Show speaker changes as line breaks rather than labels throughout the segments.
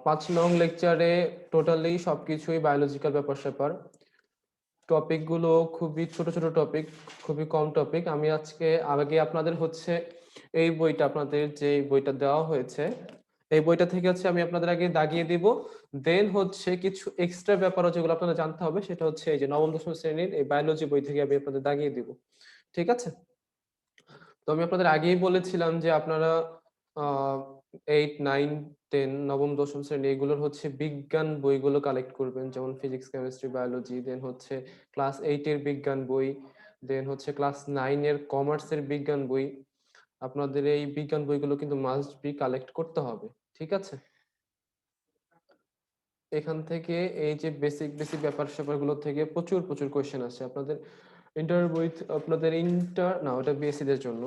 5 নং লেকচারে টোটালি সবকিছুই বায়োলজিক্যাল ব্যাপার-স্যাপার। টপিকগুলো খুবই ছোট ছোট টপিক, খুবই কম টপিক। আমি আজকে আগে আপনাদের হচ্ছে এই বইটা, আপনাদের যে বইটা দেওয়া হয়েছে, এই বইটা থেকে হচ্ছে আমি আপনাদের আগে দাগিয়ে দিব। দেন হচ্ছে কিছু এক্সট্রা ব্যাপারও যেগুলো আপনাদের জানতে হবে, সেটা হচ্ছে এই যে নবম দশম শ্রেণীর এই বায়োলজি বই থেকে আমি আপনাদের দাগিয়ে দিব। ঠিক আছে? তো আমি আপনাদের আগেই বলেছিলাম যে আপনারা 8, 9, 10 নবম দশম শ্রেণী এগুলোর হচ্ছে বিজ্ঞান বইগুলো কালেক্ট করবেন, যেমন ফিজিক্স, কেমিস্ট্রি, বায়োলজি। দেন হচ্ছে ক্লাস 8 এর বিজ্ঞান বই, দেন হচ্ছে ক্লাস 9 এর কমার্সের বিজ্ঞান বই। আপনাদের এই বিজ্ঞান বইগুলো কিন্তু মাস্ট বি কালেক্ট করতে হবে। ঠিক আছে? এখান থেকে এই যে বেসিক বেসিক ব্যাপার স্যাপারগুলো থেকে প্রচুর প্রচুর কোয়েশ্চেন আসে আপনাদের ইন্টার বই, আপনাদের ইন্টার না, ওটা বিএসসি দের জন্য।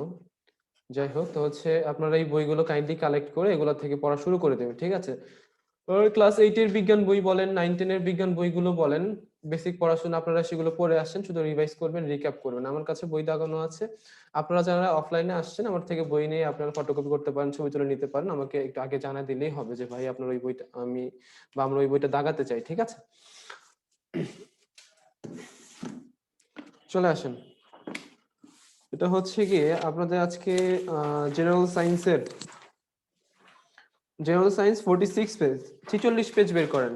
যাই হোক, তো হচ্ছে আপনারা এই বইগুলো কাইন্ডলি কালেক্ট করে এগুলো থেকে পড়া শুরু করে দেবেন। ঠিক আছে? ক্লাস 8 এর বিজ্ঞান বই বলেন, 9, 10 এর বিজ্ঞান বইগুলো বলেন, বেসিক পড়াশোনা আপনারা সেগুলো পড়ে আসছেন, শুধু রিভাইজ করবেন, রিক্যাপ করবেন। আমার কাছে বই দাগানো আছে। আপনারা যারা অফলাইনে আসছেন, আমার থেকে বই নিয়ে আপনারা ফটোকপি করতে পারেন, ছবি তুলে নিতে পারেন। আমাকে একটু আগে জানা দিলেই হবে যে ভাই আপনার ওই বইটা আমি বা আমরা ওই বইটা দাগাতে চাই। ঠিক আছে? চলে আসেন। এটা হচ্ছে গিয়ে আপনাদের আজকে জেনারেল সায়েন্সের, জেনারেল সায়েন্স 46 পেজ, 46 পেজ বের করেন।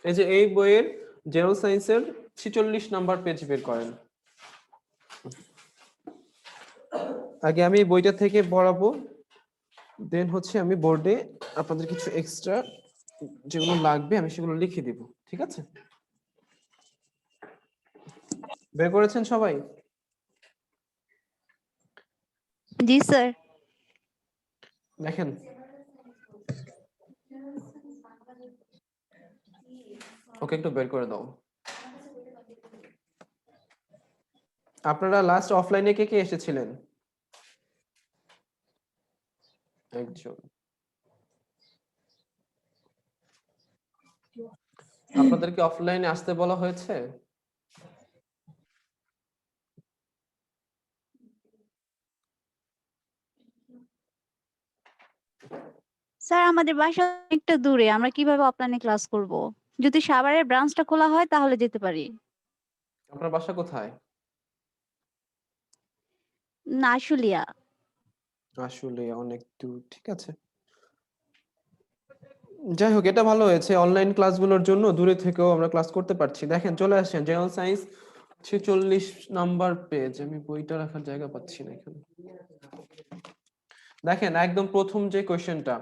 এই যে এই বইয়ের জেনারেল সায়েন্সের 46 নাম্বার পেজ বের করেন। আগে আমি এই বইটা থেকে পড়াবো, দেন হচ্ছে আমি বোর্ডে আপনাদের কিছু এক্সট্রা যেগুলো লাগবে আমি সেগুলো লিখে দিব। ঠিক আছে? বের করেছেন সবাই?
জি স্যার।
দেখেন, ওকে একটু বের করে দাও। আপনারা লাস্ট অফলাইনে কে কে এসেছিলেন? একজন। আপনাদেরকে অফলাইনে আসতে বলা হয়েছে?
স্যার আমাদের বাসা অনেকটা দূরে, আমরা কিভাবে অফলাইনে ক্লাস করব? যদি সাভারের ব্রাঞ্চটা খোলা হয় তাহলে যেতে পারি।
আপনার বাসা কোথায়?
না, আশুলিয়া।
আসলে অনেক দূর। ঠিক আছে, যাই হোক, এটা ভালো হয়েছে, অনলাইন ক্লাসগুলোর জন্য দূরে থেকেও আমরা ক্লাস করতে পারছি। দেখেন, চলে আসেন জেনারেল সায়েন্স 46 নাম্বার পেজ। আমি বইটা রাখার জায়গা পাচ্ছি না এখানে। দেখেন একদম প্রথম যে কোশ্চেনটা,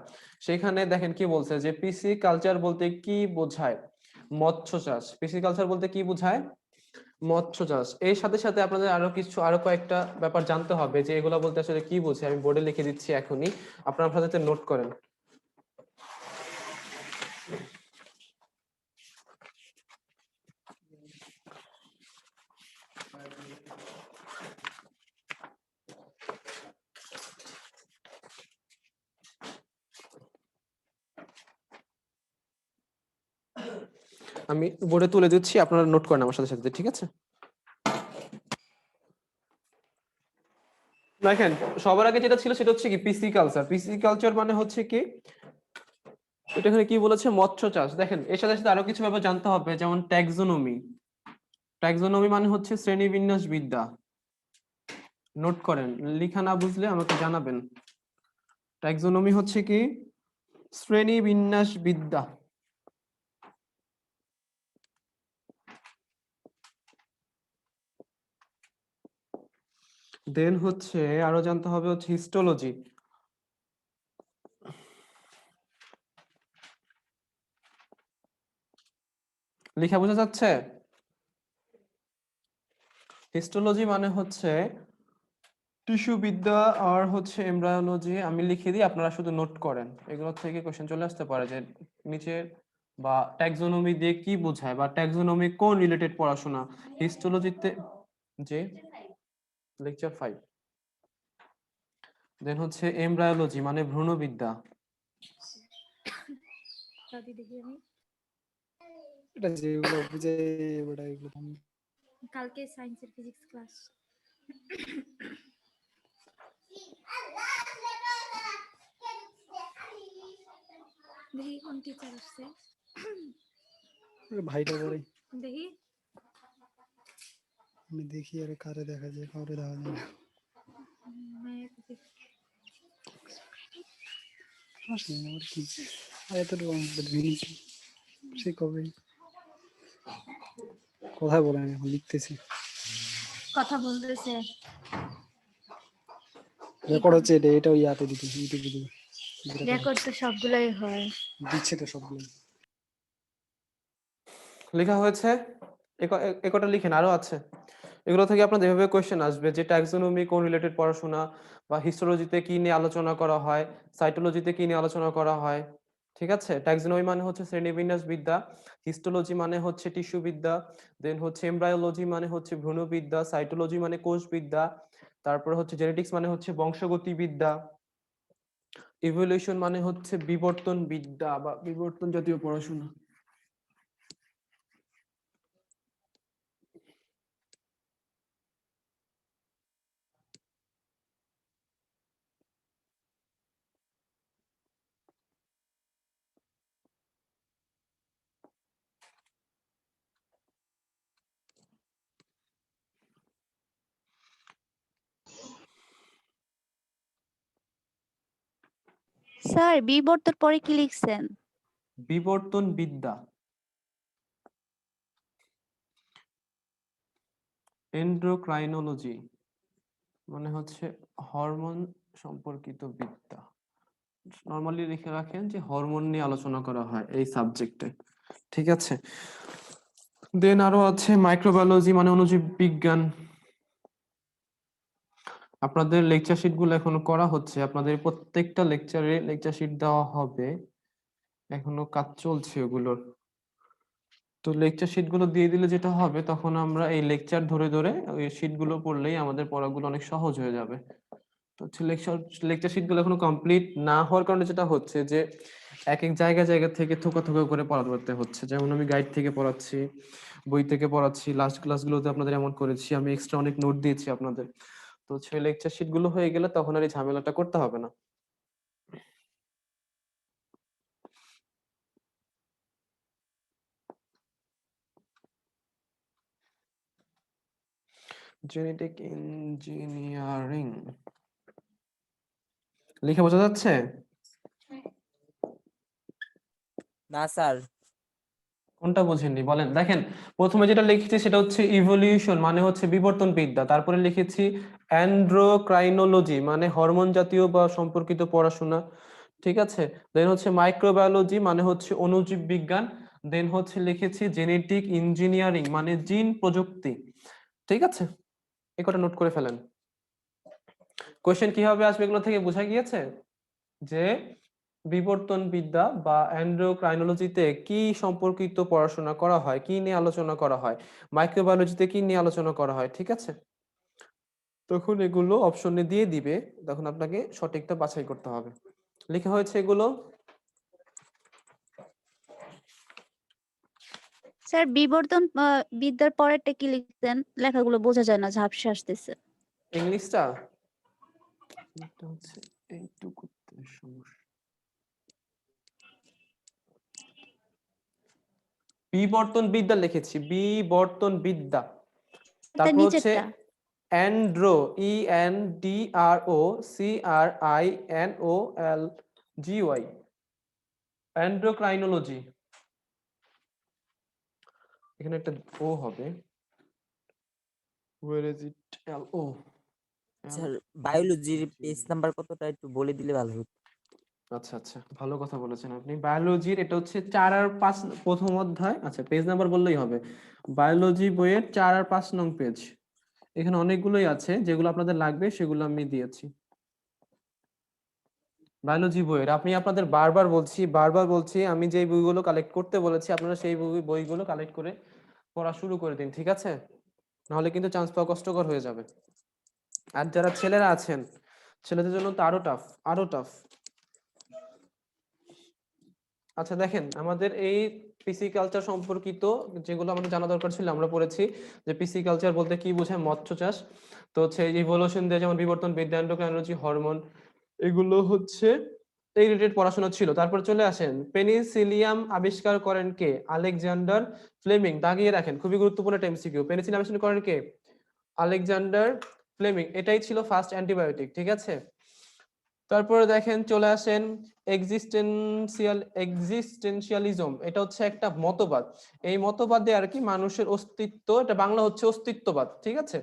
সেখানে দেখেন কি বলছে যে পিসি কালচার বলতে কি বোঝায়? মৎস্য চাষ। পিসি কালচার বলতে কি বোঝায়? মৎস্য চাষ। এর সাথে সাথে আপনাদের আরো কয়েকটা ব্যাপার জানতে হবে যে এগুলা বলতে আসলে কি বোঝায়। আমি বোর্ডে লিখে দিচ্ছি এখনই, আপনারা আপনাদের নোট করেন। আমি বোর্ডে তুলে দিচ্ছি, আপনারা নোট করেন আমার সাথে সাথে। ঠিক আছে? দেখেন, সবার আগে যেটা ছিল সেটা হচ্ছে কি পিসি কালচার। পিসি কালচার মানে হচ্ছে কি, এটা এখানে কি বলেছে? মৎস্য চাষ। দেখেন এর সাথে সাথে আরো কিছু ব্যাপার জানতে হবে, যেমন ট্যাক্সোনমি। ট্যাক্সোনমি মানে হচ্ছে শ্রেণীবিন্যাস বিদ্যা। নোট করেন, লেখা না বুঝলে আমাকে জানাবেন। ট্যাক্সোনমি হচ্ছে কি? শ্রেণীবিন্যাস বিদ্যা। দেন হচ্ছে আরো জানতে হবে হচ্ছে হিস্টোলজি। লেখা বোঝা যাচ্ছে? হিস্টোলজি মানে হচ্ছে টিস্যু বিদ্যা আর হচ্ছে এমব্রায়োলজি। আমি লিখে দিই, আপনারা শুধু নোট করেন। এগুলো থেকে কোশ্চেন চলে আসতে পারে যে নিচে বা ট্যাক্সোনমি দিয়ে কি বোঝায় বা ট্যাক্সোনমি কোন রিলেটেড পড়াশোনা। হিস্টোলজিতে যে লেকচার 5। দেন হচ্ছে এমব্রায়োলজি মানে ভ্রূণবিদ্যা।
এটা যেগুলো বুঝে ওটা এগুলো আমি
কালকে সায়েন্সের ফিজিক্স ক্লাস। দেখি কোন টিচার আসছে।
ওরে ভাইটা করে
দেখি
আমি দেখি আরে কারে দেখা যায় কাউরে দেখা যায় না।
মায়ের কাছে।
আসলে আমার কি এতটুকু আমাদের ভিড়িছি সে কবে কোথায় বলেন এখন লিখতেছি
কথা বলতেছে।
রেকর্ড হচ্ছে এটা ইয়াতে দিতে ইউটিউবে দিবে
রেকর্ড তো সবগুলাই হয়।
দিচ্ছে তো সবগুলো
লেখা হয়েছে একটা লিখেন, আরো আছে। এগুলো থেকে আপনাদের এভাবে কোয়েশ্চেন আসবে যে ট্যাক্সোনমি কোন রিলেটেড পড়াশোনা, বা হিস্টোলজিতে কি নিয়ে আলোচনা করা হয়, সাইটোলজিতে কি নিয়ে আলোচনা করা হয়। ঠিক আছে, ট্যাক্সোনমি মানে হচ্ছে শ্রেণীবিন্যাস বিদ্যা, হিস্টোলজি মানে হচ্ছে টিস্যু বিদ্যা, দেন হচ্ছে এমব্রায়োলজি মানে হচ্ছে ভ্রূণবিদ্যা, সাইটোলজি মানে কোষবিদ্যা, তারপর হচ্ছে জেনেটিক্স মানে হচ্ছে বংশগতি বিদ্যা, ইভলিউশন মানে হচ্ছে বিবর্তন বিদ্যা বা বিবর্তন জাতীয় পড়াশোনা।
স্যার বিবর্তন পরে কি লিখছেন?
বিবর্তন বিদ্যা, এন্ডোক্রাইনোলজি মানে হচ্ছে হরমোন সম্পর্কিত বিদ্যা। নরমালি লিখে রাখেন যে হরমোন নিয়ে আলোচনা করা হয় এই সাবজেক্টে। ঠিক আছে, দেন আরো আছে মাইক্রোবায়োলজি মানে অণুজীব বিজ্ঞান। আপনাদের লেকচার শিট গুলো এখনো করা হচ্ছে, আপনাদের প্রত্যেকটা লেকচারে লেকচার শিট দেওয়া হবে, এখনো কাজ চলছে ওগুলোর। তো লেকচার শিট গুলো দিয়ে দিলে যেটা হবে, তখন আমরা এই লেকচার ধরে ধরে ওই শিট গুলো পড়লেই আমাদের পড়াগুলো অনেক সহজ হয়ে যাবে। তো হচ্ছে লেকচার শিট গুলো এখনো কমপ্লিট না হওয়ার কারণে যেটা হচ্ছে যে এক এক জায়গা থেকে থোকা থোকা করে পড়াতে হচ্ছে। যেমন আমি গাইড থেকে পড়াচ্ছি, বই থেকে পড়াচ্ছি, লাস্ট ক্লাসগুলোতে আপনাদের এমন করেছি, আমি এক্সট্রা অনেক নোট দিয়েছি আপনাদের। তো হচ্ছে লেকচার শিট গুলো হয়ে গেলে তখন আর এই ঝামেলাটা করতে হবে না। জেনেটিক ইঞ্জিনিয়ারিং লিখে বোঝা যাচ্ছে?
না স্যার।
কোনটা বুঝেননি বলেন। দেখেন, প্রথমে যেটা লিখেছি সেটা হচ্ছে ইভলিউশন মানে হচ্ছে বিবর্তন বিদ্যা, তারপরে লিখেছি অ্যান্ড্রোক্রাইনোলজি মানে হরমোন জাতীয় বা সম্পর্কিত পড়াশোনা। ঠিক আছে, দেন হচ্ছে মাইক্রোবায়োলজি মানে হচ্ছে অণুজীব বিজ্ঞান, দেন হচ্ছে লিখেছি জেনেটিক ইঞ্জিনিয়ারিং মানে জিন প্রযুক্তি। ঠিক আছে, এই কটা নোট করে ফেলেন। কোশ্চেন কিভাবে আসবে এগুলো থেকে বোঝা গিয়েছে যে বিবর্তন বিদ্যা বা এন্ডোক্রাইনোলজিতে কি সম্পর্কিত পড়াশোনা করা হয়, কি নিয়ে আলোচনা করা হয়, মাইক্রোবায়োলজিতে কি নিয়ে আলোচনা করা হয়। ঠিক আছে, তখন এগুলো অপশনে দিয়ে দিবে, তখন আপনাকে সঠিকটা বাছাই করতে হবে। লেখা হয়েছে এগুলো।
স্যার বিবর্তন বিদ্যার পরেরটা কি লিখছেন? লেখাগুলো বোঝা যায় না, ঝাপসা আসতেছে।
ইংলিশটা এটা হচ্ছে এইটুকুতে সমস্যা। বিবর্তন বিদ্যা লিখেছি, বিবর্তন বিদ্যা।
তার
তারপর হচ্ছে
নিচেরটা
অ্যান্ড্রো, ENDROCRINOLGY, অ্যান্ড্রোক্রাইনোলজি। এখানে একটা ও হবে, where is it? LO
sir বায়োলজির পেজ নাম্বার কতটা একটু বলে দিলে ভালো হতো।
আচ্ছা আচ্ছা, ভালো কথা বলেছেন আপনি। বায়োলজির এটা হচ্ছে 4 আর 5 প্রথম অধ্যায়। আচ্ছা, পেজ নাম্বার বললেই হবে। বায়োলজি বইয়ের 4 আর 5 নং পেজ। এখানে অনেকগুলোই আছে, যেগুলো আপনাদের লাগবে সেগুলো আমি দিয়েছি বায়োলজি বইয়ের। আপনি আপনাদের বারবার বলছি আমি যে বইগুলো কালেক্ট করতে বলেছি আপনারা সেই বইগুলো কালেক্ট করে পড়া শুরু করে দিন। ঠিক আছে, নাহলে কিন্তু চান্স পাওয়া কষ্টকর হয়ে যাবে। আর যারা ছেলেরা আছেন, ছেলেদের জন্য তো আরো টাফ। আচ্ছা দেখেন, আমাদের এই পিসি কালচার সম্পর্কিত যেগুলো আমাদের জানা দরকার ছিল আমরা পড়েছি। যে পিসি কালচার বলতে কি বোঝায়, মৎস্য চাষ। তো হচ্ছে ইভলিউশন দিয়ে যেমন বিবর্তন বিদ্যা, এন্ডোক্রাইনোলজি, হরমোন, এগুলো হচ্ছে এই রিলেটেড পড়াশোনা ছিল। তারপর চলে আসেন, পেনিসিলিয়াম আবিষ্কার করেন কে? Alexander Fleming. দাগিয়ে রাখেন, খুবই গুরুত্বপূর্ণ একটা এমসিকিউ। পেনিসিলিন আবিষ্কার করেন কে? Alexander Fleming. এটাই ছিল ফার্স্ট অ্যান্টিবায়োটিক, ঠিক আছে। তারপরে দেখেন চলে আসেন, এক্সিস্টেন্সিয়ালিজম। এটা হচ্ছে একটা মতবাদ। এই মতবাদে আর কি মানুষের অস্তিত্ব, এটা বাংলা হচ্ছে অস্তিত্ববাদ, ঠিক আছে।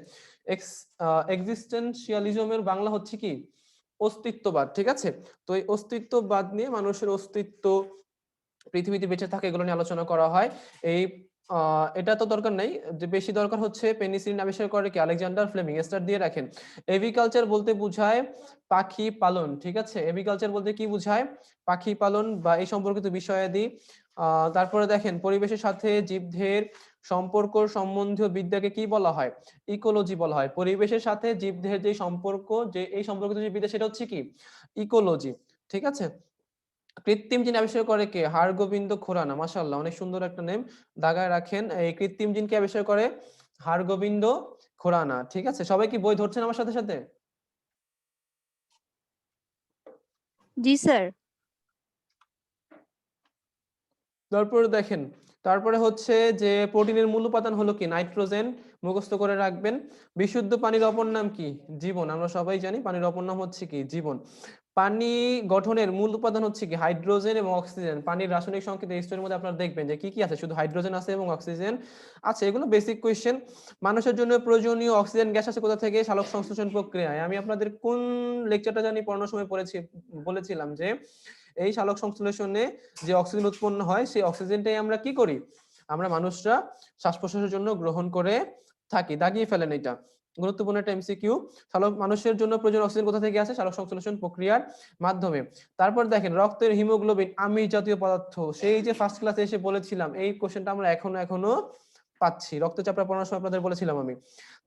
এক্সিস্টেন্সিয়ালিজমের বাংলা হচ্ছে কি? অস্তিত্ববাদ, ঠিক আছে। তো এই অস্তিত্ববাদ নিয়ে মানুষের অস্তিত্ব, পৃথিবীতে বেঁচে থাকে, এগুলো নিয়ে আলোচনা করা হয়। এই এটা তো দরকার নাই, যে বেশি দরকার হচ্ছে পেনিসিলিন আবিষ্কার করে কি? Alexander Fleming. স্টার দিয়ে রাখেন। এভিকালচার বলতে বোঝায় পাখি পালন, ঠিক আছে। এভিকালচার বলতে কি বোঝায়? পাখি পালন বা এই সম্পর্কিত বিষয়াদি। তারপরে দেখেন, পরিবেশের সাথে জীবদের সম্পর্ক সম্বন্ধীয় বিদ্যাকে কি বলা হয়? ইকোলজি বলা হয়। পরিবেশের সাথে জীবদের যে সম্পর্ক, যে এই সম্পর্কিত যে বিদ্যা, সেটা হচ্ছে কি? ইকোলজি, ঠিক আছে। কৃত্রিম জিন আবিষ্কার করে কে? হরগোবিন্দ খুরানা। মাশাআল্লাহ, অনেক সুন্দর একটা নেম, দাগায় রাখেন। এই কৃত্রিম জিন কে আবিষ্কার করে? হরগোবিন্দ খুরানা, ঠিক আছে। সবাই কি বই ধরছেন আমার সাথে সাথে?
জি স্যার।
তারপরে দেখেন, তারপরে হচ্ছে যে প্রোটিনের মূল উপাদান হলো কি? নাইট্রোজেন। মুখস্থ করে রাখবেন। বিশুদ্ধ পানির অপর নাম কি? জীবন। আমরা সবাই জানি পানির অপর নাম হচ্ছে কি? জীবন। পানি গঠনের মূল উপাদান হচ্ছে কি? হাইড্রোজেন এবং অক্সিজেন। পানির রাসায়নিক সংকেত এই স্টোরির মধ্যে আপনারা দেখবেন যে কি কি আছে, শুধু হাইড্রোজেন আছে এবং অক্সিজেন আছে। এগুলো বেসিক কোয়েশ্চেন। মানুষের জন্য প্রয়োজনীয় অক্সিজেন গ্যাস আছে কোথা থেকে? সালোক সংশ্লেষণ প্রক্রিয়ায়। আমি আপনাদের কোন লেকচারটা জানি পড়ানোর সময় বলেছিলাম যে এই সালোক সংশ্লেষণে যে অক্সিজেন উৎপন্ন হয়, সেই অক্সিজেনটাই আমরা কি করি? আমরা মানুষরা শ্বাস প্রশ্বাসের জন্য গ্রহণ করে থাকি। দাগিয়ে ফেলেন, এটা গুরুত্বপূর্ণ একটা এমসিকিউ। সালোক মানুষের জন্য প্রয়োজন অক্সিজেন কোথা থেকে আসে? সালোক সংশ্লেষণ প্রক্রিয়ার মাধ্যমে। তারপর দেখেন, রক্তের হিমোগ্লোবিন আমিষ জাতীয় পদার্থ। সেই যে ফার্স্ট ক্লাসে এসে বলেছিলাম, এই কোশ্চেনটা আমরা এখনো পাচ্ছি। রক্তচাপটা পড়ানোর সময় আপনাদের বলেছিলাম আমি।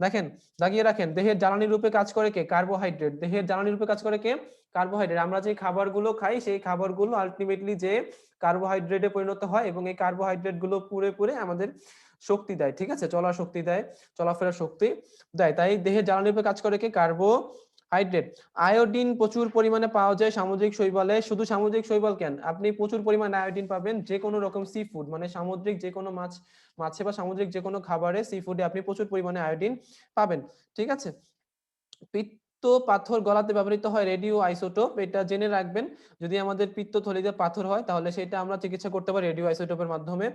দেখেন, দাগিয়ে রাখেন, দেহের জ্বালানি রূপে কাজ করে কে? কার্বোহাইড্রেট। দেহের জ্বালানি রূপে কাজ করে কে? কার্বোহাইড্রেট। আমরা যে খাবারগুলো খাই, সেই খাবারগুলো আলটিমেটলি যে কার্বোহাইড্রেটে পরিণত হয়, এবং এই কার্বোহাইড্রেট গুলো পুড়ে পুড়ে আমাদের শক্তি দেয়, ঠিক আছে। চলার শক্তি দেয়, চলাফেরার শক্তি দেয়। তাই দেহের জ্বালানি রূপে কাজ করে কে? কার্বোহাইড্রেট। আয়োডিন প্রচুর পরিমাণে পাওয়া যায় সামুদ্রিক শৈবালে। শুধু সামুদ্রিক শৈবাল কেন, আপনি প্রচুর পরিমাণে আয়োডিন পাবেন যে কোনো রকম সি ফুড, মানে সামুদ্রিক যে কোনো মাছে বা সামুদ্রিক যে কোনো খাবারে, সি ফুডে আপনি প্রচুর পরিমাণে আয়োডিন পাবেন, ঠিক আছে। পিত্ত পাথর গলাতে ব্যবহৃত হয় রেডিও আইসোটোপ। এটা জেনে রাখবেন, যদি আমাদের পিত্তথলিতে পাথর হয় তাহলে সেটা আমরা চিকিৎসা করতে পারি রেডিও আইসোটোপের মাধ্যমে।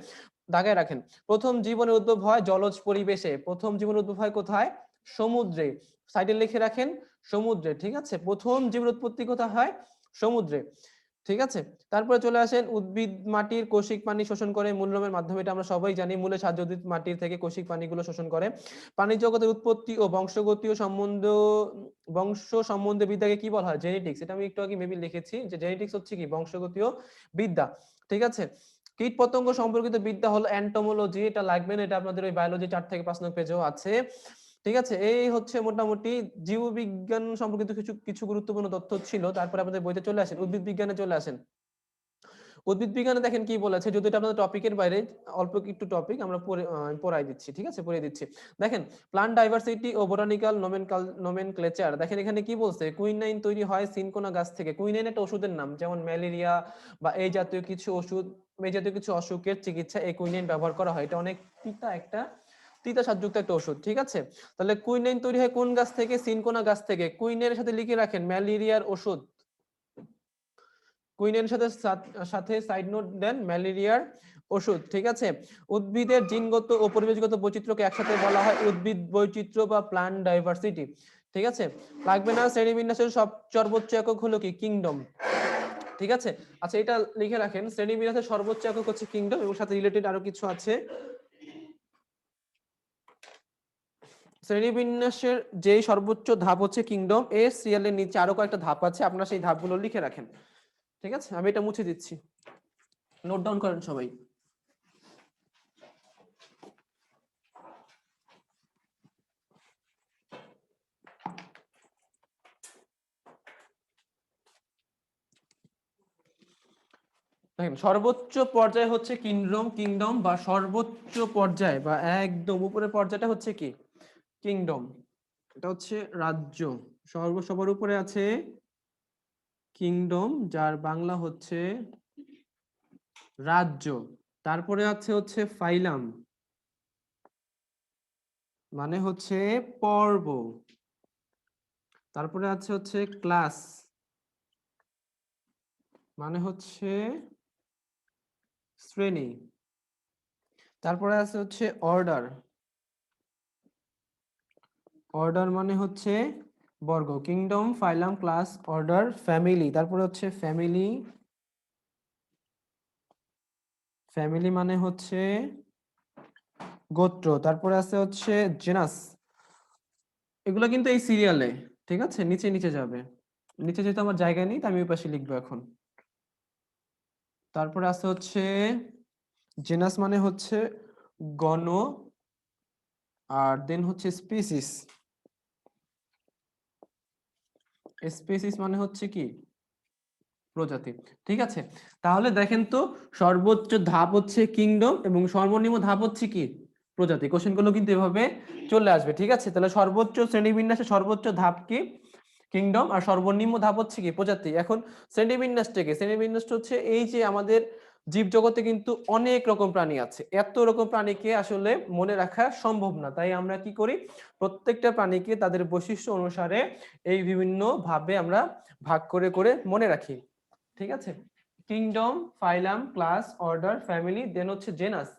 দাগায় রাখেন, প্রথম জীবনের উদ্ভব হয় জলজ পরিবেশে। প্রথম জীবনের উদ্ভব হয় কোথায়? সমুদ্রে। সাইডে লিখে রাখেন, সমুদ্রে, ঠিক আছে। প্রথম জীবের উৎপত্তি কোথায় হয়? সমুদ্রে, ঠিক আছে। তারপরে চলে আসেন, উদ্ভিদ মাটির কৌশিক পানি শোষণ করে মূলরমের মাধ্যমে। এটা আমরা সবাই জানি, মূলের সাহায্যে উদ্ভিদ মাটির থেকে কৌশিক পানিগুলো শোষণ করে। প্রাণী জগতের উৎপত্তি ও বংশ সম্বন্ধে বিদ্যাকে কি বলা হয়? জেনেটিক্স। এটা আমি একটু আগে মেবি লিখেছি যে জেনেটিক্স হচ্ছে কি? বংশগতীয় বিদ্যা, ঠিক আছে। কীট পতঙ্গ সম্পর্কিত বিদ্যা হলো এন্টোমোলজি। এটা লাগবে না, এটা আপনাদের ওই বায়োলজি 4 থেকে 5 নং পেজেও আছে, ঠিক আছে। এই হচ্ছে মোটামুটি জীববিজ্ঞান সম্পর্কিত কিছু কিছু গুরুত্বপূর্ণ তথ্য ছিল। তারপরে আপনাদের বইতে চলে আসেন, উদ্ভিদ বিজ্ঞানে চলে আসেন। উদ্ভিদ বিজ্ঞানে দেখেন কি বলেছে, যদি এটা আপনাদের টপিকের বাইরে, অল্প একটু টপিক আমরা পড়াই দিচ্ছি, ঠিক আছে, পড়িয়ে দিচ্ছি। দেখেন, প্লান্ট ডাইভার্সিটি ও বোটানিক্যাল নোমেনক্লেচার। দেখেন এখানে কি বলছে, কুইনাইন তৈরি হয় সিনকোনা গাছ থেকে। কুইনাইন একটা ওষুধের নাম, যেমন ম্যালেরিয়া বা এই জাতীয় কিছু অসুখের চিকিৎসা এই কুইনাইন ব্যবহার করা হয়। এটা অনেক তিতা স্বাদযুক্ত একটা ওষুধ, ঠিক আছে। তাহলে কুইনাইন তৈরি হয় কোন গাছ থেকে? সিনকোনা গাছ থেকে। কুইনাইনের সাথে লিখে রাখেন ম্যালেরিয়ার ওষুধ। কুইনের সাথে সাইড নোট দেন ম্যালেরিয়ার ওষুধ, ঠিক আছে। উদ্ভিদের জিনগত ও পরিবেশগত বৈচিত্র্যকে একসাথে বলা হয় উদ্ভিদ বৈচিত্র্য বা প্লান্ট ডাইভার্সিটি, ঠিক আছে। লাগবে না। শ্রেণীবিন্যাসের সর্বোচ্চ একক হলো কি? কিংডম, ঠিক আছে। আচ্ছা, এটা লিখে রাখেন, শ্রেণীবিন্যাসের সর্বোচ্চ একক হচ্ছে কিংডম, এবং সাথে রিলেটেড আরো কিছু আছে। শ্রেণীবিন্যাসের যেই সর্বোচ্চ ধাপ হচ্ছে কিংডম। এর সিরিয়ালের নিচে আরো কয়েকটা ধাপ আছে, আপনারা সেই ধাপগুলো লিখে রাখেন, ঠিক আছে। আমি এটা মুছে দিচ্ছি, নোট ডাউন করেন সবাই। দেখেন, সর্বোচ্চ পর্যায় হচ্ছে কিংডম বা সর্বোচ্চ পর্যায় বা একদম উপরের পর্যায়টা হচ্ছে কি? কিংডম। এটা হচ্ছে রাজ্য। সবার উপরে আছে কিংডম, যার বাংলা হচ্ছে রাজ্য। তারপরে হচ্ছে ফাইলাম, মানে হচ্ছে পর্ব। তারপরে হচ্ছে ক্লাস, মানে হচ্ছে শ্রেণী। তারপরে হচ্ছে অর্ডার, অর্ডার মানে হচ্ছে বর্গ। Kingdom, phylum, class, order, family. তারপরে হচ্ছে ফ্যামিলি, ফ্যামিলি মানে হচ্ছে গোত্র। তারপরে হচ্ছে জেনাস। এগুলো কিন্তু এই সিরিয়ালে, ঠিক আছে, নিচে নিচে যাবে। নিচে যেহেতু আমার জায়গা নেই, তাই আমি ওই পাশে লিখবো এখন। তারপরে হচ্ছে জেনাস মানে হচ্ছে গণ, আর দেন হচ্ছে স্পিসিস। স্পিসিস মানে হচ্ছে কি, প্রজাতি। ঠিক আছে, তাহলে দেখেন তো, সর্বোচ্চ ধাপ হচ্ছে কিংডম এবং সর্বনিম্ন ধাপ হচ্ছে কি, প্রজাতি। কোশ্চেনগুলো কিন্তু এভাবে চলে আসবে। ঠিক আছে, তাহলে সর্বোচ্চ শ্রেণীবিন্যাসে সর্বোচ্চ ধাপ কি, কিংডম, আর সর্বনিম্ন ধাপ হচ্ছে কি, প্রজাতি। এখন শ্রেণীবিন্যাসটাকে, শ্রেণীবিন্যাসটা হচ্ছে এই যে আমাদের জীবজগতে কিন্তু অনেক রকম প্রাণী আছে, এত রকম প্রাণীকে আসলে মনে রাখা সম্ভব না। তাই আমরা কি করি, প্রত্যেকটা প্রাণীকে তাদের বৈশিষ্ট্য অনুসারে এই বিভিন্ন ভাবে আমরা ভাগ করে করে মনে রাখি। ঠিক আছে, kingdom, phylum, class, order, family, দেন হচ্ছে জেনাস,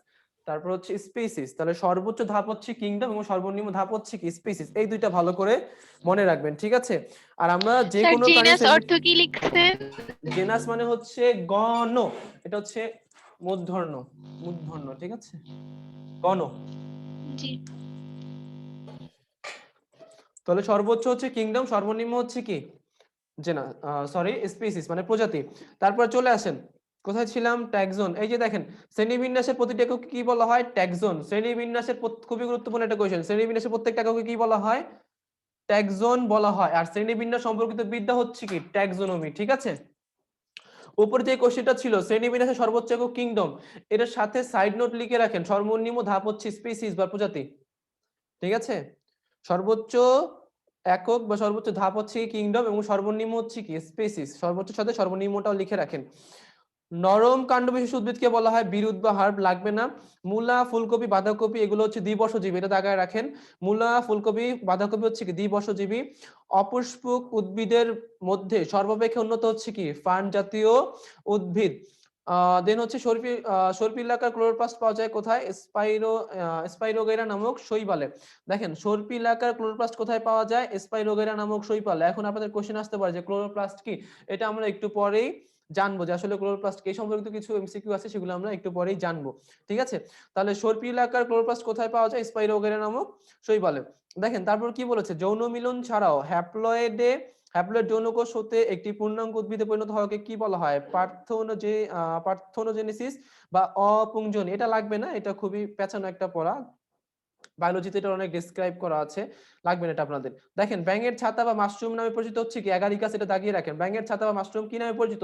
তারপর হচ্ছে স্পিসিস। তাহলে সর্বোচ্চ ধাপ হচ্ছে কিংডম এবং সর্বনিম্ন ধাপ হচ্ছে কি, স্পিসিস। এই দুইটা ভালো করে মনে রাখবেন। ঠিক আছে, আর আমরা যে
স্যার
কোনো
জিনাস
প্রাণী,
অর্থ কি লিখছেন?
জেনাস মানে হচ্ছে গণ, এটা হচ্ছে মূর্ধন্য, মূর্ধন্য। ঠিক আছে, গণ।
জি।
তাহলে সর্বোচ্চ হচ্ছে কিংডম, সর্বনিম্ন হচ্ছে কি, জেনা, সরি স্পিসিস মানে প্রজাতি। তারপর চলে আসেন, কোথায় ছিলাম, ট্যাক্সন। এই যে দেখেন, শ্রেণীবিন্যাসের প্রতিটা এককে কি বলা হয়, ট্যাক্সন। শ্রেণীবিন্যাসের খুবই গুরুত্বপূর্ণ একটা কোশ্চেন, শ্রেণীবিন্যাসের প্রত্যেকটা এককে কি বলা হয়, ট্যাক্সন বলা হয়। আর শ্রেণীবিন্যাস সম্পর্কিত বিদ্যা হচ্ছে কি, ট্যাক্সোনমি। ঠিক আছে, উপরে যে কোশ্চেনটা ছিল শ্রেণীবিন্যাসের সর্বোচ্চ একক কিংডম, এটার সাথে সাইড নোট লিখে রাখেন, সর্বনিম্ন ধাপ হচ্ছে স্পিসিস বা প্রজাতি। ঠিক আছে, সর্বোচ্চ একক বা সর্বোচ্চ ধাপ হচ্ছে কিংডম এবং সর্বনিম্ন হচ্ছে কি, স্পিসিস। সর্বোচ্চ সাথে সর্বনিম্নটাও লিখে রাখেন। নরম কাণ্ড বিশিষ্ট উদ্ভিদকে বলা হয় বিরুৎ বা হার্ব, লাগবে না। মূলা, ফুলকপি, বাঁধাকপি এগুলো হচ্ছে দ্বিবর্ষজীবী, এটা দাগায় রাখেন। মূলা, ফুলকপি, বাঁধাকপি হচ্ছে কি, দ্বিবর্ষজীবী। অপুষ্পক উদ্ভিদের মধ্যে সর্বাপেক্ষা উন্নত হচ্ছে কি, ফার্ন জাতীয় উদ্ভিদ। দেন হচ্ছে সর্পিলাকার ক্লোরোপ্লাস্ট পাওয়া যায় কোথায়, স্পাইরোগেরা নামক শৈবালে। দেখেন, সর্পিলাকার ক্লোরোপ্লাস্ট কোথায় পাওয়া যায়, স্পাইরোগেরা নামক শৈবালে। এখন আপনাদের কোশ্চেন আসতে পারে যে ক্লোরোপ্লাস্ট কি, এটা আমরা একটু পরেই জানবো, যে আসলে ক্লোরোপ্লাস্ট কি সম্পর্কিত কিছু এমসিকিউ আছে, সেগুলো আমরা একটু পরেই জানবো। ঠিক আছে, তাহলে সর্পিলাকার ক্লোরোপ্লাস্ট কোথায় পাওয়া যায়, স্পাইরোগেরা নামক শৈবালে। দেখেন, তারপর কি বলেছে, যৌন মিলন ছাড়াও হ্যাপ্লয়েড যৌনকোষ হতে একটি পূর্ণাঙ্গ উদ্ভিদে পরিণত হওয়াকে কি বলা হয়, পার্থেনোজেনেসিস বা অপুংজন। এটা লাগবে না, এটা খুবই পেছানো একটা পড়া, বায়োলজিতে এটা অনেক ডেসক্রাইব করা আছে, লাগবে না এটা আপনাদের। দেখেন, ব্যাঙের ছাতা বা মাশরুম নামে পরিচিত হচ্ছে কি, অ্যাগারিকাস। এটা দাগিয়ে রাখেন, ব্যাঙের ছাতা বা মাশরুম কি নামে পরিচিত,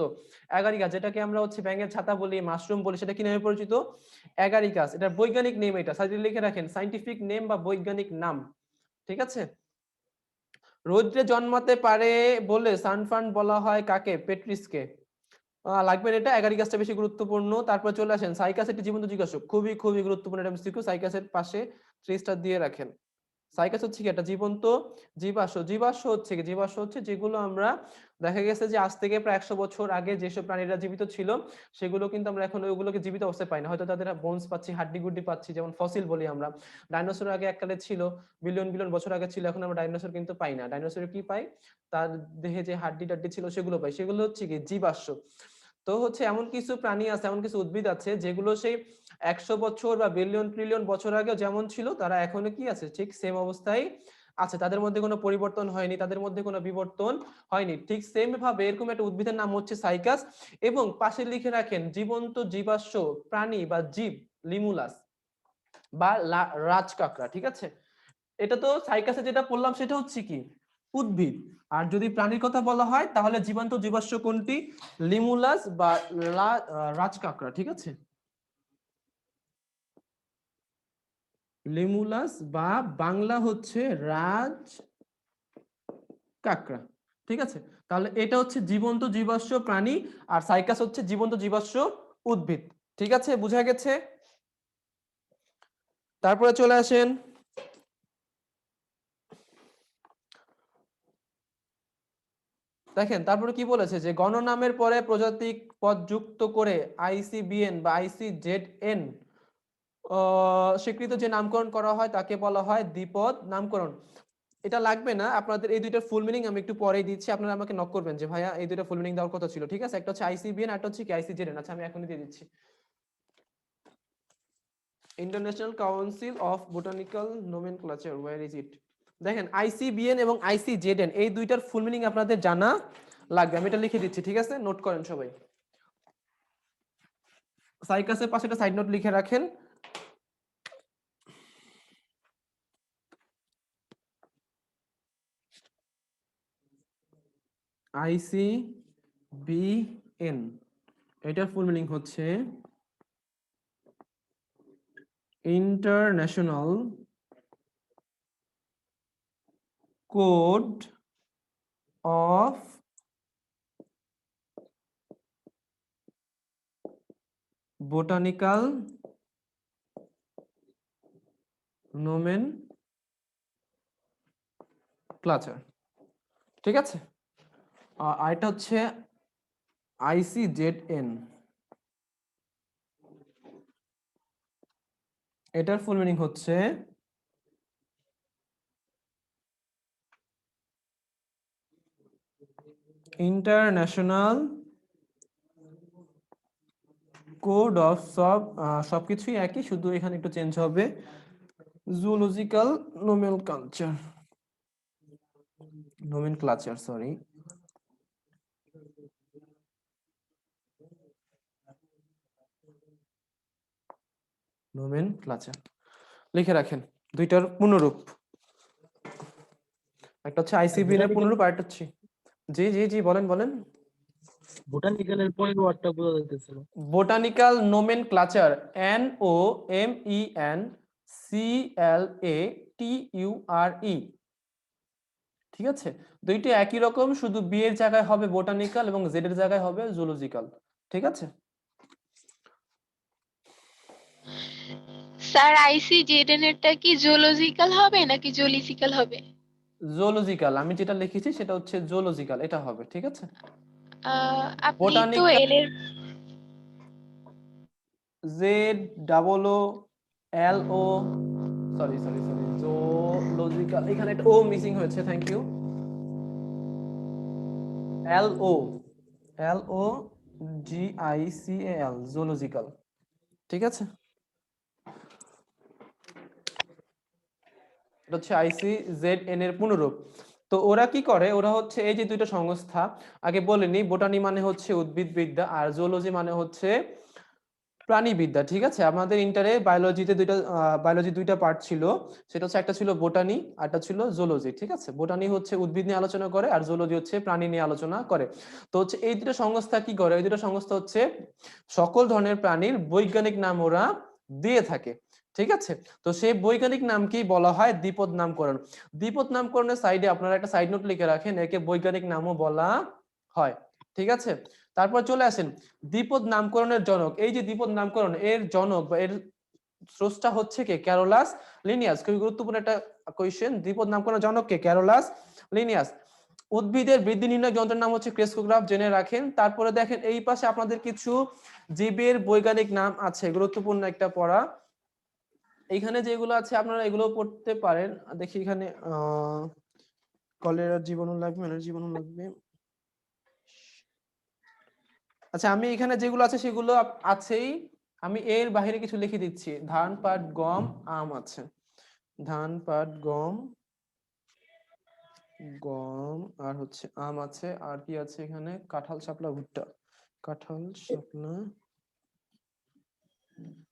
অ্যাগারিকাস। যেটাকে আমরা হচ্ছে ব্যাঙের ছাতা বলি, মাশরুম বলি, সেটা কি নামে পরিচিত, অ্যাগারিকাস। এটার বৈজ্ঞানিক নেম, এটা সাইডে লিখে রাখেন, সাইন্টিফিক নেম বা বৈজ্ঞানিক নাম। ঠিক আছে, রৌদ্রে জন্মাতে পারে বলে সানফার্ন বলা হয় কাকে, পেট্রিসকে। লাগবে না এটা, অ্যাগারিকাসটা বেশি গুরুত্বপূর্ণ। তারপর চলে আসেন, সাইকাস একটি জীবন্ত জীবাশ্ম, খুবই খুবই গুরুত্বপূর্ণ এটা এমসিকিউ, সাইকাসের পাশে 3 স্টার দিয়ে রাখেন। সাইকাস হচ্ছে কি, একটা জীবন্ত জীবাশ্ম। জীবাশ্ম হচ্ছে কি, জীবাশ্ম হচ্ছে যেগুলো আমরা, দেখা গেছে যে আজ থেকে প্রায় 100 বছর আগে যেসব প্রাণীরা জীবিত ছিল, সেগুলো কিন্তু আমরা এখন ওইগুলোকে জীবিত অবস্থায় পাই না, হয়তো তাদের বোনস পাচ্ছি, হাড্ডি গুড্ডি পাচ্ছি, যেমন ফসিল বলি আমরা। ডাইনোসর আগে এককালে ছিল, বিলিয়ন বিলিয়ন বছর আগে ছিল, এখন আমরা ডাইনোসর কিন্তু পাই না। ডাইনোসর কি পাই, তার দেহে যে হাড্ডি টাড্ডি ছিল সেগুলো পাই, সেগুলো হচ্ছে কি, জীবাশ্ম। তো হচ্ছে এমন কিছু প্রাণী আছে, এমন কিছু উদ্ভিদ আছে, যেগুলো সেই 100 বছর বা বিলিয়ন ট্রিলিয়ন বছর আগে যেমন ছিল, তারা এখনো কি আছে, ঠিক সেম অবস্থায় আছে, তাদের মধ্যে কোনো পরিবর্তন হয়নি, তাদের মধ্যে কোনো বিবর্তন হয়নি। ঠিক সেম ভাবে এরকম একটা উদ্ভিদের নাম হচ্ছে সাইকাস। এবং পাশে লিখে রাখেন, জীবন্ত জীবাশ্ম প্রাণী বা জীব, লিমুলাস বা রাজকাকড়া। ঠিক আছে, এটা তো সাইকাসে যেটা পড়লাম সেটা হচ্ছে কি, উদ্ভিদ। আর যদি প্রাণীর কথা বলা হয়, তাহলে জীবন্ত জীবাশ্ম কোনটি, লিমুলাস বা রাজকাকড়া। ঠিক আছে, লিমুলাস বা বাংলা হচ্ছে রাজ কাকড়া। ঠিক আছে, তাহলে এটা হচ্ছে জীবন্ত জীবাশ্ম প্রাণী আর সাইকাস হচ্ছে জীবন্ত জীবাশ্ম উদ্ভিদ। ঠিক আছে, বোঝা গেছে? তারপরে চলে আসেন দেখেন তারপরে কি বলেছে যে গণনামের পরে প্রজাতিক পদ যুক্ত করে আইসিবিএন বা আইসিজেডএন স্বীকৃত যে নামকরণ করা হয় তাকে বলা হয় দ্বিপদ নামকরণ। এটা লাগবে না, আপনাদের এই দুইটার ফুল মিনিং আমি একটু পরেই দিচ্ছি, আপনারা আমাকে নক করবেন যে ভাইয়া এই দুইটা ফুল মিনিং দেওয়ার কথা ছিল। ঠিক আছে, একটা হচ্ছে আইসিবিএন আর একটা হচ্ছে কি আইসিজেডএন। আচ্ছা আমি এখনই দিয়ে দিচ্ছি। International council of botanical nomenclature, where is it? দেখেন আইসিবিএন এবং আইসিজেডএন এই দুইটার ফুল মিনিং আপনাদের জানা লাগবে, আমি এটা লিখে দিচ্ছি। ঠিক আছে, নোট করেন সবাই। সাইকাসের পাশে একটা সাইড নোট লিখে রাখেন। আইসিবিএন এটার ফুল মিনিং হচ্ছে international code of botanical nomenclature. ঠিক আছে, আর এটা হচ্ছে আইসিজেডএন, এটার ফুল মিনিং হচ্ছে ইন্টারন্যাশনাল কোড অফ সবকিছুই একই, শুধু এখানে একটু চেঞ্জ হবে, জুলজিক্যাল নোমেনক্লেচার সরি। নোমেনক্লেচার লিখে রাখেন, দুইটার পূর্ণরূপ, একটা হচ্ছে আইসিবিএন এর পূর্ণরূপ আর একটা হচ্ছে জি জি জি বলেন বলেন।
বোটানিক্যালের পরের ওয়ার্ডটা বোঝা যাইতেছিল।
Botanical nomenclature, NOMENCLATURE। ঠিক আছে, দুইটি একই রকম, শুধু বি এর জায়গায় হবে বোটানিক্যাল এবং জেড এর জায়গায় হবে জুলজিক্যাল। ঠিক আছে,
স্যার আইসিজেডএন এরটা কি জুলজিক্যাল হবে নাকি জুলিজিক্যাল হবে?
জুলজিক্যাল, আমি যেটা লিখেছি সেটা হচ্ছে জুলজিক্যাল, এটা হবে। ঠিক আছে,
আপনি তো
বোটানিক্যাল
এল এর
ZOOLO sorry sorry sorry zoological, এখানে একটা ও মিসিং হয়েছে, থ্যাংক ইউ। LOGICAL zoological. ঠিক আছে, এটা হচ্ছে আইসিজেডএন এর পূর্ণরূপ। তো ওরা কি করে, ওরা হচ্ছে এই যে দুইটা সংস্থা আগে বলেনি, বোটানি মানে হচ্ছে উদ্ভিদবিদ্যা আর জুলজি মানে হচ্ছে প্রাণীবিদ্যা। ঠিক আছে, আমাদের ইন্টারে বায়োলজিতে বায়োলজি দুইটা পার্ট ছিল, সেটা হচ্ছে একটা ছিল বোটানি আর একটা ছিল জুলজি। ঠিক আছে, বোটানি হচ্ছে উদ্ভিদ নিয়ে আলোচনা করে আর জুলজি হচ্ছে প্রাণী নিয়ে আলোচনা করে। তো হচ্ছে এই দুটো সংস্থা কি করে, এই দুটো সংস্থা হচ্ছে সকল ধরনের প্রাণীর বৈজ্ঞানিক নাম ওরা দিয়ে থাকে। ঠিক আছে, তো সেই বৈজ্ঞানিক নামকেই বলা হয় দ্বিপদ নামকরণ। দ্বিপদ নামকরণের সাইডে আপনারা একটা সাইড নোট লিখে রাখেন, একে বৈজ্ঞানিক নামও বলা হয়। ঠিক আছে, তারপর চলে আসেন দ্বিপদ নামকরণের জনক। এই যে দ্বিপদ নামকরণ এর জনক বা এর স্রষ্টা হচ্ছে কে, ক্যারোলাস লিনিয়াস। খুবই গুরুত্বপূর্ণ একটা কোয়েশ্চেন, দ্বিপদ নামকরণের জনক কে, ক্যারোলাস লিনিয়াস। উদ্ভিদের বৃদ্ধি নির্ণয় যন্ত্রের নাম হচ্ছে ক্রেস্কোগ্রাফ, জেনে রাখেন। তারপরে দেখেন এই পাশে আপনাদের কিছু জীবের বৈজ্ঞানিক নাম আছে, গুরুত্বপূর্ণ একটা পড়া। এইখানে যেগুলো আছে আপনারা এগুলো পড়তে পারেন। দেখি এখানে কলেরার জীবাণু লাগবে, জীবাণু লাগবে। আচ্ছা আমি এখানে যেগুলো আছে সেগুলো আছেই, আমি এর বাইরে কিছু লিখে দিচ্ছি। ধান, পাট, গম, আম আছে। ধান, পাট, গম, গম আর হচ্ছে আম আছে। আর কি আছে এখানে, কাঁঠাল, শাপলা, ভুট্টা। কাঁঠাল, শাপলা।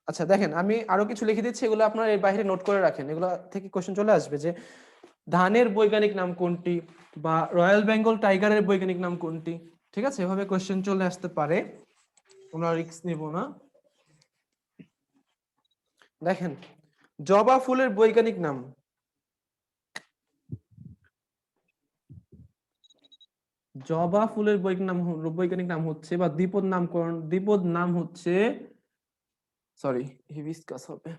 আচ্ছা দেখেন আমি আরো কিছু লিখে দিচ্ছি, এগুলো আপনারা এর বাইরে নোট করে রাখেন, এগুলো থেকে কোশ্চেন চলে আসবে যে ধানের বৈজ্ঞানিক নাম কোনটি বা রয়্যাল বেঙ্গল টাইগারের বৈজ্ঞানিক নাম কোনটি। ঠিক আছে, এভাবে কোশ্চেন চলে আসতে পারে, আমরা রিস্ক নেব না। দেখেন জবা ফুলের বৈজ্ঞানিক নাম, জবা ফুলের বৈজ্ঞানিক নাম হচ্ছে বা দ্বিপদ নাম হচ্ছে সরি হিবিস্কাস হবে।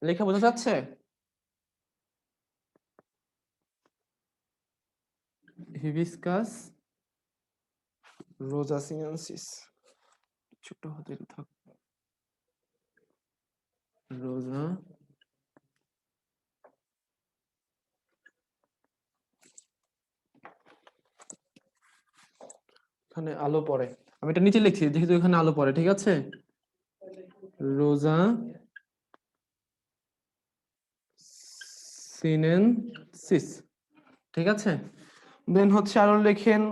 লেখা বোঝা যাচ্ছে? হিবিস্কাস রোজাসিয়েন্সিস, ছোট হাতে থাক, রোজা এখানে আলো পড়ে, আমি এটা নিচে লিখছি যেহেতু এখানে আলো পড়ে, ঠিক আছে? রোজা সিনেনসিস, ঠিক আছে? দেন হচ্ছে আরো লেখেন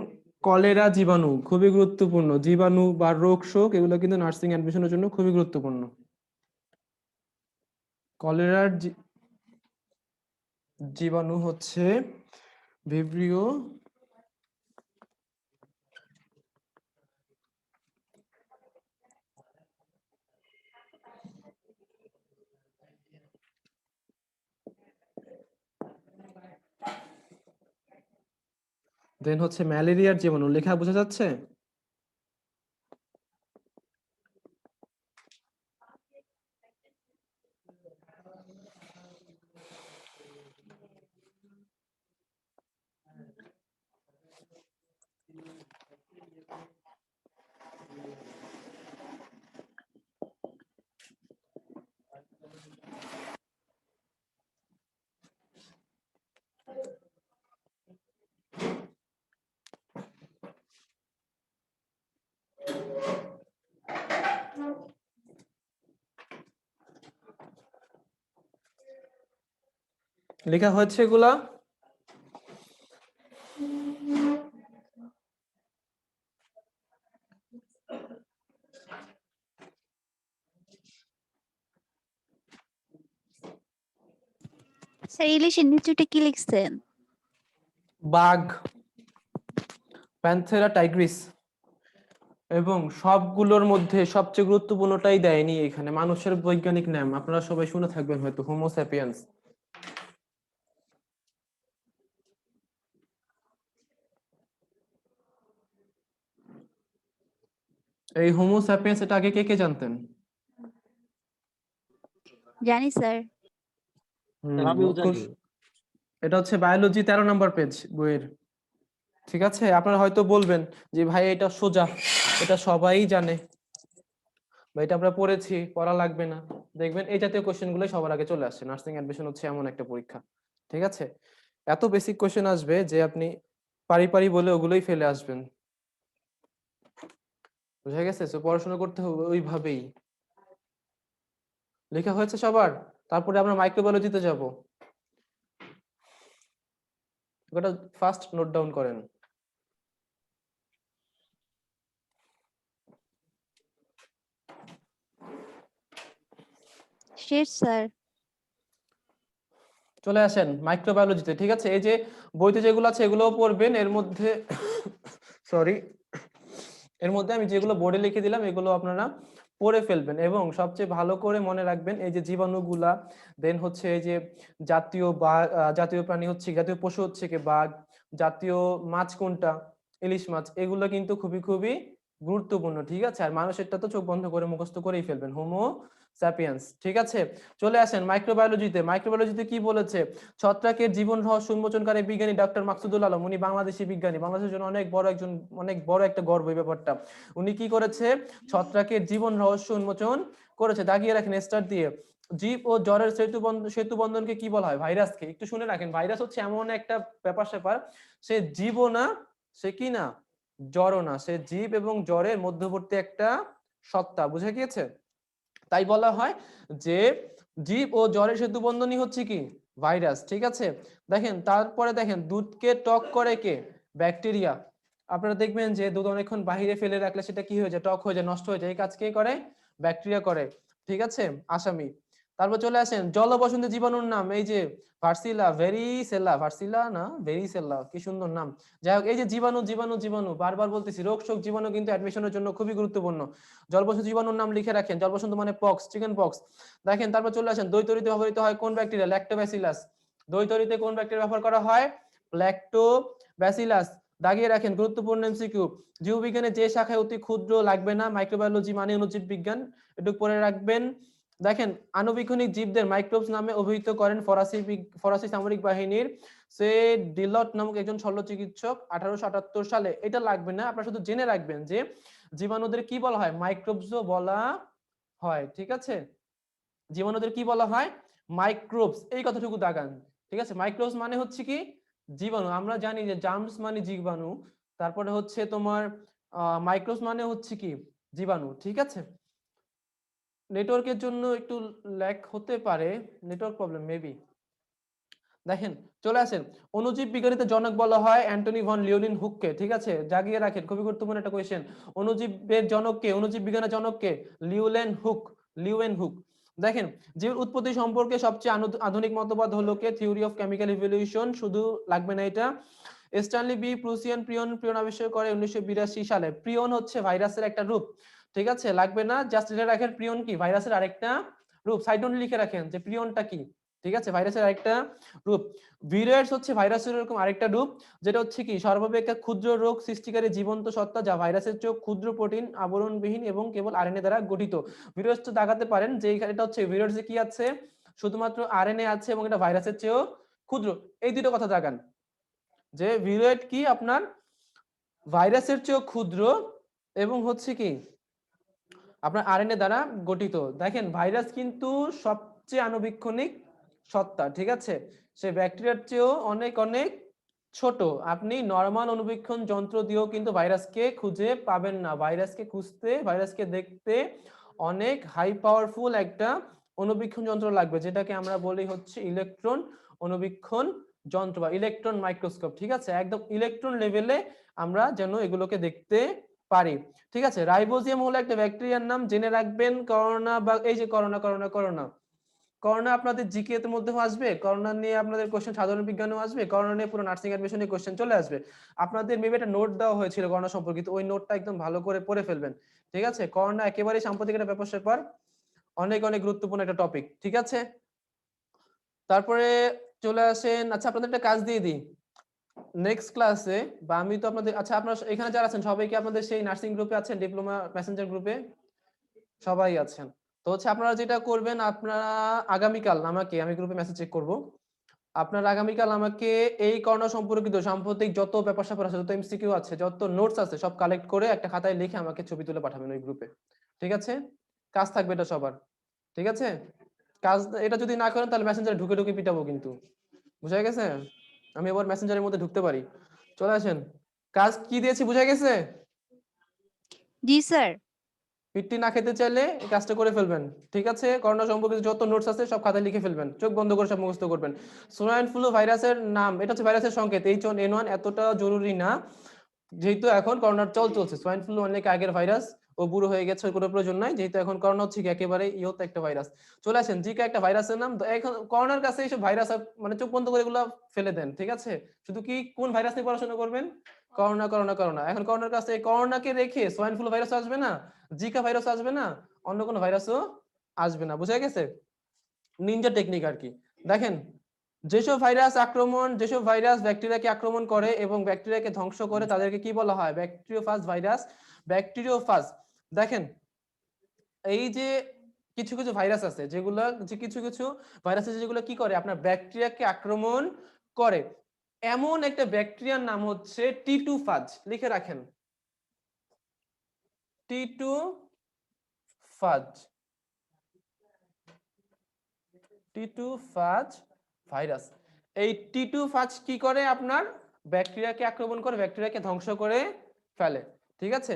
কলেরা জীবাণু, খুবই গুরুত্বপূর্ণ। জীবাণু বা রোগ শোক এগুলো কিন্তু নার্সিং অ্যাডমিশনের জন্য খুবই গুরুত্বপূর্ণ। কলেরার জীবাণু হচ্ছে ভিব্রিও দেন হচ্ছে ম্যালেরিয়ার জীবাণু, লেখা বোঝা যাচ্ছে? লেখা হচ্ছে এগুলা?
স্যার ইলিশের নিচুটা কি লিখছেন?
বাঘ, প্যান্থেরা টাইগ্রিস, এবং সবগুলোর মধ্যে সবচেয়ে গুরুত্বপূর্ণটাই দেয়নি এখানে, মানুষের বৈজ্ঞানিক নাম আপনারা সবাই শুনে থাকবেন হয়তো, হোমো স্যাপিয়েন্স। এই হোমো স্যাপিয়েন্স এটা আগে কে কে জানতেন?
জানি স্যার।
এটা হচ্ছে বায়োলজি 13 নম্বর পেজ বইয়ের, ঠিক আছে? আপনারা হয়তো বলবেন যে ভাই এটা সোজা, এটা সবাই জানে, বা এটা আমরা পড়েছি, পড়া লাগবে না। দেখবেন এই জাতীয় কোশ্চেন গুলো সবার আগে চলে আসে, নার্সিং অ্যাডমিশন হচ্ছে এমন একটা পরীক্ষা, ঠিক আছে? এত বেসিক কোশ্চেন আসবে যে আপনি পারি পারি বলে ওগুলোই ফেলে আসবেন, বুঝা গেছে? তো পড়াশোনা করতে হবে ওইভাবেই। লেখা হয়েছে সবার? তারপরে আমরা মাইক্রোবায়োলজিতে যাব, ওটা ফার্স্ট নোট ডাউন করেন।
শেষ স্যার।
চলে আসেন মাইক্রোবায়োলজিতে, ঠিক আছে? এই যে বইতে যেগুলো আছে এগুলোও পড়বেন, এর মধ্যে সরি এর মধ্যে আমি যেগুলো বোর্ডে লিখে দিলাম এগুলো আপনারা পড়ে ফেলবেন, এবং সবচেয়ে ভালো করে মনে রাখবেন এই যে জীবাণুগুলা, দেন হচ্ছে এই যে জাতীয় প্রাণী হচ্ছে, জাতীয় পশু হচ্ছে কি বাঘ, জাতীয় মাছ কোনটা, ইলিশ মাছ, এগুলো কিন্তু খুবই খুবই গুরুত্বপূর্ণ, ঠিক আছে? আর মানুষেরটা তো চোখ বন্ধ করে মুখস্থ করেই ফেলবেন, হোমো স্যাপিয়েন্স, ঠিক আছে? চলে আসেন মাইক্রোবায়োলজিতে। মাইক্রোবায়োলজিতে কি বলেছে? ছত্রাকের জীবন রহস্য উন্মোচনকারী বিজ্ঞানী ডক্টর মাকসুদুল আলম, উনি বাংলাদেশি বিজ্ঞানী, বাংলাদেশের জন্য অনেক বড় একটা গর্ব এই ব্যাপারটা। উনি কি করেছে? ছত্রাকের জীবন রহস্য উন্মোচন করেছে, দাগিয়ে রাখেন স্টার দিয়ে। জীব ও জ্বরের সেতু বন্ধনকে কি বলা হয়? ভাইরাসকে। একটু শুনে রাখেন, ভাইরাস হচ্ছে এমন একটা ব্যাপার স্যাপার, সে জীবও না, সে কি না, জ্বরও না, সে জীব এবং জ্বরের মধ্যবর্তী একটা সত্তা, বুঝে গিয়েছে? তাই বলা হয় যে জীব ও জ্বরের সেতু বন্ধনই হচ্ছে কি ভাইরাস, ঠিক আছে? দেখেন তারপরে দেখেন দুধকে টক করে কে? ব্যাকটেরিয়া। আপনারা দেখবেন যে দুধ অনেকক্ষণ বাইরে ফেলে রাখলে সেটা কি হয়ে যায়? টক হয়ে যায়, নষ্ট হয়ে যায়। এই কাজ কে করে? ব্যাকটেরিয়া করে, ঠিক আছে? আসামি। তারপর চলে আসেন জলবসন্তি জীবাণুর নাম, এই যে ভার্সিলা না ভেরিসেল্লা, কি সুন্দর নাম। যাই হোক, এই যে জীবাণু জীবাণু জীবাণু বারবার বলতেছি, রোগ শোক জীবাণু কিন্তু অ্যাডমিশনের জন্য খুবই গুরুত্বপূর্ণ। জলবসন্ত জীবাণুর নাম লিখে রাখেন, জলবসন্ত মানে পক্স, চিকেন পক্স। দেখেন তারপর চলে আসেন দই তৈরিতে ব্যবহৃত হয় কোন ব্যাকটেরিয়া? ল্যাক্টোব্যাসিলাস। দই তৈরিতে কোন ব্যাকটেরিয়া ব্যবহার করা হয়? ল্যাক্টোব্যাসিলাস, দাগিয়ে রাখেন, গুরুত্বপূর্ণ এমসিকিউ। জীববিজ্ঞানে যে শাখায় অতি ক্ষুদ্র লাগবে না, মাইক্রোবায়োলজি মানে অণুজীব বিজ্ঞান, একটু পরে রাখবেন। দেখেন, আণুবীক্ষণিক জীবদের মাইক্রোবস নামে অভিহিত করেন ফরাসি সামরিক বাহিনীর সে ডিলট নামক একজন শল্য চিকিৎসক 1878 সালে। এটা লাগবে না, আপনারা শুধু জেনে রাখবেন যে জীবাণুদের কি বলা হয়, মাইক্রোবসও বলা হয়। ঠিক আছে, জীবাণুদের কি বলা হয়, মাইক্রোবস, এই কথাটুকু দাগান। ঠিক আছে, মাইক্রোবস মানে হচ্ছে কি জীবাণু। আমরা জানি যে জার্মস মানে জীবাণু, তারপরে হচ্ছে তোমার মাইক্রোবস মানে হচ্ছে কি জীবাণু। ঠিক আছে, নেটওয়ার্কের জন্য একটু ল্যাগ হতে পারে, নেটওয়ার্ক প্রবলেম মেবি। দেখেন, চলে আসেন, অণুজীব বিজ্ঞানীতে জনক বলা হয় অ্যান্টনি ভন লিওনিন হুককে। ঠিক আছে, জাগিয়ে রাখেন, খুবই গুরুত্বপূর্ণ একটা কোয়েশ্চেন। অণুজীবের জনককে, অণুজীব বিজ্ঞানের জনককে, লিউয়েন হুক। দেখেন, জীবের উৎপত্তি সম্পর্কে সবচেয়ে আধুনিক মতবাদ হলো কে থিওরি অফ কেমিক্যাল ইভলিউশন, শুধু লাগবে না এটা। স্ট্যানলি বি প্রুসিয়ান প্রিয়ন আবিষ্কার করে 1982 সালে। প্রিয়ন হচ্ছে ভাইরাসের একটা রূপ। ঠিক আছে, লাগবে না, জাস্ট লিখে রাখেন প্রিয়ন কি ভাইরাসের আরেকটা রূপ, সাইড নোট লিখে রাখেন যে প্রিয়নটা কি। ঠিক আছে, ভাইরাসের আরেকটা রূপ। ভিরুয়েন্টস হচ্ছে ভাইরাসের এরকম আরেকটা রূপ, যেটা হচ্ছে কি সর্বাপেক্ষা ক্ষুদ্র রোগ সৃষ্টিকারী জীবন্ত সত্তা, যা ভাইরাসের চেয়েও ক্ষুদ্র প্রোটিন আবরণবিহীন এবং কেবল আরএনএ দ্বারা গঠিত। ভিরুয়েন্টস তো দাগাতে পারেন যে এটা হচ্ছে ভিরুয়েন্টসে কি আছে, শুধুমাত্র আরএনএ আছে এবং এটা ভাইরাসের চেয়েও ক্ষুদ্র। এই দুটো কথা দাগান যে ভিরুয়েন্ট কি আপনার ভাইরাসের চেয়েও ক্ষুদ্র এবং হচ্ছে কি আপনার আরএনএ দ্বারা গঠিত। দেখেন, ভাইরাস কিন্তু সবচেয়ে আণুবীক্ষণিক সত্তা। ঠিক আছে, সে ব্যাকটেরিয়ার চেয়েও অনেক অনেক ছোট। আপনি নরমাল অণুবীক্ষণ যন্ত্র দিয়েও কিন্তু ভাইরাসকে খুঁজে পাবেন না। ভাইরাসকে খুঁজতে, ভাইরাসকে দেখতে অনেক হাই পাওয়ারফুল একটা অণুবীক্ষণ যন্ত্র লাগবে, যেটাকে আমরা বলি হচ্ছে ইলেকট্রন অণুবীক্ষণ যন্ত্র বা ইলেকট্রন মাইক্রোস্কোপ। ঠিক আছে, একদম ইলেকট্রন লেভেলে আমরা যেন এগুলোকে দেখতে পারি। ঠিক আছে, রাইবোজিয়াম হলো একটা ব্যাকটেরিয়ার নাম, জেনে রাখবেন। করোনা বা এই যে করোনা আপনাদের জিকে এর মধ্যেও আসবে, করোনা নিয়ে আপনাদের কোশ্চেন সাধারণ বিজ্ঞানেও আসবে, করোনা নিয়ে পুরো নার্সিং অ্যাডমিশনে কোশ্চেন চলে আসবে। আপনাদের মেবি একটা নোট দেওয়া হয়েছিল করোনা সম্পর্কিত, ওই নোটটা একদম ভালো করে পড়ে ফেলবেন। ঠিক আছে, করোনা একেবারে সাম্প্রতিক একটা ব্যাপার স্যাপার, অনেক অনেক গুরুত্বপূর্ণ একটা টপিক। ঠিক আছে, তারপরে চলে আসেন, আচ্ছা আপনাদের একটা কাজ দিয়ে দিই নেক্সট ক্লাসে, বা আমি তো আপনাদের, আচ্ছা আপনারা এখানে যারা আছেন সবাই কি আপনাদের সেই নার্সিং গ্রুপে আছেন, ডিপ্লোমা মেসেঞ্জার গ্রুপে সবাই আছেন? তো হচ্ছে আপনারা যেটা করবেন, আপনারা আগামীকাল আমাকে, আমি গ্রুপে মেসেজ চেক করব, আপনারা আগামীকাল আমাকে এই করোনা সম্পর্কিত সাম্প্রতিক যত ব্যাপার স্যাপার আছে, যত এমসিকিউ আছে, যত নোটস আছে, সব কালেক্ট করে একটা খাতায় লিখে আমাকে ছবি তুলে পাঠাবেন ওই গ্রুপে। ঠিক আছে, কাজ থাকবে এটা সবার। ঠিক আছে, কাজ এটা যদি না করেন তাহলে মেসেঞ্জারে ঢুকে ঢুকে পিটাবো কিন্তু, বুঝা গেছে? আমি এবার মেসেঞ্জারের মধ্যে ঢুকতে পারি। চলে আসেন, কাজ কি দিয়েছি বুঝা গেছে?
জি স্যার।
পিট্টি না খেতে চাইলে এই কাজটা করে ফেলবেন। ঠিক আছে, করোনা সম্পর্কিত যত নোটস আছে সব খাতায় লিখে ফেলবেন, চোখ বন্ধ করে সব মুখস্থ করবেন। সোয়াইন ফ্লু ভাইরাসের নাম, এটা হচ্ছে ভাইরাসের সংকেত H1N1, এতটা জরুরি না যেহেতু এখন করোনার চলছে। সোয়াইন ফ্লু অনেক আগের ভাইরাস, ও বুড়ো হয়ে গেছে, কোনো প্রয়োজন নাই, যেহেতু এখন করোনা হচ্ছে কি একেবারে ইয়ত একটা ভাইরাস। চলে আসেন, জিকা একটা ভাইরাসের নাম। এখন করোনার কাছে এইসব ভাইরাস মানে চোখ বন্ধ করে এগুলো ফেলে দেন। ঠিক আছে, শুধু কি কোন ভাইরাস নিয়ে পড়াশোনা করবেন? Corona corona corona. এখন করোনার কাছে করোনাকে রেখে সোয়াইন ফ্লু ভাইরাস আসবে না, জিকা ভাইরাস আসবে না, অন্য কোনো ভাইরাসও আসবে না, বুঝা গেছে? নিনজা টেকনিক আর কি। দেখেন, যেসব ভাইরাস ব্যাকটেরিয়াকে আক্রমণ করে এবং ব্যাকটেরিয়াকে ধ্বংস করে তাদেরকে কি বলা হয়? Bacteriophage virus, bacteriophage. দেখেন, এই যে কিছু কিছু ভাইরাস আছে যেগুলো, যে কিছু কিছু ভাইরাস আছে যেগুলো কি করে, আপনার ব্যাকটেরিয়াকে আক্রমণ করে। এমন একটা ব্যাকটেরিয়ার নাম হচ্ছে টিটুফাজ, লিখে রাখেন, টিটুফাজ, টিটুফাজ ভাইরাস। এই টিটুফাজ কি করে, আপনার ব্যাকটেরিয়াকে আক্রমণ করে, ব্যাকটেরিয়াকে ধ্বংস করে ফেলে। ঠিক আছে,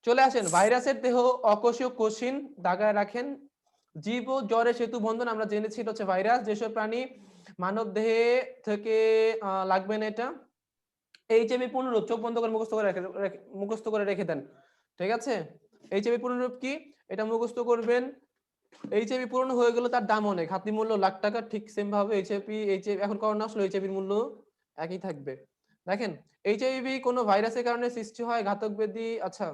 চলে আসেন, ভাইরাসের দেহ অকোষীয় কোষহীন, দাগায় রাখেন। জীব ও জ্বরের সেতু বন্ধন আমরা জেনেছি এটা হচ্ছে ভাইরাস। যেসব প্রাণী মানব দেহে থেকে লাগবে না এটা। এইচআইভি পূর্ণরূপ, চোখ বন্ধ করে মুখস্থ করে রেখে দেন। ঠিক আছে, এইচআইভি পূর্ণরূপ কি এটা মুখস্থ করবেন। এইচআইভি পূরণ হয়ে গেল, তার দাম অনেক, হাতি মূল্য লাখ টাকা। ঠিক সেম ভাবে এইচআইভি এখন করোনা আসলে এইচআইভির মূল্য একই থাকবে। দেখেন, এইচআইভি কোনো ভাইরাসের কারণে সৃষ্টি হয় ঘাতক ব্যাধি। আচ্ছা,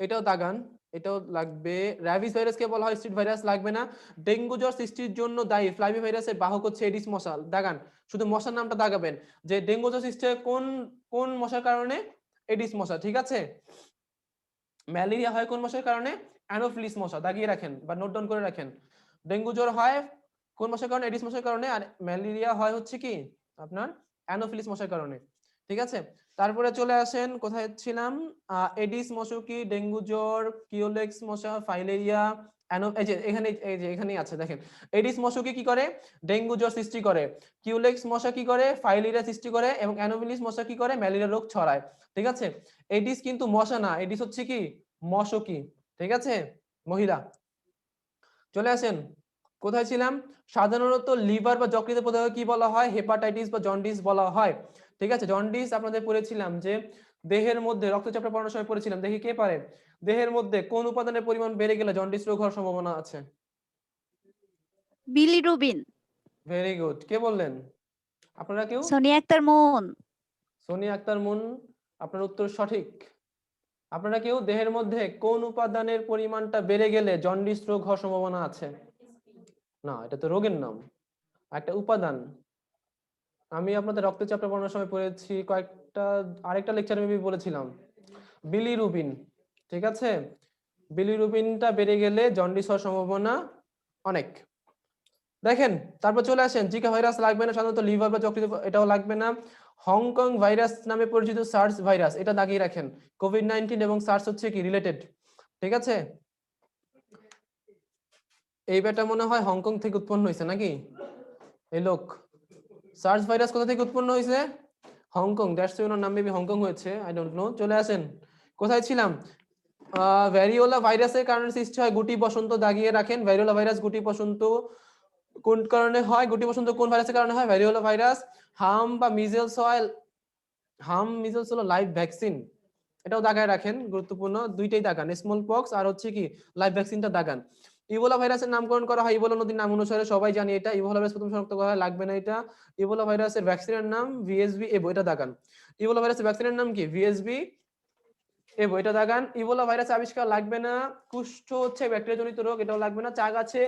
এটাও দাগান, এটাও লাগবে। র্যাবিস ভাইরাসকে বলা হয় স্ট্রিট ভাইরাস, লাগবে না। ডেঙ্গু জ্বর সৃষ্টির জন্য দায়ী ফ্লাইভি ভাইরাসের বাহক হচ্ছে এডিস মশা, দাগান। শুধু মশার নামটা দাগাবেন যে ডেঙ্গু জ্বর সৃষ্টি হয় কোন কোন মশার কারণে, এডিস মশা, ঠিক আছে। ম্যালেরিয়া হয় কোন মশার কারণে, অ্যানোফিলিস মশা, দাগিয়ে রাখেন বা নোট ডাউন করে রাখেন। ডেঙ্গু জ্বর হয় কোন মশার কারণে, এডিস মশার কারণে। আর ম্যালেরিয়া হয় হচ্ছে কি আপনার অ্যানোফিলিস মশার কারণে, ঠিক আছে। তারপরে চলে আসেন, কোথায় ছিলাম, এডিস মশকি, ডেঙ্গু জ্বর, কিওলেক্স মশা, ফাইলেরিয়া, এখানেই আছে দেখেন। এডিস মশকি কি করে, ডেঙ্গু জ্বর সৃষ্টি করে। কিওলেক্স মশা কি করে, ফাইলেরিয়া সৃষ্টি করে। এবং অ্যানোফিলিস মশা কি করে, ম্যালেরিয়া রোগ ছড়ায়, ঠিক আছে। এডিস কিন্তু মশা না, এডিস হচ্ছে কি মশকি, ঠিক আছে মহিলা। চলে আসেন, কোথায় ছিলাম, সাধারণত লিভার বা যকৃত প্রদাহ কি বলা হয়, হেপাটাইটিস বা জন্ডিস বলা হয়, ঠিক আছে। জন্ডিস আপনাদের পড়েছিলাম যে দেহের মধ্যে রক্তচাপটা পড়ানোর সময় পড়েছিলাম, দেখি কে পারে, দেহের মধ্যে কোন উপাদানের পরিমাণ বেড়ে গেলে জন্ডিস রোগ হওয়ার সম্ভাবনা আছে।
বিলিরুবিন।
ভেরি গুড, কে বললেন, আপনারা কেউ?
সোনিয়া আক্তার মুন।
সোনিয়া আক্তার মুন, আপনার উত্তর সঠিক। আপনারা কেউ, দেহের মধ্যে কোন উপাদানের পরিমাণটা বেড়ে গেলে জন্ডিস রোগ হওয়ার সম্ভাবনা আছে? না, এটা তো রোগের নাম, একটা উপাদান। আমি আপনাদের রক্তচাপটা পড়ানোর সময় পড়েছি কয়েকটা, আরেকটা লেকচারে মেবি বলেছিলাম বিলিরুবিন, ঠিক আছে। বিলিরুবিনটা বেড়ে গেলে জন্ডিস হওয়ার সম্ভাবনা অনেক। দেখেন, তারপর চলে আসেন, জিকা ভাইরাস লাগবে না, সাধারণত লিভার বা যকৃত, এটাও লাগবে না। হংকং ভাইরাস নামে পরিচিত সার্স ভাইরাস, এটা দাগিয়ে রাখেন। কোভিড-19 এবং সার্স হচ্ছে কি রিলেটেড, ঠিক আছে। এই ব্যাটা মনে হয় হংকং থেকে উৎপন্ন হয়েছে নাকি এই লোক। সার্স ভাইরাস কোথা থেকে উৎপন্ন হয়েছে, হংকং, দ্যাটস ওনার নাম মেবি হংকং হয়েছে, আই ডোন্ট নো। চলে আসেন, কোথায় ছিলাম, ভ্যারিওলা ভাইরাসের কারণে সৃষ্টি হয় গুটি বসন্ত, দাগিয়ে রাখেন। ভ্যারিওলা ভাইরাস গুটি বসন্ত কোন কারণে হয়, গুটি বসন্ত কোন ভাইরাসের কারণে হয়, ভ্যারিওলা ভাইরাস। হাম বা মিজেলস হয়, হাম মিজেলস হলো লাইভ ভ্যাকসিন, এটাও দাগায় রাখেন, গুরুত্বপূর্ণ। দুইটাই দাগান, স্মল পক্স আর হচ্ছে কি লাইভ ভ্যাকসিনটা দাগান। ইবোলা ভাইরাসের নামকরণ করা হয় ইবোলা নদীর নাম অনুসারে, সবাই জানি এটা। ইবোলা ভাইরাস প্রথম শনাক্ত করা হয়, লাগবে না এটা। ইবোলা ভাইরাসের ভ্যাকসিনের নাম ভিএসবি এবো, এটা দাগান। ইবোলা ভাইরাসের ভ্যাকসিনের নাম কি, ভিএসবি এবো, এটা দাগান। ইবোলা ভাইরাস আবিষ্কার, লাগবে না। কুষ্ঠ হচ্ছে ব্যাকটেরিয়া জনিত রোগ, এটাও লাগবে না। চা গাছে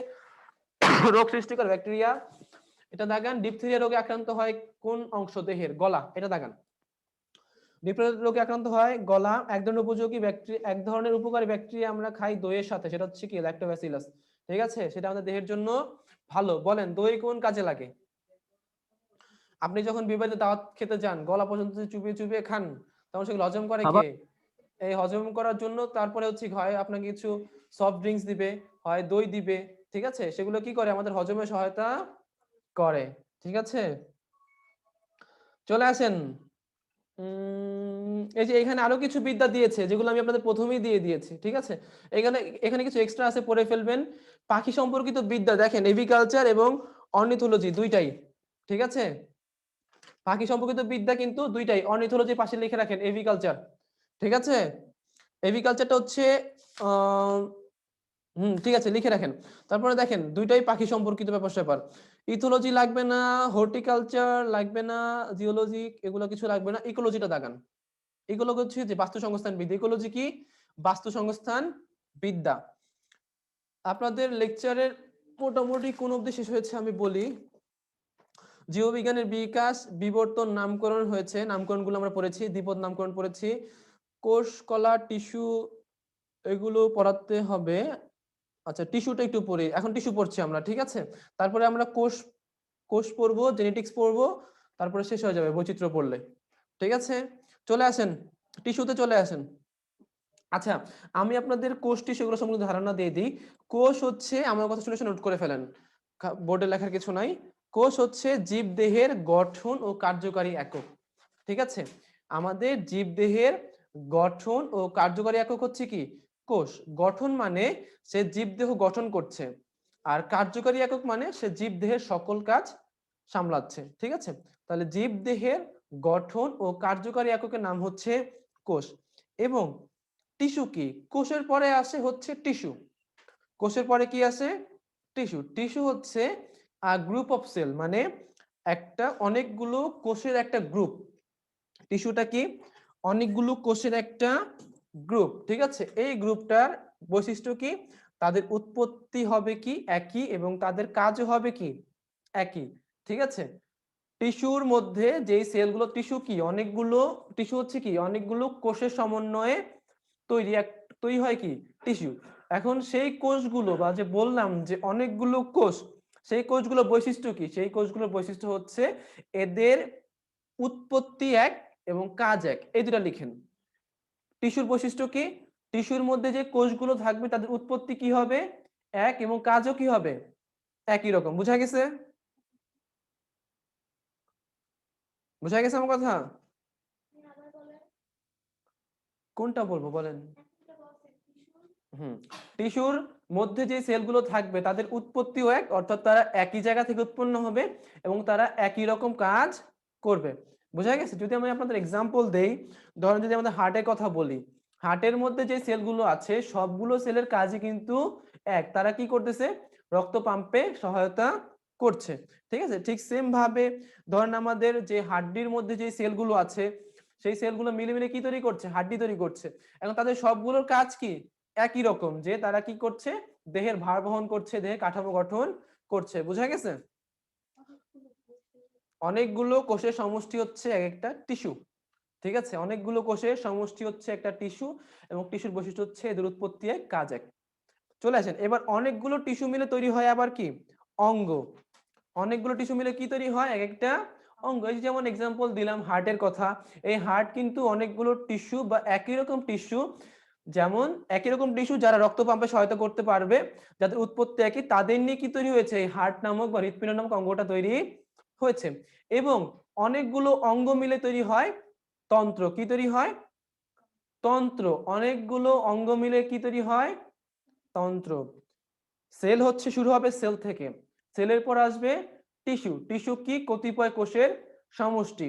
রোগ সৃষ্টিকর ব্যাকটেরিয়া, এটা দাগান। ডিপথেরিয়া রোগে আক্রান্ত হয় কোন অংশ দেহের, গলা, এটা দাগান। ডিপথেরিয়া রোগে আক্রান্ত হয় গলা। এক ধরনের উপযোগী ব্যাকটেরিয়া, এক ধরনের উপকারী ব্যাকটেরিয়া আমরা খাই দইয়ের সাথে, সেটা হচ্ছে কি ল্যাক্টোব্যাসিলাস, ঠিক আছে। সেটা আমাদের দেহের জন্য ভালো। বলেন দই কোন কাজে লাগে? আপনি যখন বিবাহিত দাওয়াত খেতে যান, গলা পর্যন্ত চুবিয়ে চুবিয়ে খান, তখন সেগুলো হজম করে কে? এই হজম করার জন্য তারপরে হচ্ছে হয় আপনাকে কিছু সফট ড্রিঙ্কস দিবে, হয় দই দিবে, ঠিক আছে। সেগুলো কি করে, আমাদের হজমে সহায়তা করে, ঠিক আছে। চলে আসেন, এই যে এখানে আরো কিছু বিদ্যা দিয়েছে যেগুলো আমি আপনাদের প্রথমেই দিয়ে দিয়েছি, ঠিক আছে। এখানে এখানে কিছু এক্সট্রা আছে, পড়ে ফেলবেন। পাখি সম্পর্কিত বিদ্যা দেখেন, এভিকালচার এবং অর্নিথোলজি দুইটাই, ঠিক আছে। পাখি সম্পর্কিত বিদ্যা কিন্তু দুইটাই, অর্নিথোলজি পাশে লিখে রাখেন, এভিকালচার, ঠিক আছে। এভিকালচারটা হচ্ছে ঠিক আছে, লিখে রাখেন। তারপরে দেখেন দুইটাই পাখি সম্পর্কিত ব্যাপার। ইথোলজি লাগবে না, হর্টিকালচার লাগবে না, জিওলজি এগুলো কিছু লাগবে না। ইকোলজিটা দাগান। ইকোলজি হচ্ছে যে বাস্তু সংস্থান বিদ্যা। ইকোলজি কি, বাস্তু সংস্থান বিদ্যা। আপনাদের লেকচারের মোটামুটি কোন অবধি শেষ হয়েছে আমি বলি। জীববিজ্ঞানের বিকাশ, বিবর্তন, নামকরণ হয়েছে, নামকরণগুলো আমরা পড়েছি। দ্বিপদ নামকরণ পড়েছি। কোষ কলা, টিস্যু এগুলো পড়াতে হবে। আচ্ছা, টিস্যুটা একটু পড়ি, এখন টিস্যু পড়ছি আমরা, ঠিক আছে। তারপরে আমরা কোষ পড়বো, জেনেটিক্স পড়বো, তারপরে শেষ হয়ে যাবে বৈচিত্র্য পড়লে, ঠিক আছে। চলে আসেন, টিস্যুতে চলে আসেন। আচ্ছা, আমি আপনাদের কোষ টিস্যু এগুলো সম্বন্ধে ধারণা দিয়ে দিই। কোষ হচ্ছে, আমার কথা শুনে নোট করে ফেলেন, বোর্ডে লেখার কিছু নাই। কোষ হচ্ছে জীবদেহের গঠন ও কার্যকারী একক, ঠিক আছে। আমাদের জীবদেহের গঠন ও কার্যকারী একক হচ্ছে কি, কোষ। গঠন মানে সে জীবদেহ গঠন করছে, আর কার্যকারী একক মানে সে জীবদেহের সকল কাজ সামলাচ্ছে, ঠিক আছে। তাহলে জীবদেহের গঠন ও কার্যকারী এককের নাম হচ্ছে কোষ। এবং টিস্যু কি, কোষের পরে আসে হচ্ছে টিস্যু। কোষের পরে কি আসে, টিস্যু। টিস্যু হচ্ছে গ্রুপ অফ সেল, মানে একটা অনেকগুলো কোষের একটা গ্রুপ। টিস্যুটা কি, অনেকগুলো কোষের একটা গ্রুপ, ঠিক আছে। এই গ্রুপটার বৈশিষ্ট্য কি? তাদের উৎপত্তি হবে কি একই এবং তাদের কাজও হবে কি একই, ঠিক আছে। টিস্যুর মধ্যে যেই সেলগুলো, টিস্যু কি অনেকগুলো, টিস্যু হচ্ছে কি অনেকগুলো কোষের সমন্বয়ে তৈরি হয় কি টিস্যু। এখন সেই কোষগুলো বা যে বললাম যে অনেকগুলো কোষ, সেই কোষগুলো বৈশিষ্ট্য কি? সেই কোষগুলোর বৈশিষ্ট্য হচ্ছে এদের উৎপত্তি এক এবং কাজ এক, এই দুটা লিখেন। টিস্যুর বৈশিষ্ট্য কি? টিস্যুর মধ্যে যে কোষগুলো থাকবে তাদের উৎপত্তি কি হবে এক এবং কাজও কি হবে একই রকম। বুঝা গেছে? বুঝা গেছে আমার কথা? কোনটা বলবো বলেন? টিস্যুর মধ্যে যে সেলগুলো থাকবে তাদের উৎপত্তিও এক, অর্থাৎ তারা একই জায়গা থেকে উৎপন্ন হবে এবং তারা একই রকম কাজ করবে। বোঝা গেছে? যদি আমি আপনাদের এক্সাম্পল দেই, ধরেন যদি আমাদের হার্টের কথা বলি, হার্টের মধ্যে যে সেলগুলো আছে সবগুলো সেলের কাজই কিন্তু এক, তারা কি করতেছে? রক্ত পাম্পে সহায়তা করছে, ঠিক আছে। ঠিক সেম ভাবে ধরেন আমাদের যে হাড্ডির মধ্যে যে সেলগুলো আছে সেই সেলগুলো মিলে কি তৈরি করছে? হাড্ডি তৈরি করছে। এখন তাদের সবগুলোর কাজ কি একই রকম, যে তারা কি করছে? দেহের ভার বহন করছে, দেহের কাঠামো গঠন করছে। বোঝা গেছে? অনেকগুলো কোষের সমষ্টি হচ্ছে এক একটা টিস্যু, ঠিক আছে। অনেকগুলো কোষের সমষ্টি হচ্ছে একটা টিস্যু এবং টিস্যুর বৈশিষ্ট্য হচ্ছে এদের উৎপত্তি এক কাজ এক। চলে আসেন এবার, অনেকগুলো টিস্যু মিলে তৈরি হয় আবার কি অঙ্গ। অনেকগুলো টিস্যু মিলে কি তৈরি হয়? এক একটা অঙ্গ। এই যেমন এক্সাম্পল দিলাম হার্টের কথা, এই হার্ট কিন্তু অনেকগুলো টিস্যু বা একই রকম টিস্যু, যেমন একই রকম টিস্যু যারা রক্ত পাম্পে সহায়তা করতে পারবে, যাদের উৎপত্তি একই, তাদের নিয়ে কি তৈরি হয়েছে? এই হার্ট নামক বা হৃৎপিণ্ড নামক অঙ্গটা তৈরি হয়েছে। এবং অনেকগুলো অঙ্গ মিলে তৈরি হয় তন্ত্র। কি তৈরি হয়? তন্ত্র। অনেকগুলো অঙ্গ মিলে কি তৈরি হয়? তন্ত্র। সেল হচ্ছে শুরু হবে সেল থেকে, সেলের পর আসবে টিস্যু। টিস্যু কি? কতিপয় কোষের সমষ্টি।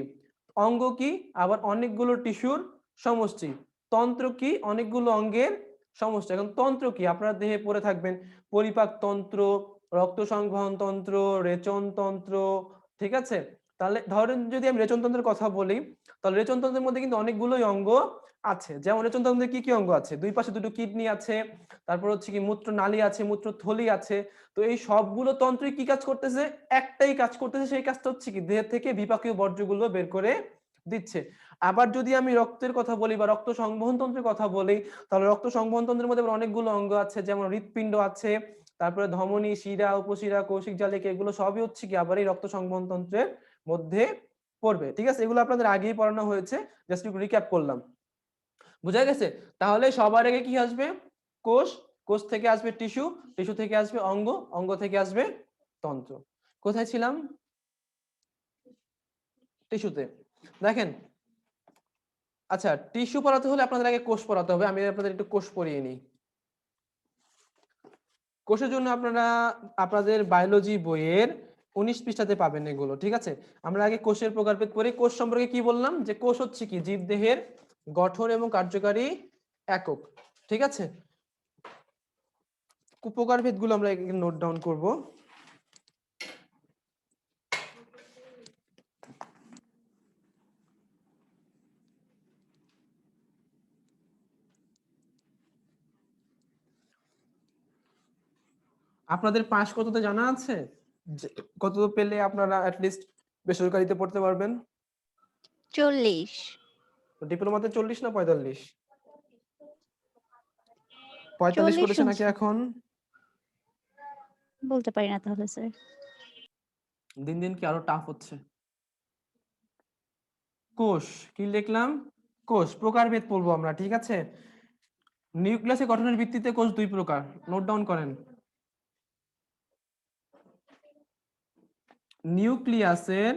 অঙ্গ কি? আবার অনেকগুলো টিস্যুর সমষ্টি। তন্ত্র কি? অনেকগুলো অঙ্গের সমষ্টি। এখন তন্ত্র কি? আপনার দেহে পড়ে থাকবেন পরিপাক তন্ত্র, রক্ত সংবহন তন্ত্র, রেচন তন্ত্র, ঠিক আছে। তাহলে ধরেন যদি আমি রেচন তন্ত্রের কথা বলি, তাহলে রেচন তন্ত্রের মধ্যে কিন্তু অনেকগুলোই অঙ্গ আছে। যেমন রেচন তন্ত্রে কি কি অঙ্গ আছে? দুই পাশে দুটো কিডনি আছে, তারপর হচ্ছে কি মূত্র নালী আছে, মূত্রথলি আছে। তো এই সবগুলো তন্ত্রই কি কাজ করতেছে? একটাই কাজ করতেছে, সেই কাজটা হচ্ছে কি দেহ থেকে বিপাকীয় বর্জ্যগুলো বের করে দিচ্ছে। আবার যদি আমি রক্তের কথা বলি বা রক্ত সংবহন তন্ত্রের কথা বলি, তাহলে রক্ত সংবহন তন্ত্রের মধ্যে আবার অনেকগুলো অঙ্গ আছে, যেমন হৃৎপিণ্ড আছে, তারপরে ধমনী, শিরা, উপশিরা, কৌশিক জালিকা, এগুলো সবই হচ্ছে কি আবার এই রক্ত সংবহন তন্ত্রের মধ্যে পড়বে, ঠিক আছে। এগুলো আপনাদের আগেই পড়ানো হয়েছে, জাস্ট একটু রিক্যাপ করলাম। বুঝা গেছে? তাহলে সবার আগে কি আসবে? কোষ, কোষ থেকে আসবে টিস্যু, টিস্যু থেকে আসবে অঙ্গ, অঙ্গ থেকে আসবে তন্ত্র। কোথায় ছিলাম? টিস্যুতে। দেখেন, আচ্ছা, টিস্যু পড়াতে হলে আপনাদের আগে কোষ পড়াতে হবে। আমি আপনাদের একটু কোষ পড়িয়ে নিই। কোষের জন্য আপনারা আপনাদের বায়োলজি বইয়ের 19 পৃষ্ঠাতে পাবেন এগুলো, ঠিক আছে। আমরা আগে কোষের প্রকারভেদ করি। কোষ সম্পর্কে কি বললাম? যে কোষ হচ্ছে কি জীবদেহের গঠন এবং কার্যকারী একক, ঠিক আছে। প্রকারভেদ গুলো আমরা নোট ডাউন করব। আপনাদের পাস কততে জানা আছে? কত পেলে আপনারা অ্যাটলিস্ট বেসরকারিতে পড়তে পারবেন?
40।
ডিপ্লোমাতে 40 না 45? 45
40
করেছে নাকি
শুনছি,
এখন?
বলতে পারি না তাহলে স্যার।
দিন দিন কি আরো টাফ হচ্ছে। কোষ কি লিখলাম? কোষ প্রকারভেদ পড়বো আমরা, ঠিক আছে। নিউক্লিয়াসের গঠনের ভিত্তিতে কোষ দুই প্রকার, নোট ডাউন করেন। নিউক্লিয়াসের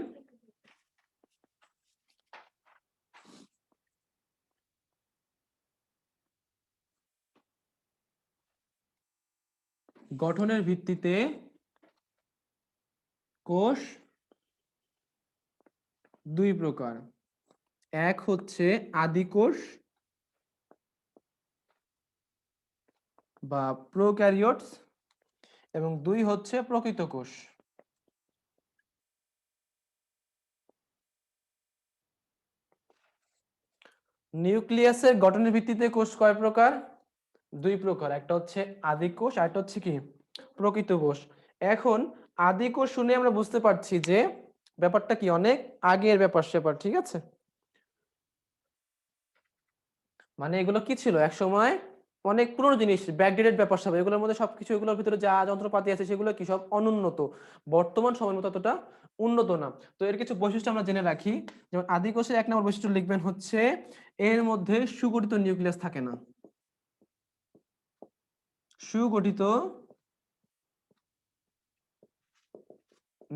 গঠনের ভিত্তিতে কোষ দুই প্রকার। এক হচ্ছে আদি কোষ বা প্রোক্যারিওটস এবং দুই হচ্ছে প্রকৃত কোষ। নিউক্লিয়াসের গঠনের ভিত্তিতে কোষ কয় প্রকার? দুই প্রকার, একটা হচ্ছে আদি কোষ আর একটা হচ্ছে কি প্রকৃত কোষ। এখন আদি কোষ শুনে আমরা বুঝতে পারছি যে ব্যাপারটা কি অনেক আগের ব্যাপার স্যাপার, ঠিক আছে? মানে এগুলো কি ছিল এক সময় অনেক পুরনো জিনিস, ব্যাকডেটেড ব্যাপার স্যাপার, এগুলোর মধ্যে সবকিছু, এগুলোর ভিতরে যা যন্ত্রপাতি আছে সেগুলো কি সব অনুন্নত, বর্তমান সময়ের মতো ততটা উন্নত না। তো এর কিছু বৈশিষ্ট্য আমরা জেনে রাখি। যেমন আদি কোষের 1 নম্বর বৈশিষ্ট্য লিখবেন হচ্ছে এর মধ্যে সুগঠিত নিউক্লিয়াস থাকে না, সুগঠিত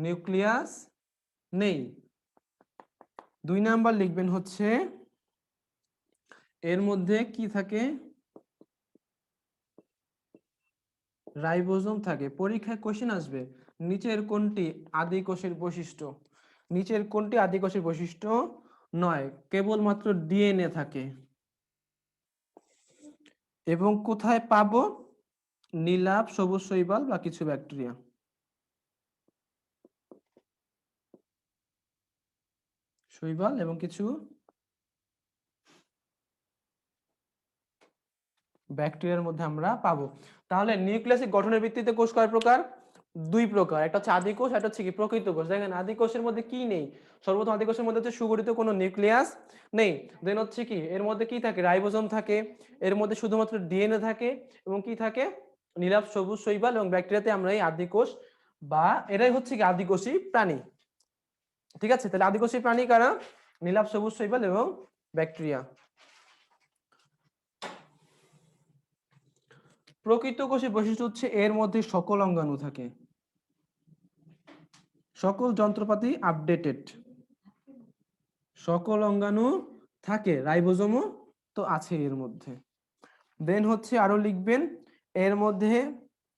নিউক্লিয়াস নেই। 2 নাম্বার লিখবেন হচ্ছে এর মধ্যে কি থাকে? রাইবোজোম থাকে। পরীক্ষায় কোশ্চেন আসবে নিচের কোনটি আদি কোষের বৈশিষ্ট্য? নিচের কোনটি আদি কোষের বৈশিষ্ট্য নয়? কেবলমাত্র ডিএনএ থাকে। এবং কোথায় পাবো? নীলাভ, সবুজ শৈবাল বা কিছু ব্যাকটেরিয়া। শৈবাল এবং কিছু ব্যাকটেরিয়ার মধ্যে আমরা পাবো। তাহলে নিউক্লিয়াসের গঠনের ভিত্তিতে কোষ কয় প্রকার? দুই প্রকার, একটা হচ্ছে আদি কোষ, একটা হচ্ছে কি প্রকৃত কোষ। দেখেন আদি কোষের মধ্যে কি নেই? সর্বপ্রথম আদি কোষের মধ্যে হচ্ছে সুগঠিত কোনো নিউক্লিয়াস নেই। দেন হচ্ছে কি এর মধ্যে কি থাকে? রাইবোজোম থাকে। এর মধ্যে শুধুমাত্র ডিএনএ থাকে এবং কি থাকে? নীলাভ, সবুজ শৈবাল এবং ব্যাকটেরিয়াতে আমরা এই আদি কোষ বা এরাই হচ্ছে কি আদিকোষী প্রাণী। ঠিক আছে, তাহলে আদিকোষী প্রাণী কারা? নীলাভ, সবুজ শৈবাল এবং ব্যাকটেরিয়া। প্রকৃত কোষের বৈশিষ্ট্য হচ্ছে এর মধ্যে সকল অঙ্গাণু থাকে, সকল যন্ত্রপাতি আপডেটেড, সকল অঙ্গাণু থাকে, রাইবোজোমও তো আছে এর মধ্যে। দেন হচ্ছে আরো লিখবেন এর মধ্যে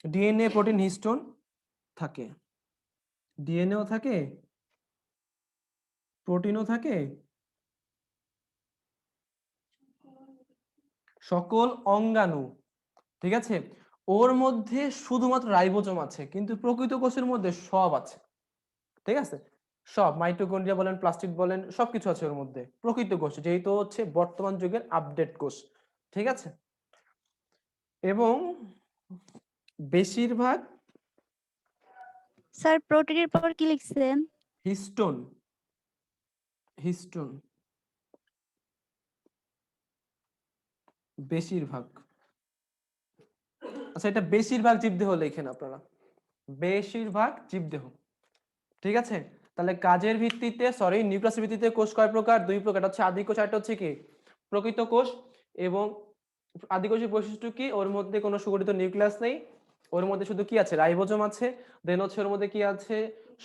ডিএনএ, প্রোটিন, হিস্টোন থাকে। ডিএনএও থাকে, প্রোটিনও থাকে, সকল অঙ্গাণু। ঠিক আছে, ওর মধ্যে শুধুমাত্র রাইবোজোম আছে, কিন্তু প্রকৃত কোষের মধ্যে সব আছে। ঠিক আছে, সব মাইটোকন্ড্রিয়া বলেন, প্লাস্টিড বলেন, সবকিছু আছে ওর মধ্যে প্রকৃত কোষ, যেহেতু হচ্ছে বর্তমান যুগের আপডেট কোষ। ঠিক আছে, এবং বেশিরভাগ
স্যার প্রোটিনের পর কি লিখছেন?
হিস্টোন, হিস্টোন বেশিরভাগ। আচ্ছা, এটা বেশিরভাগ জীবদেহ লেখেন আপনারা, বেশিরভাগ জীবদেহ। ঠিক আছে, তাহলে কাজের ভিত্তিতে নিউক্লিয়াসের ভিত্তিতে কোষ কয় প্রকার? দুই প্রকার, হচ্ছে আদি কোষ, একটা হচ্ছে কি প্রকৃত কোষ। এবং আদি কোষের বৈশিষ্ট্য কি? ওর মধ্যে কোনো সুগঠিত নিউক্লিয়াস নেই, ওর মধ্যে শুধু কি আছে? রাইবোজোম আছে। দেন হচ্ছে ওর মধ্যে কি আছে?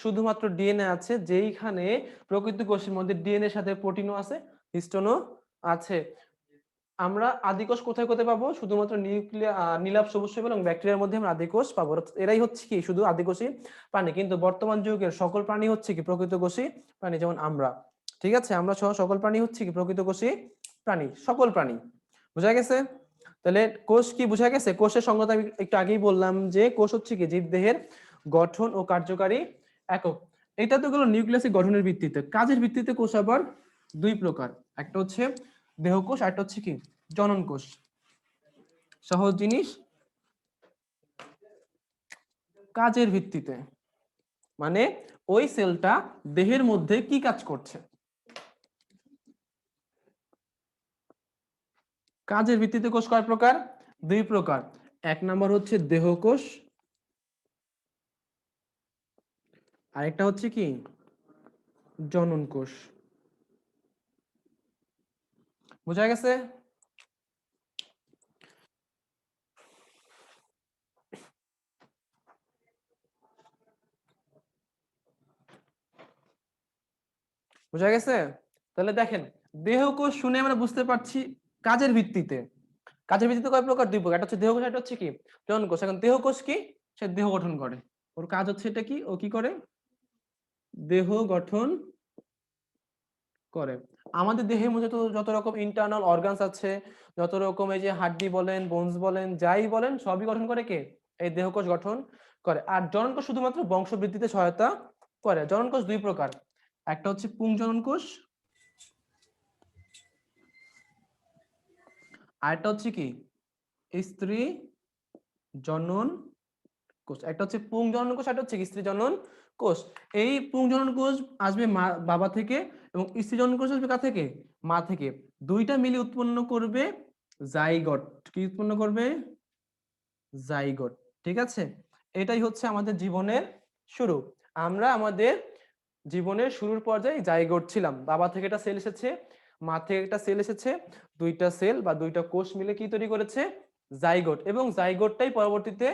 শুধুমাত্র ডিএনএ আছে, যেইখানে প্রকৃত কোষের মধ্যে ডিএনএ এর সাথে প্রোটিনও আছে, হিস্টোনও আছে। আমরা আদিকোষ কোথায় কোথায় পাবো? শুধুমাত্র নীলাভ, সবুজ শৈবাল এবং ব্যাকটেরিয়ার মধ্যে আমরা আদিকোষ পাবো। এরাই হচ্ছে কি শুধু আদিকোষী প্রাণী। কিন্তু বর্তমান যুগের সকল প্রাণী হচ্ছে কি প্রকৃত কোষী প্রাণী, যেমন আমরা। ঠিক আছে, আমরা সহ সকল প্রাণী হচ্ছে কি প্রকৃত কোষী প্রাণী, সকল প্রাণী। বোঝা গেছে? তাহলে কোষ কি বোঝা গেছে? কোষের সংজ্ঞা আমি একটু আগেই বললাম যে কোষ হচ্ছে কি জীবদেহের গঠন ও কার্যকারী একক। এটা তো গেলো নিউক্লিয়াসের গঠনের ভিত্তিতে। কাজের ভিত্তিতে কোষ আবার দুই প্রকার, একটা হচ্ছে দেহকোষ আর একটা হচ্ছে কি জনন কোষ। সহজ জিনিস, কাজের ভিত্তিতে মানে ওই সেলটা দেহের মধ্যে কি কাজ করছে। কাজের ভিত্তিতে কোষ কয় প্রকার? দুই প্রকার, এক নম্বর হচ্ছে দেহকোষ, আরেকটা হচ্ছে কি জনন কোষ। বোঝা গেছে? বোঝা গেছে? তাহলে দেখেন দেহকোষ শুনে আমরা বুঝতে পারছি কাজের ভিত্তিতে। কাজের ভিত্তিতে কয় প্রকার? দুই প্রকার, একটা হচ্ছে দেহকোষ, একটা হচ্ছে কি জনন কোষ। এখন দেহকোষ কি? সে দেহ গঠন করে, ওর কাজ হচ্ছে এটা কি, ও কি করে? দেহ গঠন করে। আমাদের দেহের মধ্যে তো যত রকম ইন্টারনাল অর্গানস আছে, যত রকম এই যে হাড্ডি বলেন, বোনস বলেন, যাই বলেন, সবই গঠন করে কে? এই দেহকোষ গঠন করে। আর জননকোষ শুধুমাত্র বংশবৃদ্ধিতে সহায়তা করে। জননকোষ দুই প্রকার, একটা হচ্ছে পুংজনন কোষ, আরেকটা হচ্ছে কি স্ত্রী জনন কোষ, একটা হচ্ছে পুংজনন কোষ, একটা হচ্ছে কি স্ত্রী জনন কোষ। এই পুংজনন কোষ আসবে মা বাবা থেকে এবং স্ত্রী জনন কোষ আসবে কার থেকে? মা থেকে। দুইটা মিলে উৎপন্ন করবে জাইগট। কি উৎপন্ন করবে? জাইগট। ঠিক আছে, এটাই হচ্ছে আমাদের জীবনের শুরু। আমরা আমাদের জীবনের শুরুর পর্যায়ে জাইগোট ছিলাম। বাবা থেকে একটা সেল এসেছে, মা থেকে একটা সেল এসেছে, দুইটা সেল বা দুইটা কোষ মিলে কি তৈরি করেছে? জাইগোট। এবং জাইগোটটাই পরবর্তীতে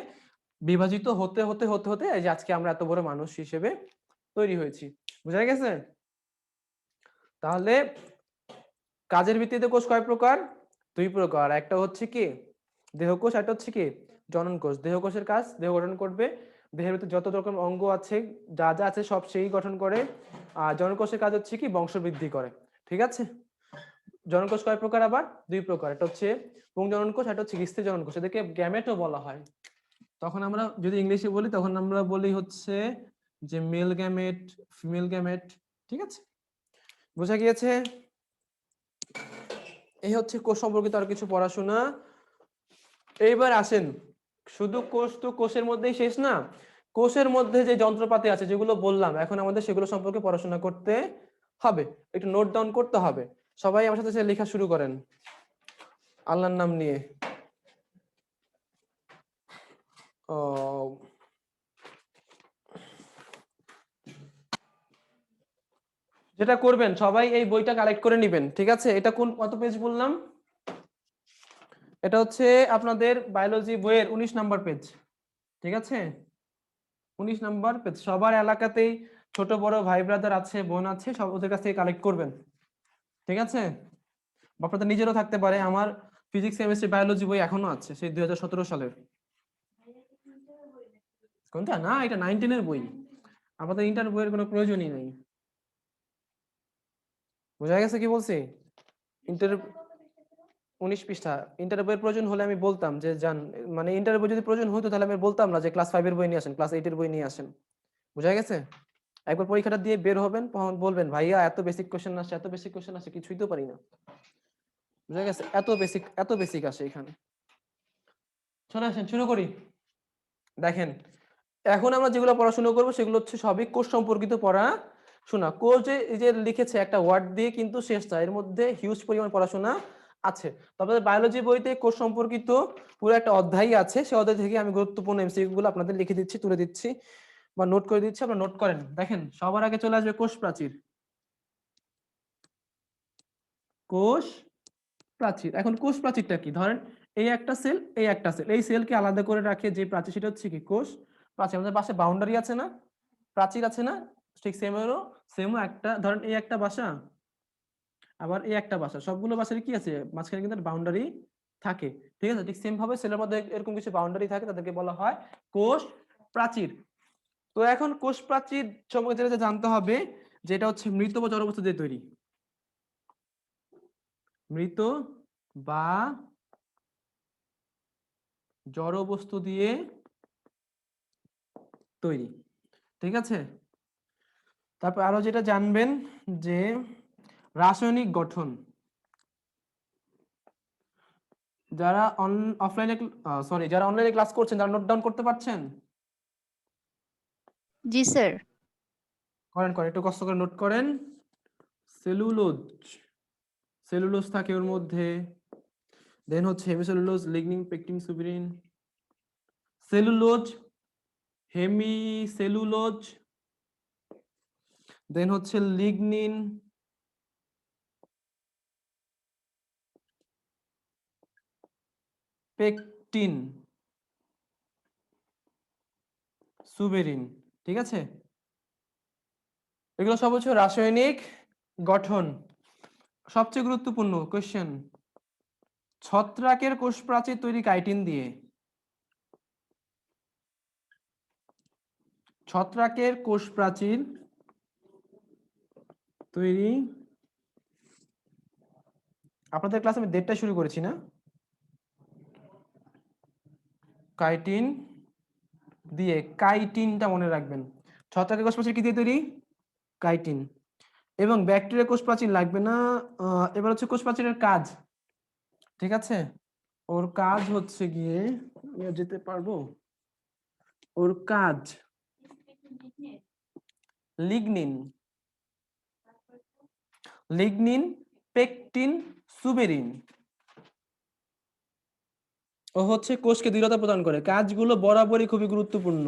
বিভাজিত হতে হতে হতে হতে এই যে আজকে আমরা এত বড় মানুষ হিসেবে তৈরি হয়েছি। বুঝা গেছে? তাহলে কাজের ভিত্তিতে কোষ কয় প্রকার? দুই প্রকার। একটা হচ্ছে কি দেহকোষ, একটা হচ্ছে কি জনন কোষ। দেহকোষের কাজ দেহ গঠন করবে, দেহের ভিতরে যত রকম অঙ্গ আছে যা যা আছে সব সেই গঠন করে। আর জননকোষের কাজ হচ্ছে কি বংশবৃদ্ধি করে। ঠিক আছে, জননকোষ কয় প্রকার? আবার দুই প্রকার। একটা হচ্ছে পুংজনন কোষ, একটা হচ্ছে স্ত্রী জনন কোষ। এদেরকে গ্যামেটও বলা হয়। তখন আমরা যদি ইংলিশে বলি তখন আমরা বলি হচ্ছে যে মেল গ্যামেট, ফিমেল গ্যামেট। ঠিক আছে, বোঝা গিয়েছে? এই হচ্ছে কোষ সম্পর্কিত আর কিছু পড়াশোনা। এইবার আসেন, শুধু কোষ তো কোষের মধ্যেই শেষ না, কোষের মধ্যে যে যন্ত্রপাতি আছে যেগুলো বললাম এখন আমাদের সেগুলো সম্পর্কে পড়াশোনা করতে হবে, একটু নোট ডাউন করতে হবে। সবাই আমার সাথে লেখা শুরু করেন আল্লাহর নাম নিয়ে। যেটা করবেন সবাই এই বইটা কালেক্ট করে নেবেন। ঠিক আছে, এটা কোন কত পেজ বললাম? এটা হচ্ছে আপনাদের বায়োলজি বইয়ের 19 নাম্বার পেজ। ঠিক আছে, 19 নাম্বার পেজ। সবার এলাকাতেই ছোট বড় ভাই ব্রাদার আছে, বোন আছে, সব ওদের কাছ থেকে কালেক্ট করবেন। ঠিক আছে, বা আপনাদের নিজেরও থাকতে পারে। আমার ফিজিক্স কেমিস্ট্রি বায়োলজি বই এখনো আছে, সেই 2017 সালের। কোনটা? না, এটা 9-10 এর বই। আমাদের ইন্টার বইয়ের কোনো প্রয়োজনই নেই। বোঝা গেছে কি বলছি? ইন্টার 19 পৃষ্ঠা। ইন্টার বইয়ের প্রয়োজন হলে আমি বলতাম যে যান, মানে ইন্টার বই যদি প্রয়োজন হতো তাহলে আমি বলতাম না যে ক্লাস 5 এর বই নিয়ে আসেন, ক্লাস 8 এর বই নিয়ে আসেন। বোঝা গেছে? একবার পরীক্ষাটা দিয়ে বের হবেন, তখন বলবেন ভাইয়া এত বেসিক কোশ্চেন আসে, এত বেসিক কোশ্চেন আসে, কিছুই তো পারি না। বুঝা গেছে? এত বেসিক আসে এখানে। চলে আসেন, শুরু করি। দেখেন, এখন আমরা যেগুলো পড়াশোনা করবো সেগুলো হচ্ছে সবই কোষ সম্পর্কিত পড়াশোনা। কোষ যে এই যে লিখেছে একটা ওয়ার্ড দিয়ে কিন্তু শেষ না, এর মধ্যে হিউজ পরিমাণ পড়াশোনা আছে। তবে বায়োলজি বইতে কোষ সম্পর্কিত পুরো একটা অধ্যায় আছে, সেই অধ্যায় থেকে আমি গুরুত্বপূর্ণ এমসিকিউ গুলো আপনাদের লিখে দিচ্ছি, তুলে দিচ্ছি বা নোট করে দিচ্ছি, আপনারা নোট করেন। দেখেন, সবার আগে চলে আসবে কোষ প্রাচীর। কোষ প্রাচীর। এখন কোষ প্রাচীরটা কি? ধরেন এই একটা সেল, এই একটা সেল, এই সেলকে আলাদা করে রাখে যে প্রাচীর সেটা হচ্ছে কি কোষ প্রাচীর। আমাদের পাশে বাউন্ডারি আছে না, প্রাচীর আছে না, ঠিক সেমও একটা, ধরেন এই একটা বাসা আবার এই একটা বাসা, সবগুলো বাসার কি আছে মাঝখানে কিন্তু বাউন্ডারি থাকে। ঠিক আছে, ঠিক সেম ভাবে সেলের মধ্যে এরকম কিছু বাউন্ডারি থাকে, তাদেরকে বলা হয় কোষ প্রাচীর। তো এখন কোষ প্রাচীর সম্পর্কে যেটা জানতে হবে যেটা হচ্ছে মৃত বা জড় বস্তু দিয়ে তৈরি। মৃত বা জড় বস্তু দিয়ে তৈরি। ঠিক আছে, তারপর আরো যেটা জানবেন যে রাসায়নিক গঠন। যারা অফলাইনে যারা অনলাইনে ক্লাস করছেন তারা নোট ডাউন করতে পারছেন?
জি স্যার।
করেন করেন, একটু কষ্ট করে নোট করেন। সেলুলোজ, সেলুলোজ থাকে ওর মধ্যে। দেন হচ্ছে hemicellulose, lignin, pectin, suberin. Cellulose, hemicellulose, then হচ্ছে লিগনিন, পেকটিন, সুবেরিন। ঠিক আছে, এগুলো সব হচ্ছে রাসায়নিক গঠন। সবচেয়ে গুরুত্বপূর্ণ কোশ্চেন, ছত্রাকের কোষ প্রাচীর তৈরি কাইটিন দিয়ে। ছত্রাকের কোষ প্রাচীর তৈরি, আপনাদের ক্লাস আমি 1:30টায় শুরু করেছি না? কাইটিন দিয়ে, কাইটিনটা মনে রাখবেন। ছত্রাকের কোষ প্রাচীর কি দিয়ে তৈরি? কাইটিন। এবং ব্যাকটেরিয়া কোষ প্রাচীর লাগবে না। এবার হচ্ছে কোষ প্রাচীরের কাজ। ঠিক আছে, ওর কাজ হচ্ছে গিয়ে, আমি আর যেতে পারবো, ওর কাজ লিগনিন, লিগনিন, পেকটিন, সুবেরিন। ও হচ্ছে কোষকে দৃঢ়তা প্রদান করে। কাজগুলো বরাবরই খুবই গুরুত্বপূর্ণ।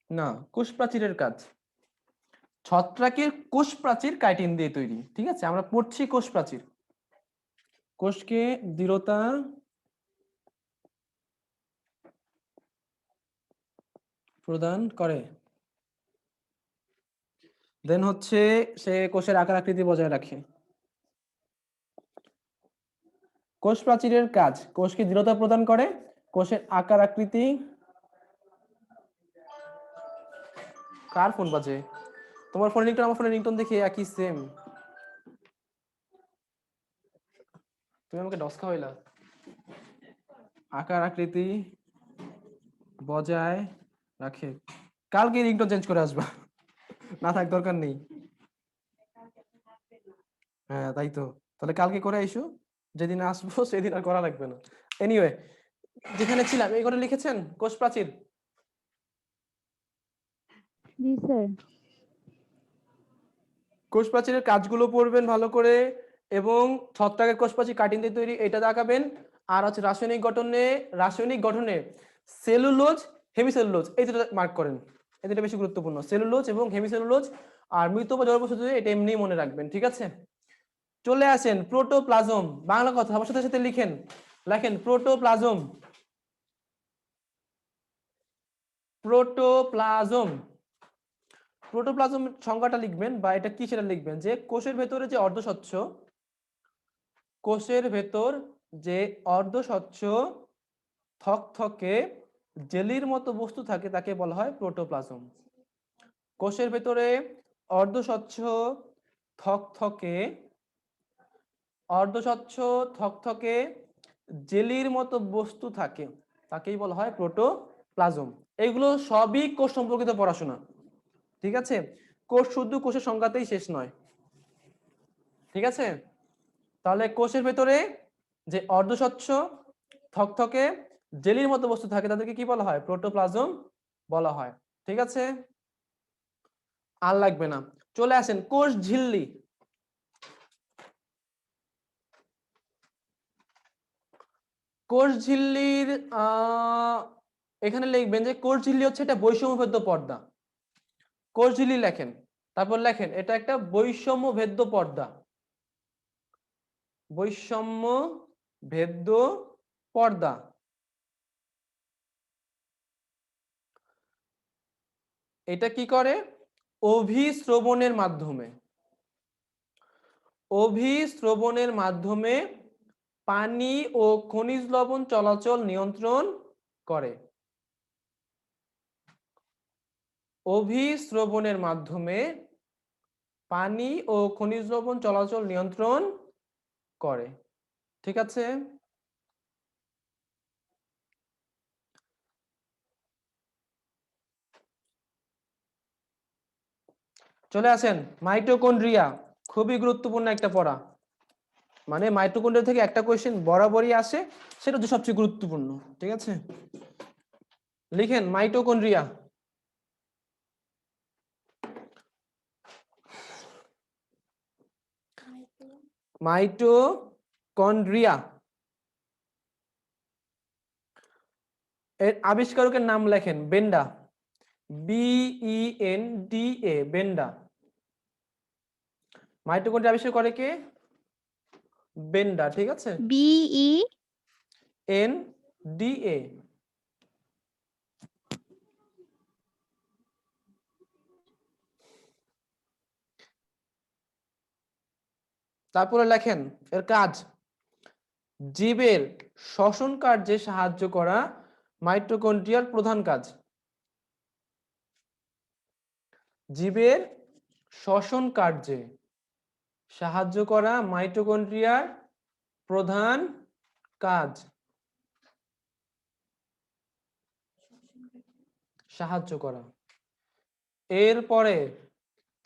না, কোষ প্রাচীরের কাজ, ছত্রাকের কোষ প্রাচীর কাইটিন দিয়ে তৈরি। ঠিক আছে, আমরা পড়ছি কোষ প্রাচীর। কোষকে দৃঢ়তা প্রদান করে। দেন হচ্ছে সে কোষের আকার আকৃতি বজায় রাখে। কোষ প্রাচীরের কাজ কোষকে দৃঢ়তা প্রদান করে, কোষের আকার আকৃতি। কার ফোন বাজে? তোমার ফোনের রিংটোন আমার ফোনের রিংটোন দেখে একই সেম। তুমি আমাকে ডস খাওয়াইলা। আকার আকৃতি বজায় রাখে। কালকে রিংটোন চেঞ্জ করে আসবা, না থাক দরকার নেই। হ্যাঁ তাই তো, তাহলে কালকে করে আইসো, যেদিন আসবো সেদিন আর করা লাগবে না। এনিওয়ে, যেখানে ছিলাম এই করে লিখেছেন কোষ প্রাচীর।
জি স্যার।
কোষ প্রাচীরের কাজগুলো পড়বেন ভালো করে, এবং ছত্রাকের কোষ প্রাচীর কাটিং দিয়ে তৈরি এটা দেখাবেন। আর হচ্ছে রাসায়নিক গঠনে সেলুলোজ, হেমিসেলুলোজ, এই দুটো মার্ক করেন, এই দুটো বেশি গুরুত্বপূর্ণ, সেলুলোজ এবং হেমিসেলুলোজ। আর মৃত বা জড় বস্তু এটা এমনি মনে রাখবেন, ঠিক আছে। চলে আসেন প্রোটোপ্লাজম, বাংলা কথা আমার সাথে সাথে লেখেন প্রোটোপ্লাজম। প্রোটোপ্লাজম, প্রোটোপ্লাজম সংজ্ঞাটা লিখবেন, বা এটা কি সেটা লিখবেন, যে কোষের ভেতরে যে অর্ধস্বচ্ছ, কোষের ভেতর যে অর্ধস্বচ্ছ থকথকে জেলির মতো বস্তু থাকে তাকে বলা হয় প্রোটোপ্লাজম। কোষের ভেতরে অর্ধস্বচ্ছ থকথকে থকথকে জেলির মতো বস্তু থাকে তাকেই বলা হয় প্রোটোপ্লাজম। এগুলো সবই কোষ সম্পর্কিত পড়াশোনা, ঠিক আছে। কোষ শুধু কোষের সংজ্ঞাতেই শেষ নয়, ঠিক আছে। তাহলে কোষের ভেতরে যে অর্ধস্বচ্ছ থকথকে জেলির মতো বস্তু থাকে তাদেরকে কি বলা হয়? প্রোটোপ্লাজম বলা হয়, ঠিক আছে। আর লাগবে না। চলে আসেন কোষ ঝিল্লি। কোষ ঝিল্লির এখানে লিখবেন যে কোষ ঝিল্লি হচ্ছে এটা বৈষম্যভেদ্য পর্দা। কোষ ঝিল্লি লেখেন, তারপর লেখেন এটা একটা বৈষম্যভেদ্য পর্দা। বৈষম্য ভেদ্য পর্দা। এটা কি করে? অভিস্রবণের মাধ্যমে পানি ও খনিজ লবণ চলাচল নিয়ন্ত্রণ করে। অভিস্রবণের মাধ্যমে পানি ও খনিজ লবণ চলাচল নিয়ন্ত্রণ করে, ঠিক আছে। চলে আসেন মাইটোকন্ড্রিয়া, খুবই গুরুত্বপূর্ণ একটা পড়া। মানে মাইটোকন্ড্রিয়া থেকে একটা কোশ্চেন বরাবরই আসে, সেটা হচ্ছে সবচেয়ে গুরুত্বপূর্ণ, ঠিক আছে। লিখেন মাইটোকন্ড্রিয়া। মাইটোকন্ড্রিয়া এর আবিষ্কারকের নাম লেখেন বেন্ডা, BENDA, বেন্ডা। মাইটোকন্ড্রিয়া আবিষ্কার করে কে? বেন্ডা, ঠিক আছে। BENDA। তারপরে লেখেন এর কাজ, জীবের শ্বসন কার্যে সাহায্য করা মাইটোকন্ড্রিয়ার প্রধান কাজ। জীবের শ্বসন কার্যে সাহায্য করা মাইটোকন্ড্রিয়ার প্রধান কাজ, সাহায্য করা। এরপরে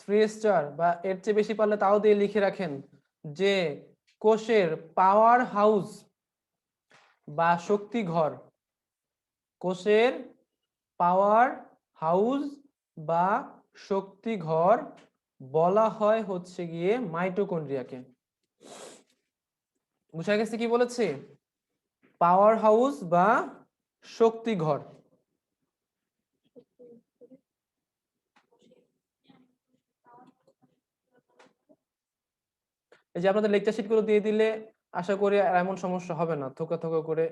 3 স্টার বা এর চেয়ে বেশি পারলে তাও দিয়ে লিখে রাখেন যে কোষের পাওয়ার হাউস বা শক্তি ঘর, কোষের পাওয়ার হাউস বা শক্তি ঘর বলা হয় হচ্ছে গিয়ে মাইটোকন্ড্রিয়াকে। বুঝা গেছে কি বলেছি? পাওয়ার হাউস বা শক্তি ঘর। এই যে আপনাদের লেকচার শিট গুলো দিয়ে দিলে আশা করি আর এমন সমস্যা হবে না, থোকা থোকা করে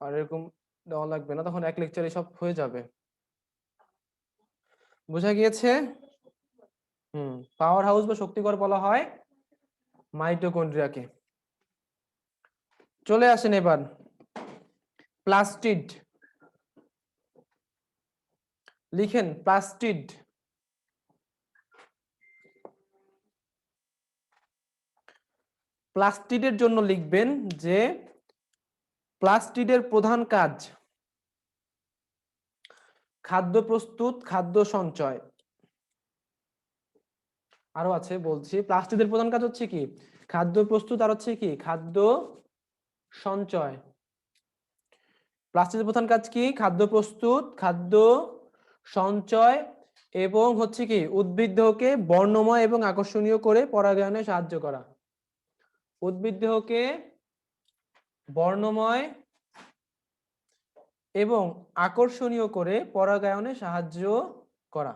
আর এরকম দেওয়া লাগবে না, তখন এক লেকচারে সব হয়ে যাবে। বোঝা গিয়েছে? পাওয়ার হাউস বা শক্তিঘর বলা হয় মাইটোকন্ড্রিয়াকে। চলে আসেন এবার প্লাস্টিড। লিখেন প্লাস্টিড। প্লাস্টিডের জন্য লিখবেন যে প্লাস্টিডের প্রধান কাজ খাদ্য প্রস্তুত, খাদ্য সঞ্চয়। আরো আছে বলছি, প্লাস্টিডের প্রধান কাজ হচ্ছে কি? খাদ্য প্রস্তুত আর হচ্ছে কি? খাদ্য সঞ্চয়। প্লাস্টিডের প্রধান কাজ কি? খাদ্য প্রস্তুত, খাদ্য সঞ্চয় এবং হচ্ছে কি উদ্ভিদ দেহকে বর্ণময় এবং আকর্ষণীয় করে পরাগায়নে সাহায্য করা। উদ্ভিদ দেহকে বর্ণময় এবং আকর্ষণীয় করে পরাগায়নে সাহায্য করা।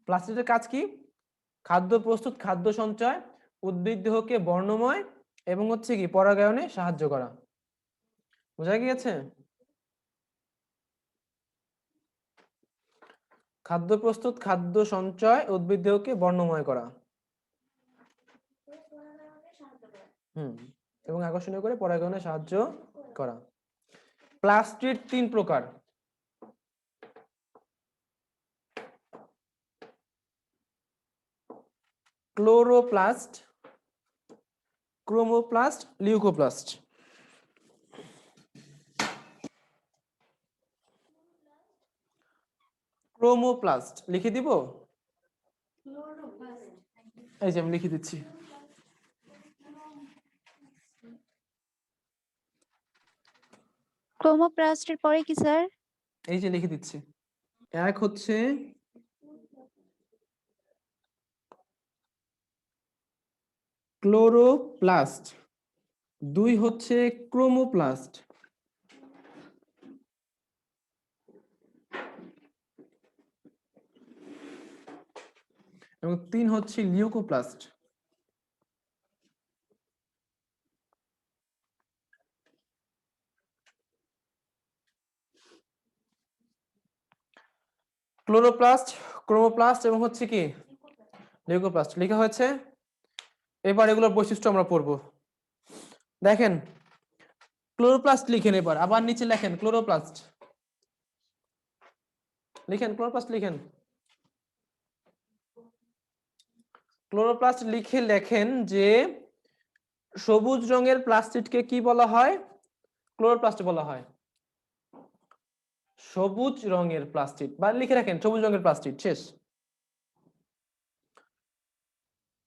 প্লাস্টিডের কাজ কি? খাদ্য প্রস্তুত, খাদ্য সঞ্চয়, উদ্ভিদ দেহকে বর্ণময় এবং হচ্ছে কি পরাগায়নে সাহায্য করা। বোঝা গিয়েছে? খাদ্য প্রস্তুত, খাদ্য সঞ্চয়, উদ্ভিদ দেহকে বর্ণময় করা, এবং আকর্ষণীয় করে পরাগায়নে সাহায্য করা। প্লাস্টিড 3 প্রকার। Chloroplast, chromoplast, leucoplast. ক্রোমোপ্লাস্ট লিখে দিব? এই যে আমি লিখে দিচ্ছি।
ক্রোমোপ্লাস্টের পরে কি স্যার?
এই যে লিখে দিচ্ছি। এক হচ্ছে ক্লোরোপ্লাস্ট, 2 হচ্ছে ক্রোমোপ্লাস্ট, এবং 3 হচ্ছে লিউকোপ্লাস্ট। ক্লোরোপ্লাস্ট, ক্রোমোপ্লাস্ট এবং হচ্ছে কি লিউকোপ্লাস্ট লেখা হয়েছে। এবার এগুলোর বৈশিষ্ট্য আমরা পড়ব। দেখেন ক্লোরোপ্লাস্ট লিখেন, এবার আবার নিচে লেখেন ক্লোরোপ্লাস্ট লিখেন, ক্লোরোপ্লাস্ট লিখেন। ক্লোরোপ্লাস্ট লিখে লেখেন যে সবুজ রঙের প্লাস্টিডকে কি বলা হয়? ক্লোরোপ্লাস্ট বলা হয়। সবুজ রঙের প্লাস্টিড, বা লিখে রাখেন সবুজ রঙের প্লাস্টিড, শেষ।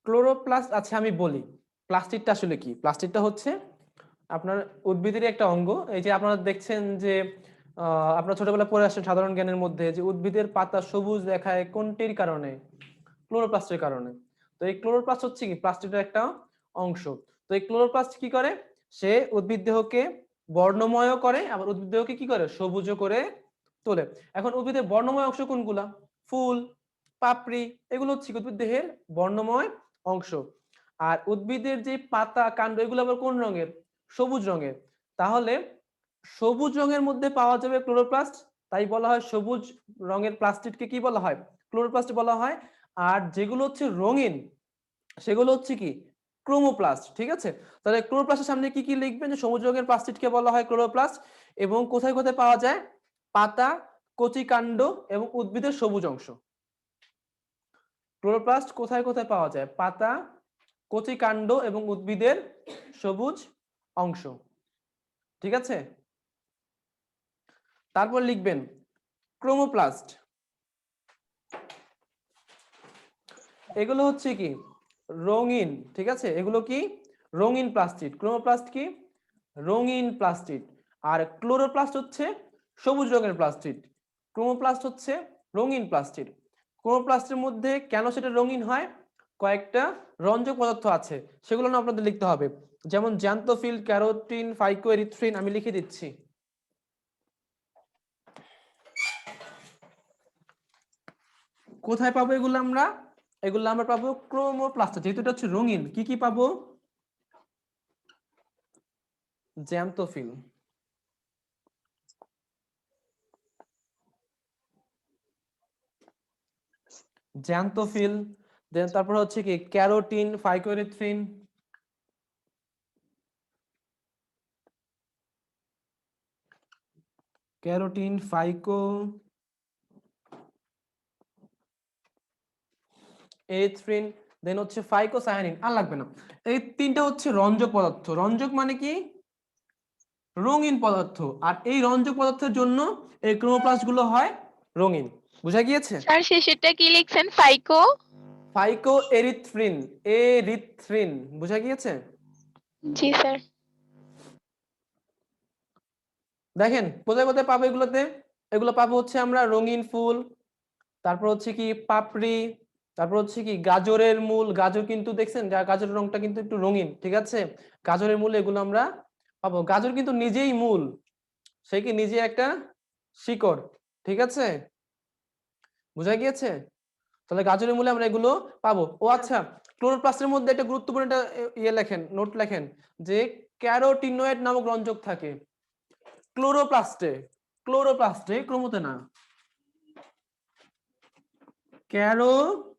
ক্লোরোপ্লাস্ট আচ্ছা আমি বলি প্লাস্টিডটা আসলে কি। প্লাস্টিডটা হচ্ছে আপনার উদ্ভিদের একটা অঙ্গ। এই যে আপনারা দেখছেন যে আপনারা ছোটবেলায় পড়ে আসছেন সাধারণ জ্ঞানের মধ্যে যে উদ্ভিদের পাতা সবুজ দেখায় কোনটির কারণে? ক্লোরোপ্লাস্টের কারণে। তো এই ক্লোরোপ্লাস্ট হচ্ছে কি প্লাস্টিডের একটা অংশ। তো এই ক্লোরোপ্লাস্ট কি করে? সে উদ্ভিদ দেহকে বর্ণময় করে, আবার উদ্ভিদ দেহকে কি করে? সবুজ করে তোলে। এখন উদ্ভিদের বর্ণময় অংশ কোনগুলা? ফুল, পাপড়ি, এগুলো হচ্ছে উদ্ভিদ দেহের বর্ণময় অংশ। আর উদ্ভিদের যে পাতা, কাণ্ড, এগুলো আবার কোন রঙের? সবুজ রঙের। তাহলে সবুজ রঙের মধ্যে পাওয়া যাবে ক্লোরোপ্লাস্ট, তাই বলা হয় সবুজ রঙের প্লাস্টিডকে কি বলা হয়? ক্লোরোপ্লাস্ট বলা হয়। আর যেগুলো হচ্ছে রঙিন সেগুলো হচ্ছে কি? ক্রোমোপ্লাস্ট। ঠিক আছে, তাহলে ক্লোরোপ্লাস্টের সামনে কি কি লিখবেন? যে সবুজ রঙের প্লাস্টিডকে বলা হয় ক্লোরোপ্লাস্ট, এবং কোথায় কোথায় পাওয়া যায়? পাতা, কচি কাণ্ড এবং উদ্ভিদের সবুজ অংশ। ক্লোরোপ্লাস্ট কোথায় কোথায় পাওয়া যায়? পাতা, কচি কাণ্ড এবং উদ্ভিদের সবুজ অংশ। ঠিক আছে, তারপর লিখবেন ক্রোমোপ্লাস্ট। এগুলো হচ্ছে কি রঙিন, ঠিক আছে, এগুলো কি রঙিন প্লাস্টিড। ক্রোমোপ্লাস্ট কি রঙিন প্লাস্টিড, আর ক্লোরোপ্লাস্ট হচ্ছে সবুজ রঙের প্লাস্টিড। ক্রোমোপ্লাস্ট হচ্ছে রঙিন প্লাস্টিড। ক্রোমোপ্লাস্টের মধ্যে কেন সেটা রঙিন হয়, কয়েকটা রঞ্জক পদার্থ আছে, সেগুলো না আপনাদের লিখতে হবে, যেমন জ্যান্থোফিল, ক্যারোটিন, ফাইকোএরিথ্রিন, আমি লিখে দিচ্ছি। কোথায় পাবো এগুলো আমরা? এগুলো আমরা পাবো ক্রোমোপ্লাস্টে, যেহেতু এটা হচ্ছে রঙিন। কি কি পাবো? জ্যান্থোফিল, জ্যান্থোফিল, দেন তারপর হচ্ছে কি ক্যারোটিন, ফাইকোএরিথ্রিন, ক্যারোটিন, ফাইকো এরিথ্রিন, দেন হচ্ছে ফাইকোসায়ানিন, আর লাগবে না। এই তিনটা হচ্ছে রঞ্জক পদার্থ। রঞ্জক মানে কি রঙিন পদার্থ, আর এই রঞ্জক পদার্থের জন্য এই ক্রোমোপ্লাস্ট গুলো হয় রঙিন। বুঝা গিয়েছে?
স্যার শেষেরটা কি লিখছেন? ফাইকো
ফাইকো এরিথ্রিন, এরিথ্রিন, বুঝা গিয়েছে?
জি স্যার।
দেখেন কোথায় কোথায় পাবো এগুলোতে, এগুলো পাবো হচ্ছে আমরা রঙিন ফুল, তারপর হচ্ছে কি পাপড়ি, তারপর হচ্ছে কি গাজরের মূল। গাজর কিন্তু দেখছেন গাজরের রংটা কিন্তু একটু রঙিন, ঠিক আছে, গাজরের মূল এগুলো আমরা পাবো। গাজর কিন্তু নিজেই মূল, সে কি নিজে একটা শিকড়, ঠিক আছে, বুঝা গিয়েছে? তাহলে গাজরের মূলে আমরা এগুলো পাবো। ও আচ্ছা, ক্লোরোপ্লাস্টের মধ্যে একটা গুরুত্বপূর্ণ একটা ইয়ে লেখেন, নোট লেখেন, যে ক্যারোটিনয়েড নামক রঞ্জক থাকে ক্লোরোপ্লাস্টে। ক্লোরোপ্লাস্টে, ক্রোমোতে না। ক্যারোটিনয়েড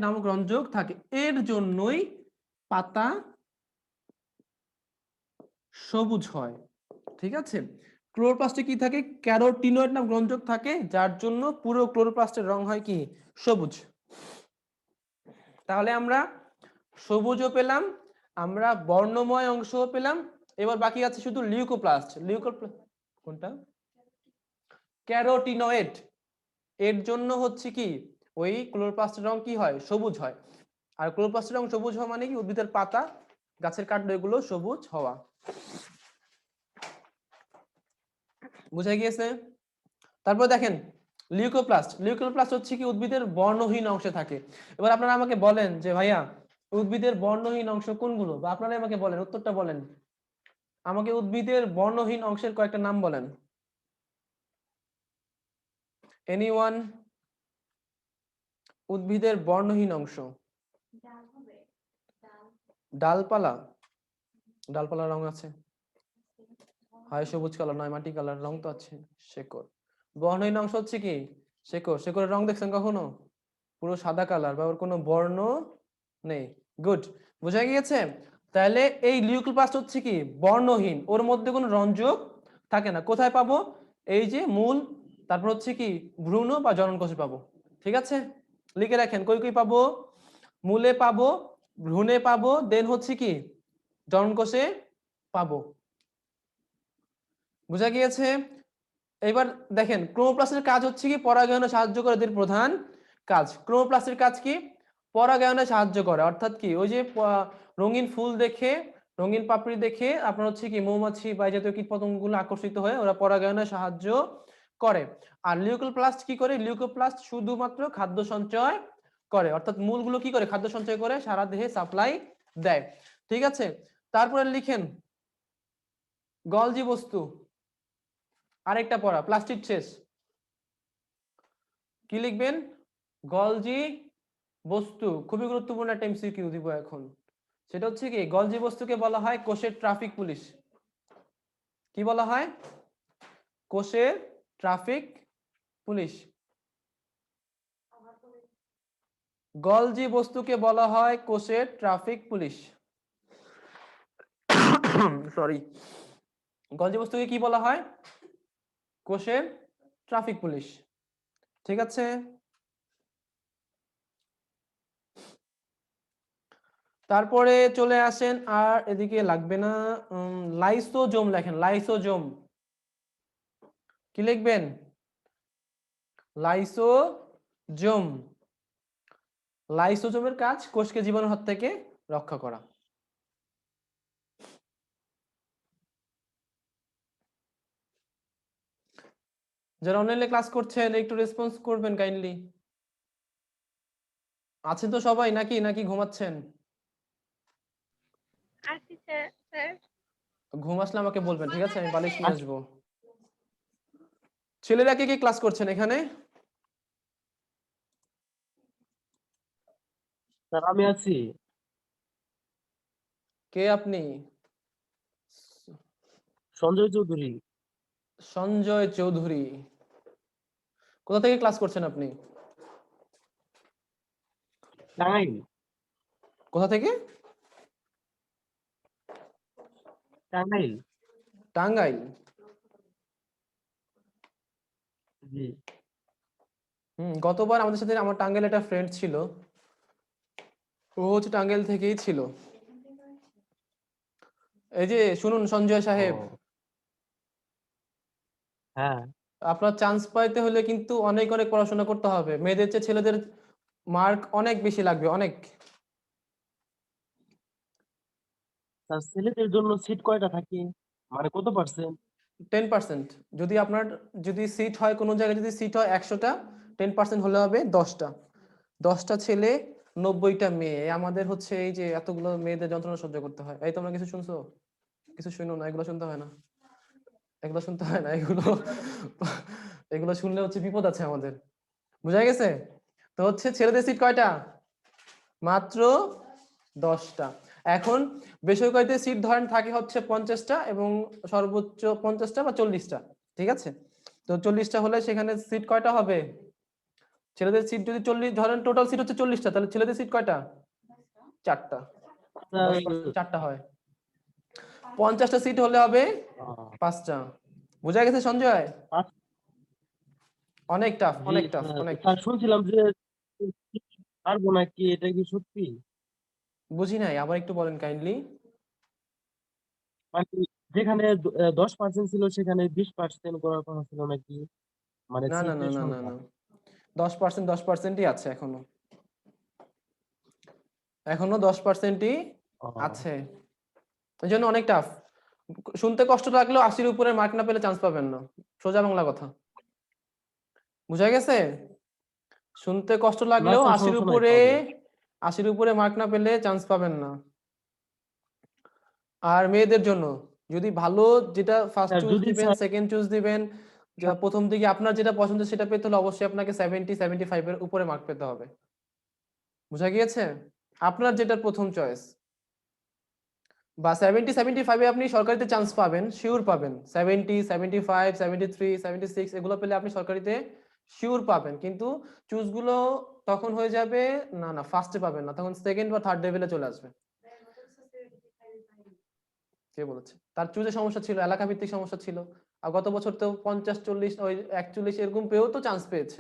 নামক রঞ্জক থাকে, এর জন্যই পাতা সবুজ হয়, ঠিক আছে। ক্লোরোপ্লাস্টে কি থাকে? ক্যারোটিনয়েড নামক রঞ্জক থাকে, যার জন্য পুরো ক্লোরোপ্লাস্টের রং হয় কি সবুজ। তাহলে আমরা সবুজও পেলাম, আমরা বর্ণময় অংশও পেলাম। এবার বাকি আছে শুধু লিউকোপ্লাস্ট। কোনটা? ক্যারোটিনয়েড, এর জন্য হচ্ছে কি ওই ক্লোরোপ্লাস্টের রং কি হয় সবুজ হয়। আর ক্লোরোপ্লাস্টের রং সবুজ হওয়া মানে কি উদ্ভিদের পাতা, গাছের কাণ্ড, এগুলো সবুজ হওয়া। বুঝা গিয়েছে? তারপর দেখেন লিউকোপ্লাস্ট। লিউকোপ্লাস্ট হচ্ছে কি উদ্ভিদের বর্ণহীন অংশে থাকে। এবার আপনারা আমাকে বলেন যে ভাইয়া উদ্ভিদের বর্ণহীন অংশ কোনগুলো, বা আপনারা আমাকে বলেন, উত্তরটা বলেন আমাকে, উদ্ভিদের বর্ণহীন অংশের কয়েকটা নাম বলেন। এনিওয়ান? উদ্ভিদের বর্ণহীন অংশ, ডালপালা। ডালপালার রং আছে, হয় সবুজ কালার নয় মাটি কালার, রং তো আছে। শেকড়, বর্ণহীন অংশ হচ্ছে কি শেকড়। শেকড়ের রং দেখছেন কখনো? পুরো সাদা কালার, বা ওর কোনো বর্ণ নেই। গুড, বোঝা গিয়েছে? তাহলে এই লিউকোপ্লাস্ট হচ্ছে কি বর্ণহীন, ওর মধ্যে কোনো রঞ্জক থাকে না। কোথায় পাবো? এই যে মূল, তারপর হচ্ছে কি ভ্রূণ বা জননকোষে পাবো, ঠিক আছে। লিখে রাখেন কই কই পাবো। মূলে পাবো, ভ্রূণে পাবো, দেন হচ্ছে কি জননকোষে পাবো। বুঝা গিয়েছে? এবার দেখেন ক্রোমোপ্লাস্টের কাজ হচ্ছে কি পরাগায়নে সাহায্য করে, এদের প্রধান কাজ। ক্রোমোপ্লাস্টের কাজ কি পরাগায়নে সাহায্য করে, অর্থাৎ কি ওই যে রঙিন ফুল দেখে, রঙিন পাপড়ি দেখে আপনার হচ্ছে কি মৌমাছি বা এই জাতীয় কীটপতঙ্গগুলো আকর্ষিত হয়ে ওরা পরাগায়নে সাহায্য করে। আর লিউকোপ্লাস্ট কি করে? লিউকোপ্লাস্ট শুধুমাত্র খাদ্য সঞ্চয় করে, অর্থাৎ মূলগুলো কি করে খাদ্য সঞ্চয় করে সারা দেহে সাপ্লাই দেয়, ঠিক আছে। তারপরে লিখেন গলজি বস্তু, আরেকটা পড়া প্লাস্টিক শেষ। কি লিখবেন? গলজি বস্তু, খুবই গুরুত্বপূর্ণ একটা এমসিকিউ দিব এখন। সেটা হচ্ছে কি গলজি বস্তুকে বলা হয় কোষের ট্রাফিক পুলিশ। কি বলা হয়? কোষের ট্রাফিক পুলিশ। গলজি বস্তুকে বলা হয় কোষের ট্রাফিক পুলিশ। সরি, গলজি বস্তুকে কি বলা হয়? কোষের ট্রাফিক পুলিশ, ঠিক আছে। তারপরে চলে আসেন, আর এদিকে লাগবে না, লাইসোজোম লেখেন। লাইসোজোম কি লিখবেন? লাইসোজোম, লাইসোজোমের কাজ কোষকে জীবাণুর হাত থেকে রক্ষা করা। যারা অনলাইনে ক্লাস করছেন একটু রেসপন্স করবেন কাইন্ডলি। আছেন তো সবাই নাকি নাকি ঘুমাচ্ছেন?
আছি স্যার। স্যার
ঘুম আসলে আমাকে বলবেন, ঠিক আছে? আমি বালিশ নিয়ে আসবো। ছেলেরা কে কে ক্লাস করছেন এখানে?
স্যার আমি আছি।
কে আপনি?
সঞ্জয় চৌধুরী।
সঞ্জয় চৌধুরী। কোথা থেকে ক্লাস করছেন আপনি?
টাঙ্গাইল।
কোথা থেকে?
টাঙ্গাইল।
টাঙ্গাইল।
জি।
গতবার আমাদের সাথে আমার টাঙ্গাইল একটা ফ্রেন্ড ছিল, ও হচ্ছে টাঙ্গাইল থেকেই ছিল। এই যে শুনুন সঞ্জয় সাহেব,
ও, হ্যাঁ
আপনার চান্স পাইতে হলে কিন্তু অনেক অনেক পড়াশোনা করতে হবে। মেয়েদের চেয়ে ছেলেদের মার্ক অনেক বেশি লাগবে, অনেক।
স্যার ছেলেদের জন্য সিট কয়টা থাকে, মানে কত পার্সেন্ট?
10%। যদি আপনার যদি সিট হয় কোনো জায়গায়, যদি সিট হয় 100টা, 10% হলে হবে 10টা। 10টা ছেলে 90টা মেয়ে। আমাদের হচ্ছে এই যে এতগুলো মেয়েদের যন্ত্রণা সহ্য করতে হয়। এই তোমরা কিছু শুনছো? কিছু শুনো না, এগুলো শুনতে হয় না, এগুলো শুনতে হয় না, এগুলো এগুলো শুনলে হচ্ছে বিপদ আছে আমাদের। বুঝা গেছে? তো হচ্ছে ছেলেদের সিট কয়টা? মাত্র 10টা। এখন বেসরকারিতে সিট ধরেন থাকে হচ্ছে 50টা এবং সর্বোচ্চ 50টা বা 40টা, ঠিক আছে? তো 40টা হলে সেখানে সিট কয়টা হবে? ছেলেদের সিট যদি 40 ধরেন, টোটাল সিট হচ্ছে 40টা, তাহলে ছেলেদের সিট কয়টা? 4টা।
স্যার
10% 4টা হয়। 50টা সিট হলে হবে 5টা। বুঝা গেছে সঞ্জয়?
পাঁচ-
অনেক টাফ,
জি
অনেক টাফ,
স্যার।
অনেক।
স্যার শুনছিলাম যে পারবো নাকি, এটা কি সত্যি?
বুঝি নাই, আবার একটু বলেন কাইন্ডলি।
মানে যেখানে 10% ছিল সেখানে 20% করার কথা ছিল নাকি, মানে
না না না
সিটের
না না
সংখ্যা।
না, 10% 10%ই আছে এখনো, এখনো 10%ই
ও,
আছে। এই জন্য অনেক টাফ। শুনতে কষ্ট লাগলেও 80-র উপরে মার্ক না পেলে চান্স পাবেন না, সোজা বাংলা কথা। বুঝা গেছে? শুনতে কষ্ট
না
লাগলেও
স্যার
80-র
সমস্যা নাই,
উপরে,
পাবো।
80-র উপরে মার্ক না পেলে চান্স পাবেন না। আর মেয়েদের জন্য যদি ভালো, যেটা ফার্স্ট
স্যার
চুজ
যদি
দিবেন,
স্যার
সেকেন্ড চুজ দিবেন, যা প্রথম দিকে আপনার যেটা পছন্দ সেটা পেতে হলে অবশ্যই আপনাকে 70-75 এর উপরে মার্ক পেতে হবে। বুঝা গিয়েছে? আপনার যেটা প্রথম চয়েস, বা 70-75 এ আপনি সরকারিতে চান্স পাবেন, শিওর পাবেন। 70-75-73-76 এগুলো পেলে আপনি সরকারিতে শিওর পাবেন, কিন্তু চুজ গুলো তখন হয়ে যাবে, না না ফার্স্টে পাবেন না, তখন সেকেন্ড বা থার্ড লেভেলে চলে আসবে। কে বলেছে? তার চুজে সমস্যা ছিল, এলাকা ভিত্তিক সমস্যা ছিল। আর গত বছর তো 50-40 ওই 41 এরকম পেয়েও তো চান্স পেয়েছে।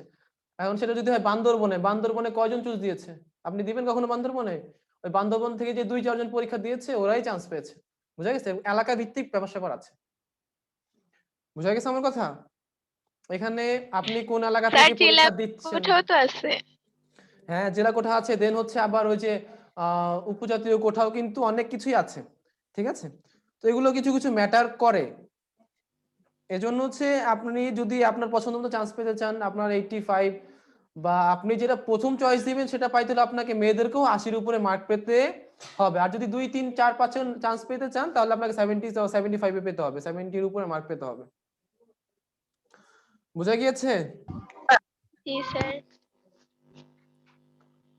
এখন সেটা যদি হয় বান্দরবনে, বান্দরবনে কয়জন চুজ দিয়েছে? আপনি দিবেন কখনো বান্দরবনে? ওই বান্দরবন থেকে যে 2-4 জন পরীক্ষা দিয়েছে ওরাই চান্স পেয়েছে। বুঝা গেছে? এলাকা ভিত্তিক ব্যবসা করা আছে। বুঝা গেছে আমার কথা? এখানে আপনি কোন এলাকা
স্যার
থেকে
জেলা
পরীক্ষা দিচ্ছেন?
কোঠাও তো আছে।
হ্যাঁ, জেলা কোঠা আছে, দেন হচ্ছে আবার ওই যে উপজাতীয় কোঠাও কিন্তু অনেক কিছুই আছে, ঠিক আছে? তো এগুলো কিছু কিছু ম্যাটার করে। এজন্য হচ্ছে আপনি যদি আপনার পছন্দ মতো চান্স পেতে চান, আপনার 85 বা আপনি যেটা প্রথম চয়েস দিবেন সেটা পাইতে হলে আপনাকে মেয়েদেরকেও 80-র উপরে মার্ক পেতে হবে। আর যদি 2-3-4-5 চান্স পেতে চান তাহলে আপনাকে 70-75 এ পেতে হবে, 70-র উপরে মার্ক পেতে হবে। বুঝা গিয়েছে?
জি স্যার।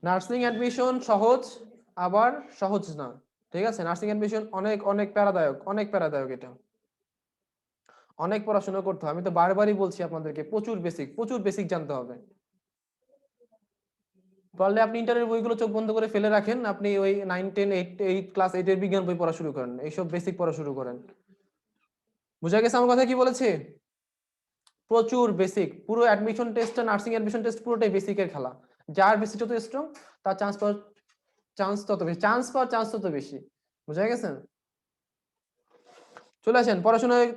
নার্সিং অ্যাডমিশন সহজ, আবার সহজ না, ঠিক আছে? নার্সিং অ্যাডমিশন অনেক অনেক প্যারাদায়ক, অনেক প্যারাদায়ক। এটা অনেক পড়াশোনা করতে হয়। আমি তো বারবারই বলছি আপনাদেরকে, প্রচুর বেসিক জানতে হবে। পারলে আপনি ইন্টারের বইগুলো চোখ বন্ধ করে ফেলে রাখেন, আপনি ওই 9-10-8 ক্লাস 8 এর বিজ্ঞান বই পড়া শুরু করেন, এইসব বেসিক পড়া শুরু করেন। বুঝা গেছে আমার কথা কি বলেছি? প্রচুর বেসিক। পুরো অ্যাডমিশন টেস্টটা, নার্সিং অ্যাডমিশন টেস্ট পুরোটাই বেসিকের খেলা। যার বেসিক যত স্ট্রং তার চান্স পাওয়ার চান্স তত বেশি। বুঝা গেছে? চলে আসেন পড়াশোনায়,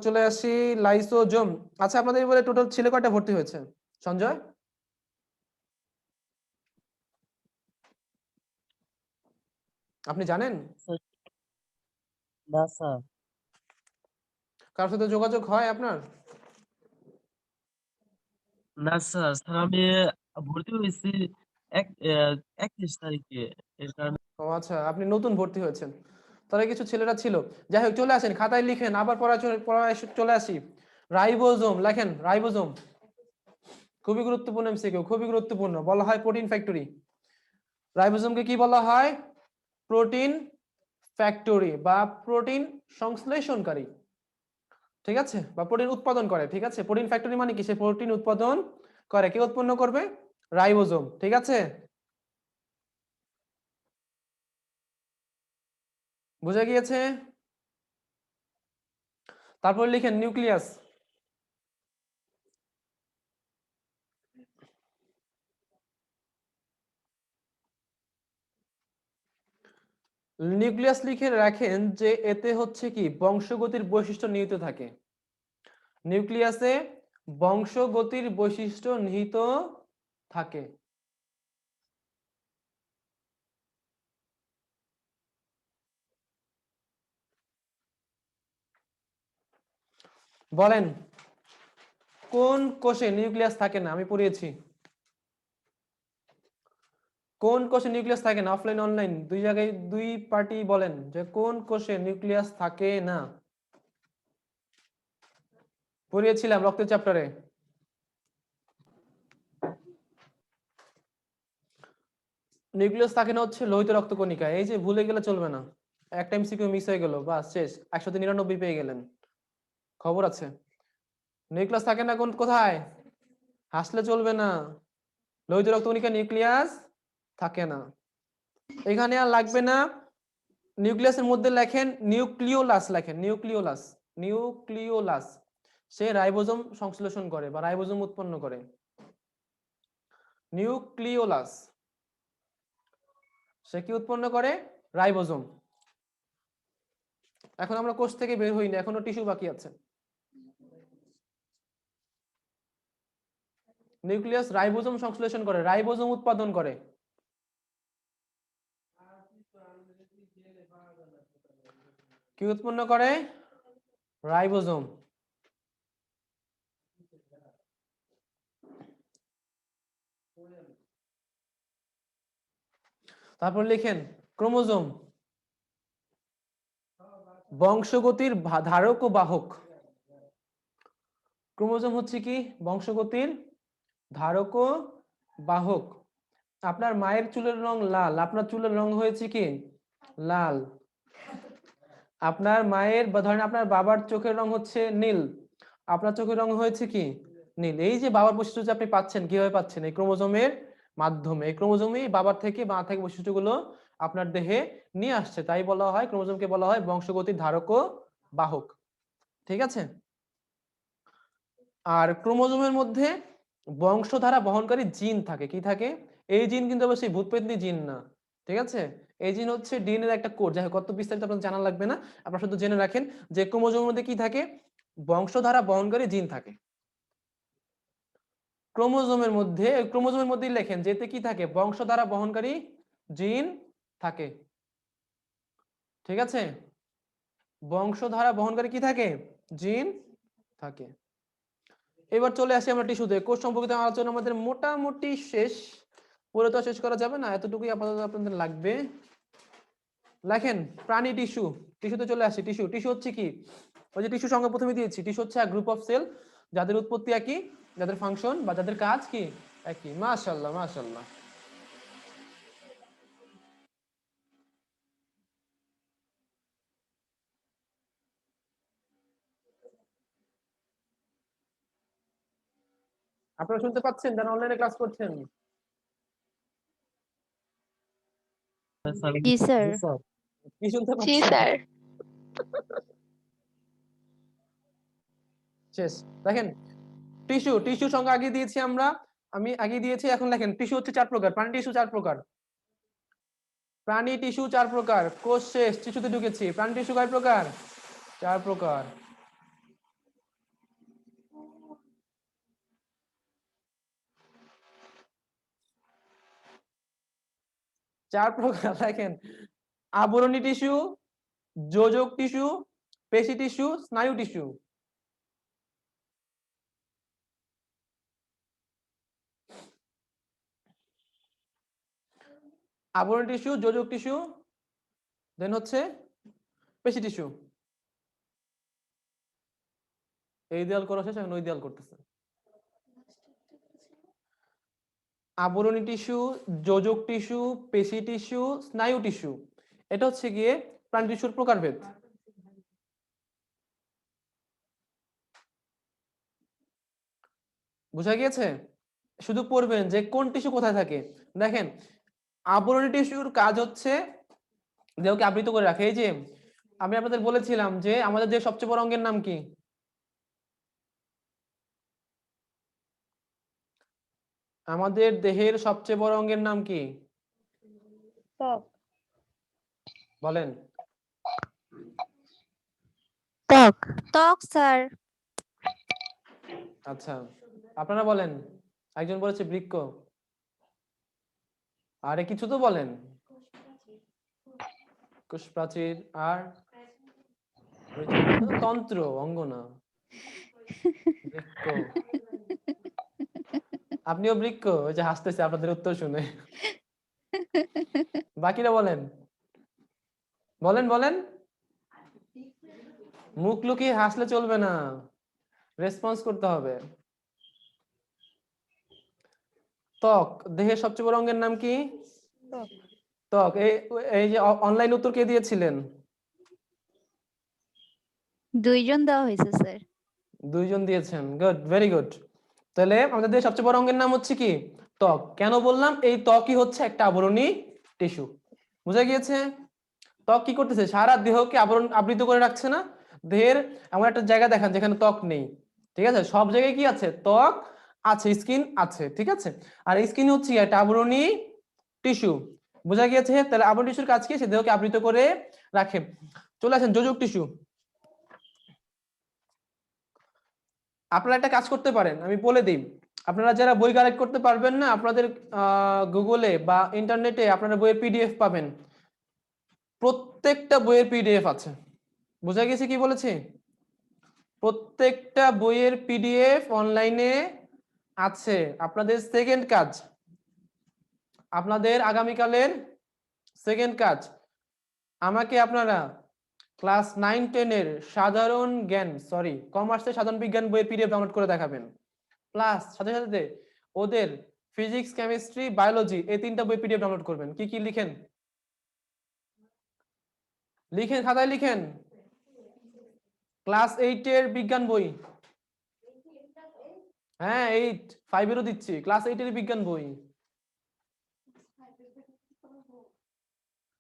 চলে আসি। লাইসোজোম। আচ্ছা, আপনাদের এবারে টোটাল ছেলে কয়টা ভর্তি হয়েছে সঞ্জয়? আপনি জানেন?
না স্যার।
কারোর সাথে যোগাযোগ হয় আপনার?
না স্যার, স্যার আমি ভর্তি হয়েছি 31 তারিখে, এর কারণে।
ও আচ্ছা, আপনি নতুন ভর্তি হয়েছেন। তাহলে কিছু ছেলেরা ছিল। যাই হোক, চলে আসেন, খাতায় লিখেন, আবার পড়ায় চলে আসি। রাইবোজোম লেখেন, রাইবোজোম। খুবই গুরুত্বপূর্ণ এমসিকিউ, খুবই গুরুত্বপূর্ণ। বলা হয় প্রোটিন ফ্যাক্টরি। রাইবোজোমকে কি বলা হয়? প্রোটিন ফ্যাক্টরি বা প্রোটিন সংশ্লেষণকারী, ঠিক আছে, বা প্রোটিন উৎপাদন করে, ঠিক আছে। প্রোটিন ফ্যাক্টরি মানে কি? সে প্রোটিন উৎপাদন করে। কে উৎপন্ন করবে? রাইবোজোম, ঠিক আছে। বুঝা গিয়েছে? তারপর লিখেন নিউক্লিয়াস। নিউক্লিয়াস লিখে রাখেন যে এতে হচ্ছে কি বংশগতির বৈশিষ্ট্য নিহিত থাকে। নিউক্লিয়াসে বংশগতির বৈশিষ্ট্য নিহিত থাকে। বলেন কোন কোষে নিউক্লিয়াস থাকে না? আমি পড়িয়েছি। কোন কোষে নিউক্লিয়াস থাকে না? অফলাইন অনলাইন দুই জায়গায় দুই পার্টি বলেন যে কোন কোষে নিউক্লিয়াস থাকে না? পড়িয়েছিলাম রক্তের চ্যাপ্টারে। নিউক্লিয়াস থাকে না হচ্ছে লোহিত রক্তকণিকা। এই যে ভুলে গেলে চলবে না। একটা এমসিকিউ মিস হয়ে গেল, বাস শেষ, 199 পেয়ে গেলেন। খবর আছে। নিউক্লিয়াস থাকে না কোথায়? হাসলে চলবে না। লোহিত রক্তকণিকা নিউক্লিয়াস থাকে না। এখানে আর লাগবে না। নিউক্লিয়াসের মধ্যে লেখেন নিউক্লিওলাস, লেখেন নিউক্লিওলাস। নিউক্লিওলাস সে রাইবোজোম সংশ্লেষণ করে বা রাইবোজোম উৎপন্ন করে। নিউক্লিওলাস সে কি উৎপন্ন করে? রাইবোজোম। এখন আমরা কোষ থেকে বের হইনি, এখনো টিস্যু বাকি আছে। নিউক্লিয়াস রাইবোজোম সংশ্লেষণ করে, রাইবোজোম উৎপাদন করে। কি উৎপন্ন করে? রাইবোজোম। তারপর লিখেন ক্রোমোজোম বংশগতির ধারক ও বাহক। ক্রোমোজোম হচ্ছে কি? বংশগতির ধারক ও বাহক। আপনার মায়ের চুলের রং লাল, আপনার চুলের রং হয়েছে কি লাল। আপনার মায়ের বা ধরেন আপনার বাবার চোখের রং হচ্ছে নীল, আপনার চোখের রং হয়েছে কি নীল। এই যে বাবার বৈশিষ্ট্য যে আপনি পাচ্ছেন, কিভাবে পাচ্ছেন? এই ক্রোমোজোমের মাধ্যমে। এই ক্রোমোজোমই বাবার থেকে মা থেকে বৈশিষ্ট্যগুলো আপনার দেহে নিয়ে আসছে, তাই বলা হয় ক্রোমোজোমকে বলা হয় বংশগতির ধারক ও বাহক, ঠিক আছে। আর ক্রোমোজোমের মধ্যে বংশধারা বহনকারী জিন থাকে। কি থাকে? এই জিন কিন্তু আবার সেই ভূতপেতনি জিন না, ঠিক আছে। এই জিন হচ্ছে ডিএনএর একটা কোড। যাই হোক, কত বিস্তারিত আপনার জানা লাগবে না, আপনারা শুধু জেনে রাখেন যে ক্রোমোজোমের মধ্যে কি থাকে? বংশধারা বহনকারী জিন থাকে। ক্রোমোজোমের মধ্যেই লেখেন যেতে কি থাকে? বংশধারা বহনকারী জিন থাকে, ঠিক আছে। বংশধারা বহনকারী কি থাকে? জিন থাকে। এবার চলে আসি আমরা টিস্যুতে। কোষ সম্পর্কিত আলোচনা আমাদের মোটামুটি শেষ। পুরো তো শেষ করা যাবে না, এতটুকুই আপাতত আপনাদের লাগবে। লেখেন প্রাণী টিস্যু। টিস্যুতে চলে আসি। টিস্যু টিস্যু হচ্ছে কি? ওই যে টিস্যু সঙ্গে প্রথমে দিয়েছি, টিস্যু হচ্ছে এক গ্রুপ অফ সেল যাদের উৎপত্তি একই, যাদের ফাংশন বা যাদের কাজ কি একই। মাশাআল্লাহ, মাশাআল্লাহ। আপনারা শুনতে পাচ্ছেন যারা অনলাইনে ক্লাস করছেন?
স্যার,
জি স্যার।
জি স্যার।
কি শুনতে
জি
পাচ্ছেন?
স্যার।
শেষ। দেখেন টিস্যু, টিস্যু সংখ্যা আগে দিয়েছি আমরা, আমি আগে দিয়েছি। এখন দেখেন টিস্যু হচ্ছে 4 প্রকার। প্রাণী টিস্যু 4 প্রকার। প্রাণী টিস্যু 4 প্রকার। কোষ শেষ, টিস্যুতে ঢুকেছি। প্রাণী টিস্যু কয় প্রকার? 4 প্রকার। 4 প্রকার। দেখেন আবরণী টিস্যু, যোজক টিস্যু, পেশি টিস্যু, স্নায়ু টিস্যু। আবরণী টিস্যু, যোজক টিস্যু, দেন হচ্ছে পেশি টিস্যু। এই দেয়াল করা শেষ, এখন ওই দেয়াল করতেছে। আবরণী টিস্যু, যোজক টিস্যু, পেশি টিস্যু, স্নায়ু টিস্যু, এটা হচ্ছে গিয়ে প্রাণী টিস্যুর প্রকারভেদ। বুঝা গিয়েছে? শুধু পড়বেন যে কোন টিস্যু কোথায় থাকে। দেখেন, আবরণী টিস্যুর কাজ হচ্ছে দেহকে আবৃত করে রাখে। এই যে আমি আপনাদের বলেছিলাম যে আমাদের দেহের সবচেয়ে বড় অঙ্গের নাম কি? আমাদের দেহের সবচেয়ে বড় অঙ্গের নাম কি?
ত্বক।
বলেন।
ত্বক। ত্বক স্যার।
আচ্ছা, আপনারা বলেন। একজন বলেছে বৃক্ক, আরে কিছু তো বলেন। কোষ প্রাচীর, আর তন্ত্র, অঙ্গ না। বৃক্ক। আপনিও বৃক্ক? ওই যে হাসতেছে আপনাদের উত্তর শুনে। বাকিরা বলেন, বলেন বলেন। মুখ লুকিয়ে হাসলে চলবে না, রেসপন্স করতে হবে। ত্বক দেহের সবচেয়ে বড় অঙ্গের নাম কি?
ত্বক।
ত্বক। এই যে অনলাইন উত্তর কে দিয়েছিলেন?
2 জন দেওয়া হয়েছে স্যার।
2 জন দিয়েছেন, গুড, ভেরি গুড। তাহলে আমাদের দেহের সবচেয়ে বড় অঙ্গের নাম হচ্ছে কি? ত্বক। কেন বললাম? এই ত্বকই হচ্ছে একটা আবরণী টিস্যু। বুঝা গিয়েছে? ত্বক কি করতেছে? সারা দেহকে আবৃত করে রাখছে না? দেহের এমন একটা জায়গা দেখান যেখানে ত্বক নেই, ঠিক আছে? সব জায়গায় কি আছে? ত্বক আছে, স্কিন আছে, ঠিক আছে? আর স্কিন হচ্ছে একটা আবরণী টিস্যু। বোঝা গিয়েছে? তাহলে আবরণী টিস্যুর কাজ কি? সে দেহকে আবৃত করে রাখে। চলে আসেন যোজক টিস্যু। আপনারা একটা কাজ করতে পারেন, আমি বলে দিই। আপনারা যারা বই কালেক্ট করতে পারবেন না, আপনাদের গুগলে বা ইন্টারনেটে আপনারা বইয়ের পিডিএফ পাবেন। প্রত্যেকটা বইয়ের পিডিএফ আছে। বোঝা গেছে কি বলেছি? প্রত্যেকটা বইয়ের পিডিএফ অনলাইনে আছে। আপনাদের সেকেন্ড কাজ, আপনাদের আগামীকালের সেকেন্ড কাজ, আমাকে আপনারা ক্লাস 9-10 এর সাধারণ জ্ঞান, কমার্সের সাধারণ বিজ্ঞান বইয়ের পিডিএফ ডাউনলোড করে দেখাবেন। প্লাস সাথে সাথে ওদের ফিজিক্স, কেমিস্ট্রি, বায়োলজি এই 3টা বই পিডিএফ ডাউনলোড করবেন। কি কি লিখেন? লিখেন, খাতায় লিখেন। ক্লাস 8 এর বিজ্ঞান বই, হ্যাঁ 8, 5 এরও দিচ্ছি। ক্লাস 8 এর বিজ্ঞান বই,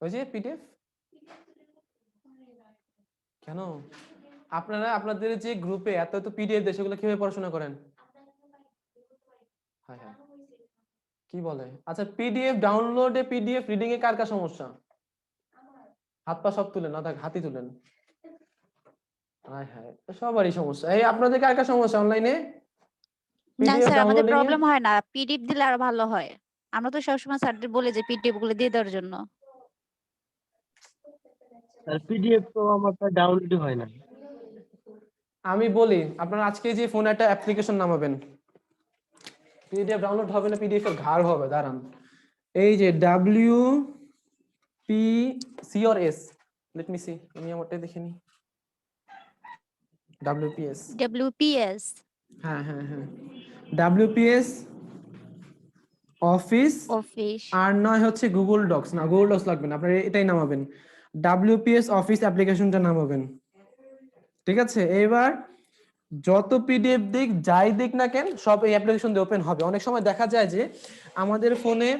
ওই যে পিডিএফ। কেন আপনারা আপনাদের যে গ্রুপে এত এত পিডিএফ দেয় সেগুলো কিভাবে পড়াশোনা করেন? হ্যাঁ হ্যাঁ, কি বলে? আচ্ছা, পিডিএফ ডাউনলোডে পিডিএফ রিডিং এ কার কার সমস্যা? হাত পা সব তুলেন, না থাক হাতই তুলেন। হায় হায়, সবারই সমস্যা। এই আপনাদের কার কার সমস্যা অনলাইনে
না
পিডিএফ
স্যার, আমাদের
ডাউনলোডিং এ?
প্রবলেম হয় না, পিডিএফ দিলে আরো ভালো হয়। আমরা তো সবসময় স্যারদের বলে যে পিডিএফ গুলো দিয়ে দেওয়ার জন্য।
আর পিডিএফ তো আমার ডাউনলোড হয় না।
আমি বলি, আপনারা আজকে যে ফোনে একটা অ্যাপ্লিকেশন নামাবেন, পিডিএফ ডাউনলোড হবে না, পিডিএফ এর ঘাড় হবে। দাঁড়ান, এই যে WPCRS, লেট মি সি, আমি আমারটাই দেখে নিই। WPS,
WPS.
হ্যাঁ হ্যাঁ হ্যাঁ, WPS অফিস।
অফিস।
আর নয় হচ্ছে গুগল ডক্স, না গুগল ডক্স লাগবে না, আপনারা এটাই নামাবেন। WPS অফিস অ্যাপ্লিকেশনটা নামাবেন, ঠিক আছে? এবার যত পিডিএফ দিক যাই দিক না কেন, সব এই অ্যাপ্লিকেশন দিয়ে ওপেন হবে। অনেক সময় দেখা যায় যে আমাদের ফোনে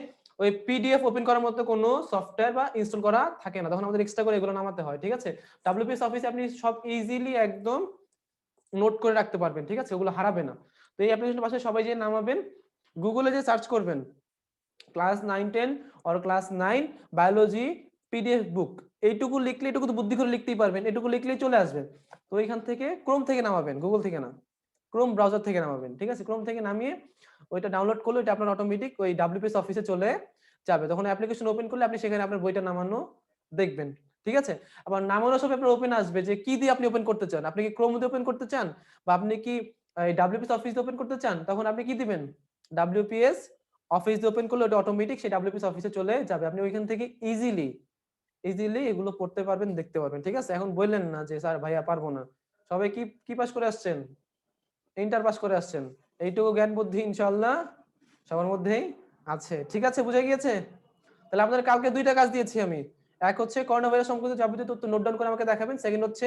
ওই পিডিএফ ওপেন করার মতো কোনো সফটওয়্যার বা ইনস্টল করা থাকে না, তখন আমাদের এক্সট্রা করে এগুলো নামাতে হয়, ঠিক আছে? WPS অফিসে আপনি সব ইজিলি একদম নোট করে রাখতে পারবেন, ঠিক আছে? ওগুলো হারাবে না। তো এই অ্যাপ্লিকেশন পাশে সবাই যে নামাবেন, গুগলে যে সার্চ করবেন class 9-10 or class 9 biology PDF book, এইটুকু লিখলে, এটুকু তো বুদ্ধি করে লিখতেই পারবেন, এটুকু লিখলেই চলে আসবে। তো এখান থেকে ক্রোম থেকে নামাবেন, গুগল থেকে না, ক্রোম ব্রাউজার থেকে নামাবেন, ঠিক আছে? ক্রোম থেকে নামিয়ে ওইটা ডাউনলোড করলে ওইটা আপনার অটোমেটিক ওই WPS অফিসে চলে যাবে। তখন অ্যাপ্লিকেশন ওপেন করলে আপনি সেখানে আপনার বইটা নামানো দেখবেন, ঠিক আছে? আবার নামানোর সময় আপনার ওপেন আসবে যে কি দিয়ে আপনি ওপেন করতে চান। আপনি কি ক্রোম দিয়ে ওপেন করতে চান বা আপনি কি ডাব্লিউপিএস অফিস দিয়ে ওপেন করতে চান, তখন আপনি কি দিবেন? ডাব্লিউপিএস অফিস দিয়ে ওপেন করলে ওটা অটোমেটিক সেই ডাব্লিউপিএস অফিসে চলে যাবে। আপনি ওইখান থেকে ইজিলি এগুলো পড়তে পারবেন, দেখতে পারবেন, ঠিক আছে? এখন বললেন না যে স্যার ভাইয়া পারবো না। সবাই কি কি পাস করে আসছেন? ইন্টার পাস করে আসছেন। এইটুকু জ্ঞান বুদ্ধি ইনশাআল্লাহ সবার মধ্যেই আছে, ঠিক আছে? বুঝা গিয়েছে? তাহলে আপনাদের কালকে দুইটা কাজ দিয়েছি আমি। এক হচ্ছে করোনা ভাইরাস সম্পর্কিত যাবতীয় তথ্য নোট ডাউন করে আমাকে দেখাবেন। সেকেন্ড হচ্ছে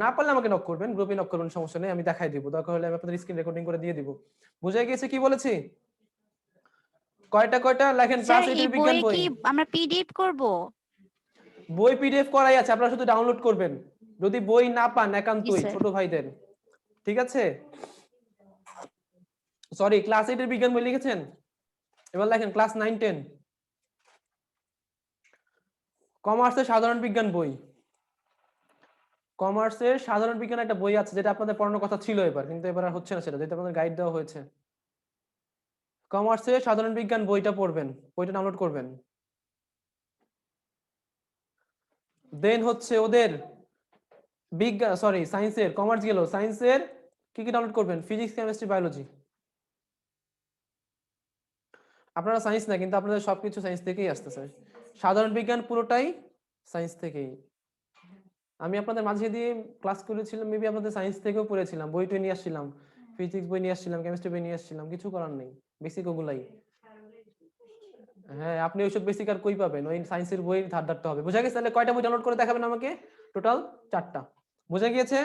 না পারলে আমাকে নক করবেন, গ্রুপে নক করবেন, সমস্যা নেই, আমি দেখাই দিব। দরকার হলে আমি আপনাদের স্ক্রিন রেকর্ডিং করে দিয়ে দিব। বুঝা গিয়েছে কি বলেছি? কয়টা লেখেন
স্যার
ক্লাস 8
এই
এর বিজ্ঞান
বইয়ে
বই।
কি আমরা পিডিএফ করব?
বই পিডিএফ করাই আছে, আপনারা শুধু ডাউনলোড করবেন। যদি বই না পান
জি
একান্তই
স্যার।
ছোট ভাইদের, ঠিক আছে? সরি, ক্লাস 8 এর বিজ্ঞান বই লিখেছেন? এবার লেখেন ক্লাস 9 10 কমার্সের সাধারণ বিজ্ঞান বই। কমার্সের সাধারণ বিজ্ঞান একটা বই আছে যেটা আপনাদের পড়ানোর কথা ছিল এবার, কিন্তু এবার আর হচ্ছে না সেটা, যেটা আপনাদের গাইড দেওয়া হয়েছে। কমার্সের সাধারণ বিজ্ঞান বইটা পড়বেন, বইটা ডাউনলোড করবেন। দেন হচ্ছে ওদের বিজ্ঞান সরি সায়েন্সের, কমার্স গেল, সায়েন্সের কি কি ডাউনলোড করবেন? Physics, chemistry, biology. আপনারা সায়েন্স না, কিন্তু আপনাদের সবকিছু সায়েন্স থেকেই আসতেছে। সাধারণ বিজ্ঞান পুরোটাই সায়েন্স থেকেই। আমি আপনাদের মাঝে দিয়ে ক্লাস করেছিলাম, মেবি আপনাদের সায়েন্স থেকেও পড়েছিলাম, বই টই নিয়ে আসছিলাম, ফিজিক্স বই নিয়ে আসছিলাম, কেমিস্ট্রি বই নিয়ে আসছিলাম, কিছু করার নেই, বেসিক ওগুলাই। হ্যাঁ, আপনি ওইসব বেসিক আর কই পাবেন? ওই সায়েন্সের বই ধার ধারতে হবে। বুঝা গেছে? তাহলে কয়টা বই ডাউনলোড করে দেখাবেন আমাকে? টোটাল 4টা। বুঝা গিয়েছে?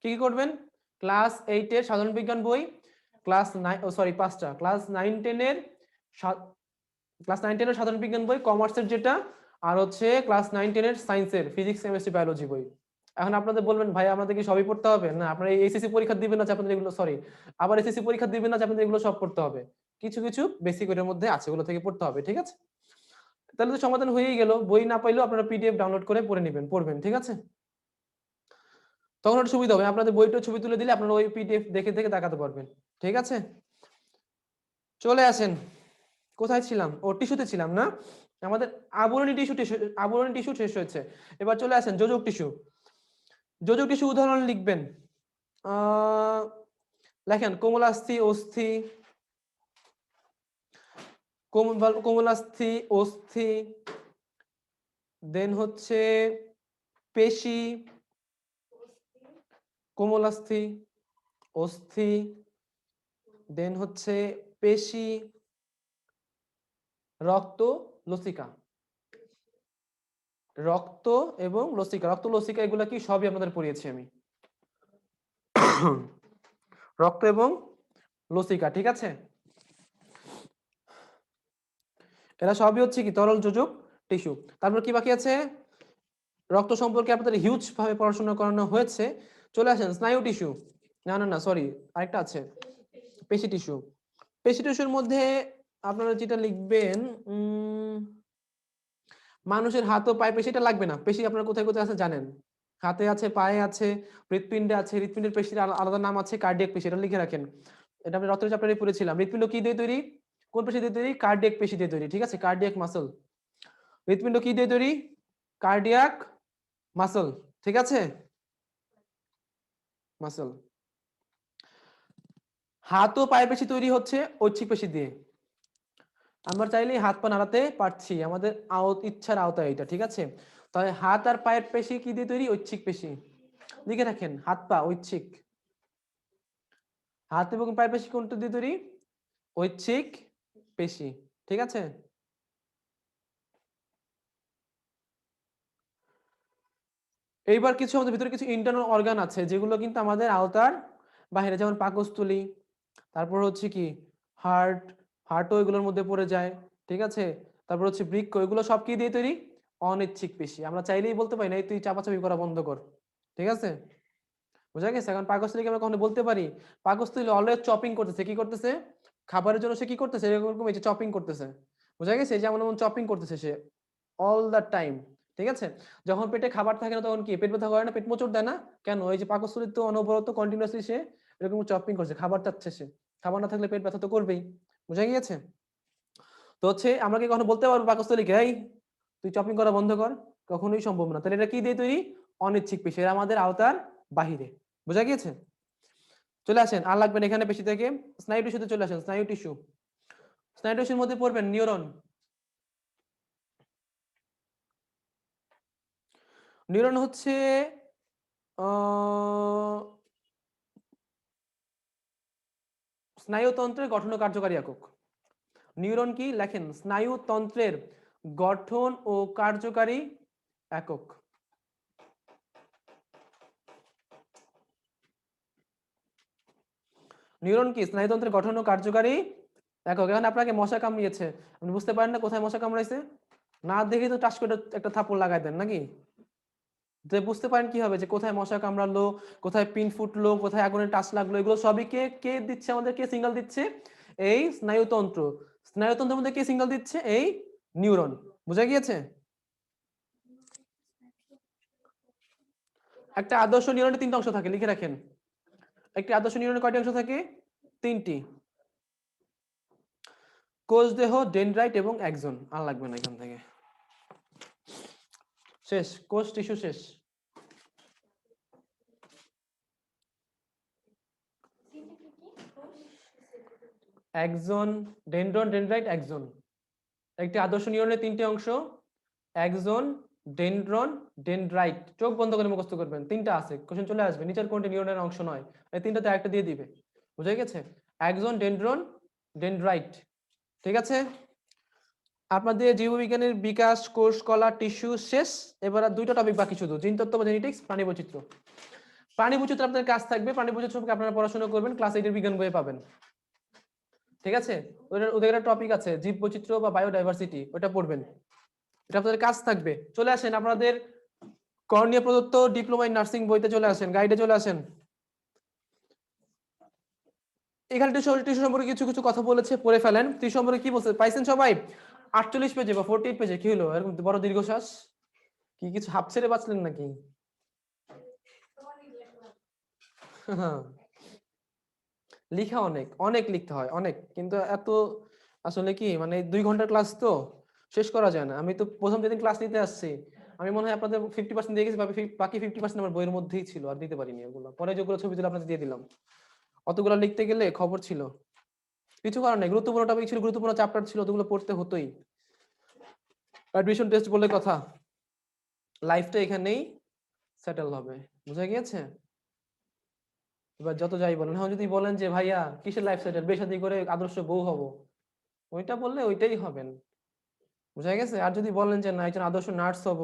কি কি করবেন? ক্লাস 8 এর সাধারণ বিজ্ঞান বই, ক্লাস 9 সরি 5টা, ক্লাস 9 10 এর সাধারণ বিজ্ঞান বই, কমার্সের যেটা, আর হচ্ছে ক্লাস 9 10 এর সায়েন্সের ফিজিক্স, কেমিস্ট্রি, বায়োলজি বই। এখন আপনাদের বলবেন ভাই আমাদের কি সবই পড়তে হবে? না, আপনারা এইচএসসি পরীক্ষা দিবেন না যে আপনাদের এগুলো সরি আবার এসএসসি পরীক্ষা দিবেন না যে আপনাদের এগুলো সব পড়তে হবে। কিছু কিছু বেসিক এর মধ্যে আছে, ওগুলো থেকে পড়তে হবে, ঠিক আছে? তাহলে তো সমাধান হয়েই গেল। বই না পাইলেও আপনারা পিডিএফ ডাউনলোড করে পড়ে নেবেন, পড়বেন, ঠিক আছে? তখন একটা সুবিধা হবে, আপনাদের বইটার ছবি তুলে দিলে আপনারা ওই পিডিএফ দেখে দেখে দেখাতে পারবেন, ঠিক আছে? চলে আসেন, কোথায় ছিলাম? ও টিস্যুতে ছিলাম না? আমাদের আবরণী টিস্যু শেষ হয়েছে। এবার চলে আসেন যোজক টিস্যু। যোজক টিস্যু উদাহরণ লিখবেন। লেখেন কোমলাস্থি, অস্থি, কোমলাস্থি, অস্থি, দেন হচ্ছে পেশি, কোমলাস্থি, অস্থি, দেন হচ্ছে পেশি, রক্ত, লসিকা। রক্ত এবং লসিকা, রক্ত লসিকা এগুলা কি সবই আপনাদের পড়িয়েছি আমি। রক্ত এবং লসিকা, ঠিক আছে? এরা সবই হচ্ছে কি তরল যোজক টিস্যু। তারপর কি বাকি আছে? রক্ত সম্পর্কে আপনাদের হিউজ ভাবে পড়াশোনা করানো হয়েছে। চলে আসেন স্নায়ু টিস্যু। না সরি, আরেকটা আছে পেশি টিস্যু। পেশি টিস্যুর মধ্যে আপনারা যেটা লিখবেন, মানুষের হাত ও পায়ে পেশিটা লাগবে না। পেশি আপনারা কোথায় কোথায় আছে জানেন? হাতে আছে, পায়ে আছে, হৃৎপিণ্ডে আছে। হৃৎপিণ্ডের পেশির আলাদা নাম আছে কার্ডিয়াক পেশি, এটা লিখে রাখেন। এটা আমি রক্তের চ্যাপ্টারে পড়েছিলাম। হৃৎপিণ্ড কি দিয়ে তৈরি? কোন পেশি দিয়ে তৈরি? কার্ডিয়াক পেশি দিয়ে তৈরি, ঠিক আছে? Cardiac muscle. হৃৎপিণ্ড কি দিয়ে তৈরি? কার্ডিয়াক মাসল, ঠিক আছে? মাসল। হাত ও পায়ের পেশি তৈরি হচ্ছে ঐচ্ছিক পেশি দিয়ে। আমরা চাইলেই হাত পা নাড়াতে পারছি, আমাদের ইচ্ছার আওতায় এটা, ঠিক আছে? তাহলে হাত আর পায়ের পেশি কি দিয়ে তৈরি? ঐচ্ছিক পেশি। লিখে রাখেন, হাত পা ঐচ্ছিক। হাত এবং পায়ের পেশি কোনটা দিয়ে তৈরি? ঐচ্ছিক পেশি, ঠিক আছে? এইবার কিছু আমাদের ভিতরে কিছু ইন্টারনাল অর্গান আছে যেগুলো কিন্তু আমাদের আওতার বাইরে, যেমন পাকস্থলী, তারপর হচ্ছে কি হার্টও এগুলোর মধ্যে পড়ে যায়, ঠিক আছে? তারপর হচ্ছে বৃক্ক, এগুলো সব কি দিয়ে তৈরি? অনিচ্ছিক পেশি। আমরা চাইলেই বলতে পারি না এই তুই চাপাচাপি করা বন্ধ কর, ঠিক আছে? বুঝা গেছে? এখন পাকস্থলীকে আমরা কখনো বলতে পারি পাকস্থলী অলওয়েজ চপিং করতেছে, কি করতেছে? খাবারের জন্য সে কি করতেছে? এরকম এই যে চপিং করতেছে, বুঝা গেছে? যেমন চপিং করতেছে সে অল দ্য টাইম, ঠিক আছে? যখন পেটে খাবার থাকে না তখন কি পেট ব্যথা করে না, পেট মোচড় দেয় না? কেন? ওই যে পাকস্থলী তো অনবরত কন্টিনিউয়াসলি সে এরকম চপিং করছে, খাবার চাচ্ছে সে, খাবার না থাকলে পেট ব্যথা তো করবেই, বুঝা গিয়েছে? তো হচ্ছে আমরা কি কখনো বলতে পারবো পাকস্থলীকে এই তুই চপিং করা বন্ধ কর, কখনোই সম্ভব না। তাহলে এটা কি দিয়ে তৈরি? অনিচ্ছিক পেশি, এরা আমাদের আওতার বাহিরে। বোঝা গিয়েছে? চলে আসেন, আর লাগবেন এখানে পেশি থেকে স্নায়ু টিস্যুতে চলে আসেন। স্নায়ু টিস্যু, স্নায়ু টিস্যুর মধ্যে পড়বেন নিউরন। নিউরন হচ্ছে স্নায়ুতন্ত্রের গঠন ও কার্যকারী একক। নিউরন কি লেখেন? স্নায়ুতন্ত্রের গঠন ও কার্যকারী একক। নিউরন কি? স্নায়ুতন্ত্রের গঠন ও কার্যকারী একক। এখন আপনাকে মশা কামড়িয়েছে, আপনি বুঝতে পারেন না কোথায় মশা কামড়াইছে? না দেখে তো টাস করে একটা থাপ্পড় লাগাই দেন নাকি? যে বুঝতে পারেন কি হবে যে কোথায় মশা কামড়ালো, কোথায় পিন ফুটলো, কোথায় আগুনের টাচ লাগলো, এগুলো সবই কে কে দিচ্ছে আমাদের? কে সিগন্যাল দিচ্ছে? এই স্নায়ুতন্ত্র। স্নায়ুতন্ত্রের মধ্যে কে সিগন্যাল দিচ্ছে? এই নিউরন। বুঝা গিয়েছে? একটা আদর্শ নিউরনের 3টা অংশ থাকে, লিখে রাখেন। একটি আদর্শ নিউরনের কয়টি অংশ থাকে? 3টি। কোষ দেহ, ডেনড্রাইট এবং অ্যাক্সন। আর লাগবে না এখান থেকে, শেষ। কোষ টিস্যু শেষ। Axon, dendron, dendrite, Axon. একটি আদর্শ নিউরনের 3টি অংশ, অ্যাক্সন, ডেনড্রন, ডেনড্রাইট। চোখ বন্ধ করে মুখস্থ করবেন, 3টা আছে, কোশ্চেন চলে আসবে। নিচের কোনটি নিউরনের অংশ নয়? এই 3টাতে একটা দিয়ে দিবে। বুঝা গেছে? Axon, dendron, dendrite. ঠিক আছে? আপনাদের জীববিজ্ঞানের বিকাশ, কোষ কলা, টিস্যু শেষ। এবার আর 2টা টপিক বাকি, শুধু জিনতত্ত্ব বা জেনেটিক্স, প্রাণী বৈচিত্র্য। প্রাণী বৈচিত্র্য আপনাদের কাজ থাকবে। প্রাণী বৈচিত্র্য সম্পর্কে আপনারা পড়াশোনা করবেন, ক্লাস 8 এর বিজ্ঞান বইয়ে পাবেন। ঠিক আছে? ওদের একটা টপিক আছে জীব বৈচিত্র্য বা বায়োডাইভার্সিটি, ওটা পড়বেন। এটা আপনাদের কাজ থাকবে। চলে আসেন আপনাদের করণীয় প্রদত্ত ডিপ্লোমা ইন নার্সিং বইতে চলে আসেন, গাইডে চলে আসেন। এখানে টিস্যু সম্পর্কে কিছু কিছু কথা বলেছে, পড়ে ফেলেন। টিস্যু সম্পর্কে কি বলছে পাইছেন সবাই? 48 পেজে বা 48 পেজে। কি হলো এরকম বড় দীর্ঘশ্বাস? কি কিছু হাফ ছেড়ে বাঁচলেন নাকি? লিখা অনেক অনেক লিখতে হয় অনেক, কিন্তু এত আসলে কি মানে 2 ঘন্টার ক্লাস তো শেষ করা যায় না। আমি তো প্রথম যেদিন ক্লাস নিতে আসছি, আমি মনে হয় আপনাদের 50% দিয়ে গেছি, বাকি 50% আমার বইয়ের মধ্যেই ছিল, আর দিতে পারিনি ওগুলো। পরে যেগুলো ছবি তুলে আপনাদের দিয়ে দিলাম। অতগুলো লিখতে গেলে খবর ছিল। কিছু কারণ নেই, গুরুত্বপূর্ণ টপিক ছিল, গুরুত্বপূর্ণ চ্যাপ্টার ছিল, ওগুলো পড়তে হতোই। অ্যাডমিশন টেস্ট বলে কথা, লাইফটা এখানেই সেটেল হবে। বুঝা গিয়েছে? এবার যত যাই বলেন, হ্যাঁ যদি বলেন যে ভাইয়া কিসের লাইফ সেটেল, বিয়ে শাদী করে আদর্শ বউ হব, ওইটা বললে ওইটাই হবেন। বুঝা গেছে? আর যদি বলেন যে না একজন আদর্শ নার্স হব,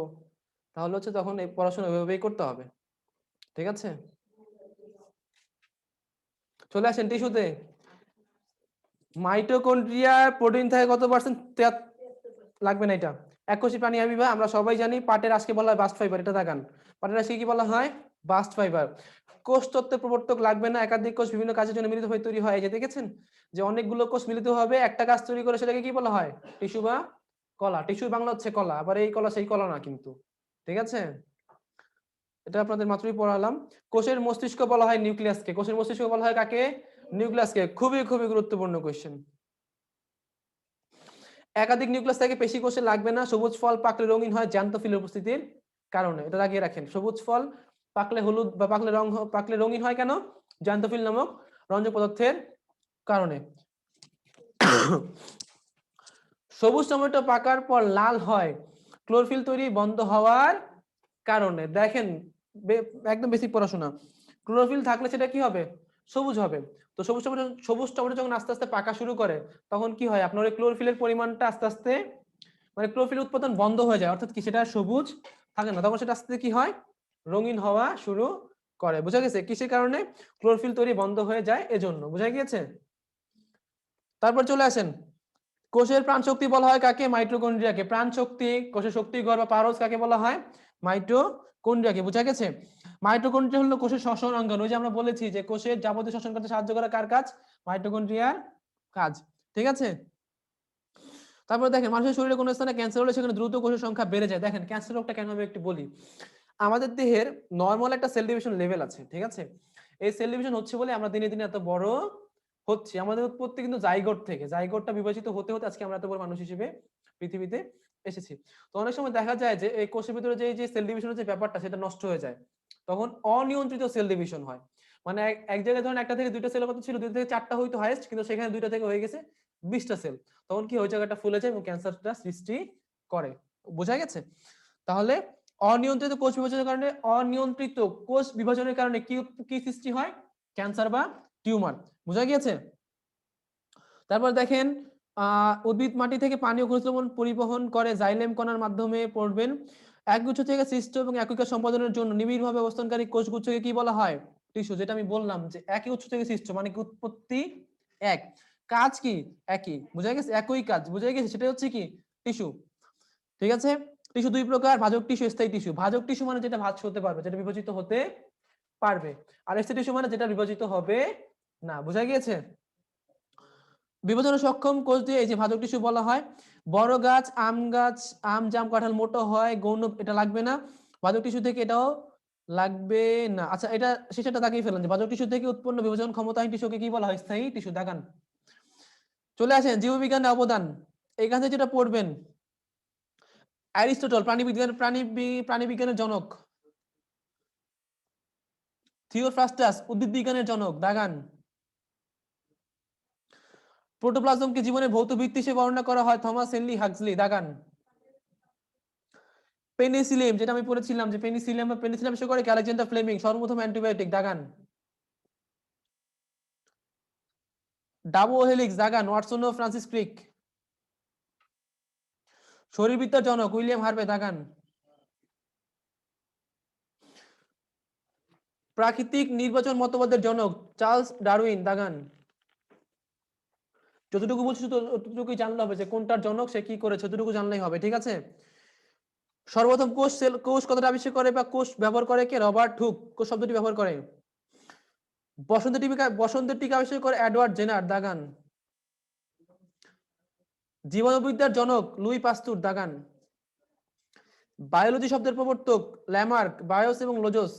তাহলে হচ্ছে তখন এই পড়াশোনা ওইভাবেই করতে হবে। ঠিক আছে? চলে আসেন টিস্যুতে। মাইটোকন্ড্রিয়ার প্রোটিন থাকে কত পার্সেন্ট? লাগবে না এটা। এককোষী প্রাণী অ্যামিবা, আমরা সবাই জানি। পাটের আজকে বলা হয় বাস্ট ফাইবার, এটা দেখান। পাটের আজকে কি বলা হয়? Bast fibre. কোষ তত্ত্বের প্রবর্তক লাগবে না, একাধিক কোষ বিভিন্ন কাজের জন্য মিলিত হয়ে তৈরি হয়। এই যে দেখেছেন যে অনেকগুলো কোষ মিলিত হবে একটা কাজ তৈরি করে, সেটাকে কি বলা হয়? টিস্যু বা কলা। টিস্যুর বাংলা হচ্ছে কলা, আবার এই কলা সেই কলা না কিন্তু। ঠিক আছে? এটা আপনাদের মাত্রই পড়ালাম। কোষের মস্তিষ্ক বলা হয় নিউক্লিয়াসকে। কোষের মস্তিষ্ক বলা হয় কাকে? নিউক্লিয়াসকে। খুবই খুবই গুরুত্বপূর্ণ কোশ্চেন। একাধিক নিউক্লিয়াস থেকে পেশি কোষে লাগবে না। সবুজ ফল পাকলে রঙিন হয় জ্যান্তোফিলের উপস্থিতির কারণে। এটা লাগিয়ে রাখেন। সবুজ ফল পাকলে হলুদ বা পাকলে রঙিন হয় কেন? জ্যান্তোফিল নামক রঞ্জক পদার্থের কারণে। সবুজ টমেটো পাকার পর লাল হয় ক্লোরোফিল তৈরি বন্ধ হওয়ার কারণে। দেখেন একদম বেসিক পড়াশোনা। ক্লোরোফিল থাকলে সেটা কি হবে? সবুজ হবে। তো সবুজ টমেটো যখন আস্তে আস্তে পাকা শুরু করে, তখন কি হয়? আপনার ওই ক্লোরোফিলের পরিমাণটা আস্তে আস্তে মানে ক্লোরোফিল উৎপাদন বন্ধ হয়ে যায়, অর্থাৎ কি সেটা সবুজ থাকে না, তখন সেটা আস্তে আস্তে কি হয়? রঙিন হওয়া শুরু করে। বুঝা গেছে? কিসের কারণে? ক্লোরোফিল তৈরি বন্ধ হয়ে যায় এজন্য। বুঝা গিয়েছে? তারপর চলে আসেন, কোষের প্রাণ শক্তি বলা হয় কাকে? মাইটোকন্ড্রিয়াকে। প্রাণ শক্তি, কোষের শক্তি ঘর বা পারস কাকে বলা হয়? মাইটোকন্ড্রিয়াকে। বুঝা গেছে? মাইটোকন্ড্রিয়া হলো কোষের শ্বসন অঙ্গাণু। ওই যে আমরা বলেছি যে কোষের যাবতীয় শ্বসন করতে সাহায্য করা কার কাজ? মাইটোকন্ড্রিয়ার কাজ। ঠিক আছে? তারপরে দেখেন মানুষের শরীরে কোনো স্থানে ক্যান্সার হলে সেখানে দ্রুত কোষের সংখ্যা বেড়ে যায়। দেখেন ক্যান্সার রোগটা কেন হবে একটু বলি। আমাদের দেহের নরমাল একটা সেল ডিভিশন লেভেল আছে, ঠিক আছে? এই সেল ডিভিশন হচ্ছে বলে আমরা দিনে দিনে এত বড় হচ্ছে। আমাদের উৎপত্তি কিন্তু জাইগোট থেকে, জাইগোটটা বিভাজিত হতে হতে আজকে আমরা এত বড় মানুষ হিসেবে পৃথিবীতে এসেছি। তো অনেক সময় দেখা যায় যে এই কোষের ভিতরে যে সেল ডিভিশনের যে ব্যাপারটা সেটা নষ্ট হয়ে যায়, তখন অনিয়ন্ত্রিত সেল ডিভিশন হয়। মানে এক জায়গায় ধরেন একটা থেকে দুইটা সেলের মতো ছিল, দুইটা থেকে চারটা হয়তো হাইয়েস্ট, কিন্তু সেখানে দুইটা থেকে হয়ে গেছে 20টা সেল। তখন কি ওই জায়গাটা ফুলে যায় এবং ক্যান্সারটা সৃষ্টি করে। বোঝা গেছে? তাহলে অনিয়ন্ত্রিত কোষ বিভাজনের কারণে, অনিয়ন্ত্রিত কোষ বিভাজনের কারণে কি কি সৃষ্টি হয়? ক্যান্সার বা টিউমার। বোঝা গিয়েছে? তারপর দেখেন উদ্ভিদ মাটি থেকে পানি ও খনিজ লবণ পরিবহন করে জাইলেম কণার মাধ্যমে পড়বেন। একগুচ্ছ থেকে সৃষ্ট এবং একইকার সম্পাদনের জন্য নিবিড়ভাবে অবস্থানকারী কোষগুচ্ছকে কি বলা হয়? টিস্যু। যেটা আমি বললাম যে একই উৎস থেকে সৃষ্ট মানে কি উৎপত্তি এক, কাজ কি একই। বোঝা গেছে? একই কাজ। বোঝা গেছে? সেটা হচ্ছে কি টিস্যু। ঠিক আছে? টিস্যু দুই প্রকার, ভাজক টিস্যু, স্থায়ী টিস্যু। ভাজক টিস্যু মানে যেটা ভাঁজ হতে পারবে, যেটা বিভাজিত হতে পারবে, আর স্থায়ী টিস্যু মানে যেটা বিভাজিত হবে না। বোঝা গিয়েছে? বিভাজনে সক্ষম কোষ দিয়ে এই যে ভাজক টিস্যু বলা হয়। বড় গাছ, আম গাছ, আম জাম কাঁঠাল মোটা হয়, গৌণ এটা লাগবে না। ভাজক টিস্যু থেকে এটাও লাগবে না। আচ্ছা, এটা শেষেরটা তাকিয়ে ফেললাম যে ভাজক টিস্যু থেকে উৎপন্ন বিভাজন ক্ষমতাহীন টিস্যুকে কি বলা হয়? স্থায়ী টিস্যু। দাগান। চলে আসেন জীববিজ্ঞানের অবদান। এখান থেকে যেটা পড়বেন, অ্যারিস্টটল প্রাণীবিজ্ঞানের জনক। থিওফ্রাস্টাস উদ্ভিদ বিজ্ঞানের জনক। দাগান। প্রোটোপ্লাজমকে জীবনের ভৌত ভিত্তি হিসেবে বর্ণনা করা হয় Thomas Henry Huxley. Dagan. Penicillin, যেটা আমি পড়েছিলাম যে পেনিসিলিন বা পেনিসিলিন আবিষ্কার করে আলেকজান্ডার ফ্লেমিং, সর্বপ্রথম antibiotic. Dagan. ডাবো helix. Dagan. Watson ও ফ্রান্সিস ক্রিক। শরীরবিদ্যার জনক উইলিয়াম হার্ভে। দাগান। প্রাকৃতিক নির্বাচন মতবাদের জনক চার্লস ডারউইন। দাগান। যতটুকু বলছি ততটুকুই জানলে হবে, যে কোনটার জনক, সে কি করেছে, যতটুকু জানলেই হবে। ঠিক আছে? সর্বপ্রথম কোষ কথাটা আবিষ্কার করে বা কোষ ব্যবহার করে কে? রবার্ট হুক কোষ শব্দটি ব্যবহার করে। বসন্তের টিকা আবিষ্কার করে এডওয়ার্ড জেনার। দাগান। জীবাণুবিদ্যার জনক লুই পাস্তুর। দাগান। বায়োলজি শব্দের প্রবর্তক ল্যামার্ক, বায়োস এবং লোজোস।